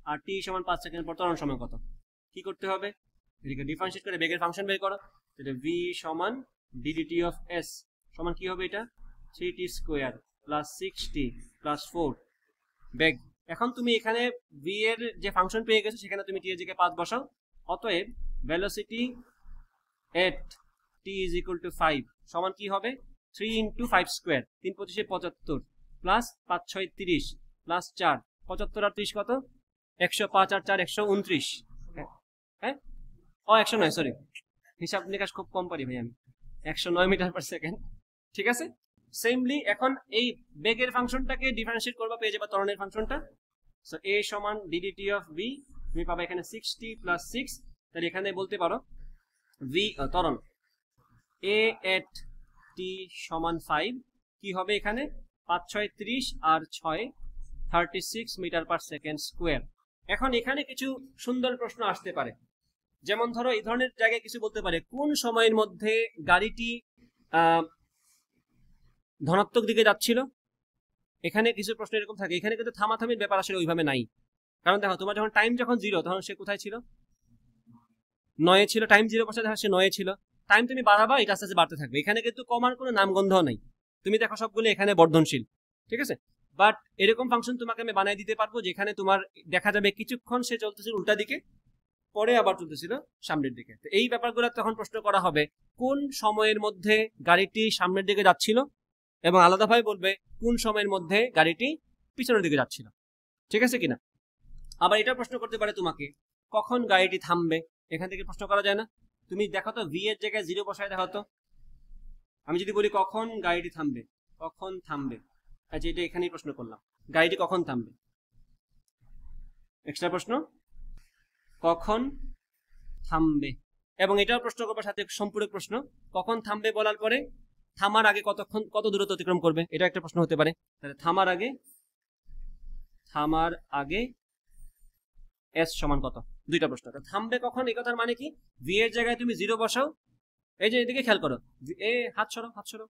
আর t সমান 5 সেকেন্ড পর ত্বরণ সমান কত। কি করতে হবে? এদিকে ডিফারেন্সিয়েট করে বেগের ফাংশন বের করো। তাহলে v সমান ddt অফ s সমান কি হবে? এটা 3t² প্লাস 6t প্লাস 4 বেগ। এখন তুমি এখানে v এর যে ফাংশন পেয়ে গেছো, সেখানে তুমি t এর জায়গায় 5 বসাও। অতএব velocity at t is equal to 5 সমান কি হবে? 3 into 5² 3 25 75 প্লাস 5 6 30 প্লাস 4 75 আর 30 কত? 105 আর 4 129। হ্যাঁ, ও 109, সরি, হিসাব নিকাশ খুব কম পারি ভাই আমি। 109 মিটার পার সেকেন্ড। ঠিক আছে, সেমলি এখন এই বেগের ফাংশনটাকে ডিফারেন্সিয়েট করবা, পেয়ে যাবে ত্বরণের ফাংশনটা। সো a সমান ddt অফ v, তুমি পাবে এখানে 6t প্লাস 6। তাহলে এখানে বলতে পারো v ত্বরণ a at t সমান 5 কি হবে? এখানে 5 6 30 আর 6 36 মিটার পার সেকেন্ড স্কোয়ার। এখন এখানে কিছু সুন্দর প্রশ্ন আসতে পারে, যেমন ধরো এই ধরনের জায়গায় কিছু বলতে পারে, কোন সময়ের মধ্যে গাড়িটি ধনাত্মক দিকে যাচ্ছিল। এখানে কিছু প্রশ্ন এরকম থাকে। এখানে কিন্তু থামাথামির ব্যাপার আসলে ওইভাবে নাই, কারণ দেখো তোমার যখন টাইম 0 তখন সে কোথায় ছিল? 9 ছিল। টাইম 0 বসে দেখো সে 9 ছিল। টাইম তুমি বাড়াবা, এটা আস্তে আস্তে বাড়তে থাকবে। এখানে কিন্তু কমার কোনো নামগন্ধ নাই, তুমি দেখো সবগুলো এখানে বর্ধনশীল। ঠিক আছে, বাট এরকম ফাংশন তোমাকে আমি বানিয়ে দিতে পারবো যেখানে তোমার দেখা যাবে কিছুক্ষণ সে চলতেছিল উল্টা দিকে, পরে আবার চলতেছিল সামনের দিকে। তো এই ব্যাপারগুলো তখন প্রশ্ন করা হবে, কোন সময়ের মধ্যে গাড়িটি সামনের দিকে যাচ্ছিল, এবং আলাদাভাবে বলবে কোন সময়ের মধ্যে গাড়িটি পিছনের দিকে যাচ্ছিল। ঠিক আছে কিনা? আবার এটা প্রশ্ন করতে পারে তোমাকে, কখন গাড়িটি থামবে। এখান থেকে প্রশ্ন করা যায় না? তুমি দেখো তো, ভি এর জায়গায় 0 বসায় দেখো তো। আমি যদি বলি কখন গাড়িটি থামবে, কখন থামবে, আচ্ছা এটা এখানেই প্রশ্ন করলাম, গাড়িটি কখন থামবে। এক্সট্রা প্রশ্ন, কখন থামবে। এবং এটাও প্রশ্ন করবার সাথে সম্পূরক প্রশ্ন, কখন থামবে বলার পরে থামার আগে কত দূরত্ব অতিক্রম করবে, এটা একটা প্রশ্ন হতে পারে। তাহলে থামার আগে এস সমান কত, দুইটা প্রশ্ন। থামবে কখন, এই কথার মানে কি, ভি এর জায়গায় তুমি 0 বসাও, এই যে এদিকে খেয়াল করো, হাত সরো,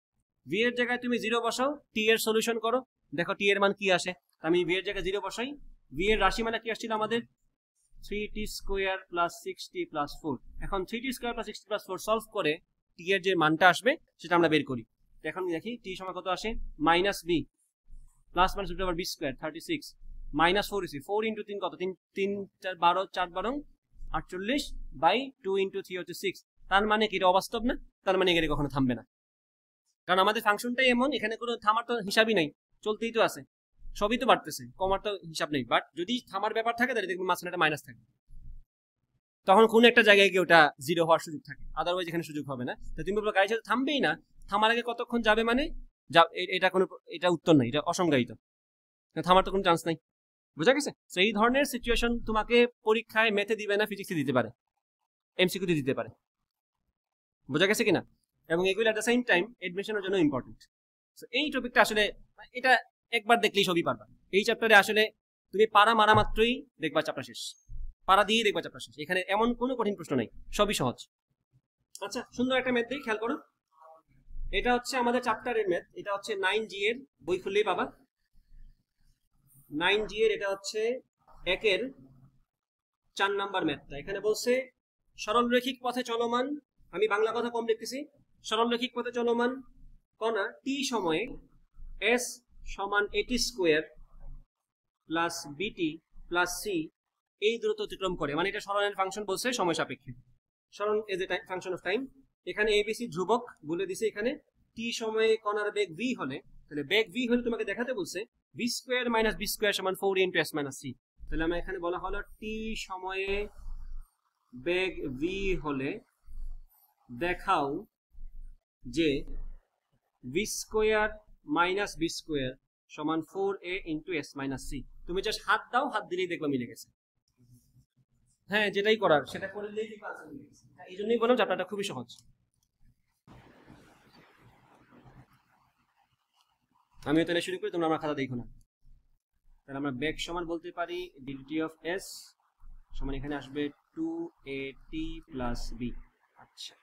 ভি এর জায়গায় তুমি 0 বসাও, টি এর সলিউশন করো, দেখো টি এর মান কি আসে। আমি ভি এর জায়গায় 0 বসাই, ভি এর রাশি মানে কি আসছিল আমাদের 3t square plus 6t plus 4। এখন 3t square plus 6t plus 4 solve করে টি এর যে মানটা আসবে সেটা আমরা বের করি। এখন দেখি টি সমান কত আসে, minus b plus minus root over b square 36 minus 4 a c 4 into 3 কত, 3 4 12 4 12 48 বাই 2 ইন্টু 3 হচ্ছে 6। তার মানে কি এটা অবাস্তব না, তার মানে এখানে কখনো থামবে না, কারণ আমাদের ফাংশনটাই এমন, এখানে কোনো থামার তো হিসাবই নাই, চলতেই তো আছে, সবই তো বাড়তেছে, কমার তো হিসাব নেই। বাট যদি থামার ব্যাপার থাকে তাহলে দেখবেন মাঝখানে একটা মাইনাস থাকে, তখন কোন একটা জায়গায় গিয়ে ওটা 0 হওয়ার সুযোগ থাকে, আদারওয়াইজ এখানে সুযোগ হবে না। তো তুমি বলবো গাড়ি সাথে থামবেই না, থামার আগে কতক্ষণ যাবে মানে এটা উত্তর নাই, এটা অসংজ্ঞায়িত, থামার তো কোনো চান্স নাই। বুঝা গেছে? তো এই ধরনের সিচুয়েশন তোমাকে পরীক্ষায় ম্যাথে দিবে না, ফিজিক্সে দিতে পারে, এমসিকিউতে দিতে পারে। বোঝা গেছে কিনা? এবং এগুলো এট দ্য সেম টাইম এডমিশনের জন্য ইম্পর্টেন্ট। সো এই টপিকটা আসলে এটা একবার দেখলেই সবই পারবা। এই চ্যাপ্টারে আসলে তুমি পারা মারা মাত্রই দেখবা চ্যাপ্টার শেষ, পারা দিয়েই দেখবা চ্যাপ্টার শেষ, এখানে এমন কোনো কঠিন প্রশ্ন নাই, সবই সহজ। আচ্ছা, সুন্দর একটা ম্যাথ দিই, খেয়াল করো। এটা হচ্ছে আমাদের চ্যাপ্টারের ম্যাথ, এটা হচ্ছে 9G এর বই খুললেই পাবা। 9G এর এটা হচ্ছে 1-এর 4 নাম্বার ম্যাথটা। এখানে বলছে সরলরৈখিক পথে চলমান, আমি বাংলা কথা কম লিখতেছি, সরলরৈখিক পথে চলমান কণা টি সময়ে এস সমান এটি স্কোয়ার প্লাস বিটি প্লাস সি এই দূরত্ব অতিক্রম করে, মানে এটা সরলের ফাংশন বলছে সময় সাপেক্ষে, সরল as a function of time. এখানে এবিসি ধ্রুবক বলে দিছে, এখানে টি সময়ে কণার বেগ ভি হলে, তাহলে বেগ ভি হলে তোমাকে দেখাতে বলছে v square minus b square সমান 4 ইন্টু এস মাইনাস সি। তাহলে আমার এখানে বলা হলো টি সময়ে বেগ ভি হলে দেখাও যে v square minus b square সমান 4a into s minus c. তুমি জাস্ট হাত দাও, হাত দিলেই দেখবা মিলে গেছে। হ্যাঁ, যেটাই করার সেটা করলেই দেখবা আনসার মিলে গেছে। এই জন্যই বললাম চ্যাপ্টারটা খুবই সহজ। আমিও তাহলে শুরু করি, তোমরা আমার খাতা দেখো না। তাহলে আমরা বেগ সমান বলতে পারি ডিটি অফ এস সমান এখানে আসবে 2at প্লাস বি। আচ্ছা,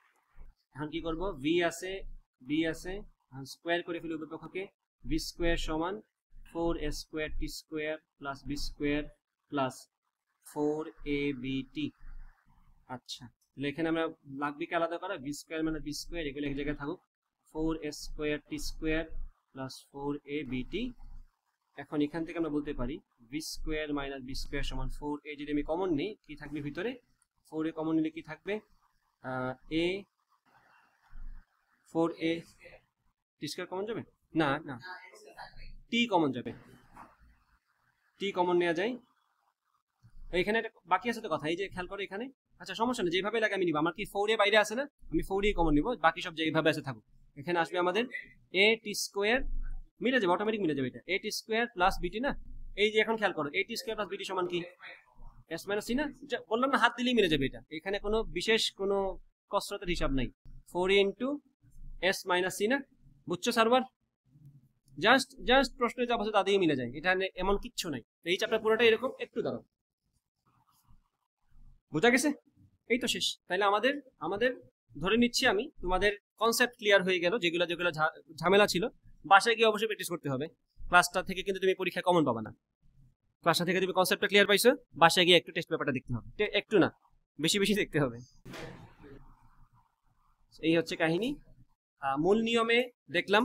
এখন কি করব, ভি আছে বি আছে, এখন স্কোয়ার করে ফেলি উভয় পক্ষকে, ভি স্কোয়ার সমান 4a square t square plus b square plus 4abt। আচ্ছা, তাহলে এখানে আমরা লাগবে কি আলাদা করা, বি স্কোয়ার মানে বি স্কোয়ার, এগুলো এক জায়গায় থাকুক, 4a square t square plus 4abt। এখন এখান থেকে আমরা বলতে পারি b square minus b square সমান 4a, যদি আমি কমন নিই কি থাকবে ভিতরে, 4a কমন নিলে কি থাকবে, a 4a T square common যাবে না, না টি কমন যাবে, টি কমন নেওয়া যায়। এখানে বাকি আছে তো কথা, এই যে খেয়াল করো এখানে। আচ্ছা, সমস্যা নেই, যেভাবে লাগে আমি নিব, আমার কি 4a বাইরে আছে না, আমি 4a কমন নিব, বাকি সব যেভাবে আছে থাকুক। এখানে আসবে আমাদের a টি স্কোয়ার, মিলে যাবে, অটোমেটিক মিলে যাবে, এটা a টি স্কোয়ার প্লাস বিটি না। এই যে এখন খেয়াল করো a টি স্কোয়ার প্লাস বিটি সমান কি এস মাইনাস সি না, বললাম না হাত দিলেই মিলে যাবে এটা, এখানে কোনো বিশেষ কোনো কসরতের হিসাব নাই, 4a into s minus C না। বুঝছো সার্ভার? জাস্ট প্রশ্নে যা বসে তা দিয়ে মিলে যায়, এটা এমন কিচ্ছু নাই। এই চ্যাপ্টার পুরোটা এরকম, একটু দাঁড়াও, বোঝা গেছে? এই তো শেষ। তাহলে আমাদের ধরে নিচ্ছি আমি, তোমাদের কনসেপ্ট ক্লিয়ার হয়ে গেল, যেগুলো ঝামেলা ছিল বাসায় গিয়ে অবশ্যই প্র্যাকটিস করতে হবে। ক্লাসটা থেকে কিন্তু তুমি পরীক্ষা কমন পাবা না, ক্লাসটা থেকে তুমি কনসেপ্টটা ক্লিয়ার পাইছো, বাসায় গিয়ে একটু টেস্ট পেপারটা দেখতে হবে, একটু না বেশি বেশি দেখতে হবে। এই হচ্ছে কাহিনী। মূল নিয়মে দেখলাম,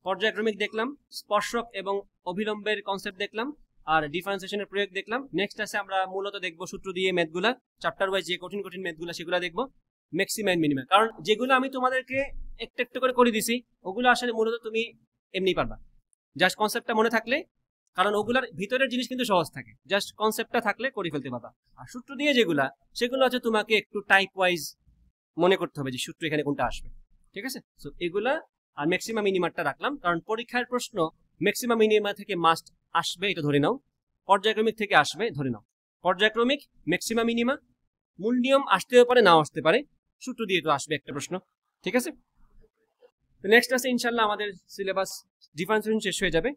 পর্যায়ক্রমিক দেখলাম, স্পর্শক এবং অবিলম্বের কনসেপ্ট দেখলাম, আর ডিফারেন্সিয়েশনের প্রয়োগ দেখলাম। নেক্সট আছে আমরা মূলত দেখবো সূত্র দিয়ে ম্যাথগুলা, চ্যাপ্টার ওয়াইজ যে কঠিন কঠিন ম্যাথগুলা সেগুলো দেখবো, ম্যাক্সিমাম মিনিমাম। কারণ যেগুলো আমি তোমাদেরকে একটু একটু করে দিছি ওগুলো আসলে মূলত তুমি এমনি পারবা, জাস্ট কনসেপ্টটা মনে থাকলে, কারণ ওগুলার ভিতরের জিনিস কিন্তু সহজ থাকে, জাস্ট কনসেপ্টটা থাকলে করে ফেলতে পারবা। আর সূত্র দিয়ে সেগুলো হচ্ছে তোমাকে একটু টাইপ ওয়াইজ মনে করতে হবে যে সূত্র এখানে কোনটা আসবে, ঠিক আছে? সো এগুলা আর ম্যাক্সিমাম মিনিমামটা রাখলাম, কারণ পরীক্ষার প্রশ্ন ম্যাক্সিমাম মিনিমা থেকে মাস্ট আসবে, এটা ধরে নাও। পর্যায়ক্রমিক থেকে আসবে ধরে নাও, পর্যায়ক্রমিক ম্যাক্সিমাম মিনিমা, মূল নিয়ম আসতেও পারে নাও আসতে পারে, সূত্র দিয়ে তো আসবে একটা প্রশ্ন, ঠিক আছে? তো নেক্সট ক্লাসে ইনশাল্লাহ আমাদের সিলেবাস ডিফারেন্সিয়েশন শেষ হয়ে যাবে।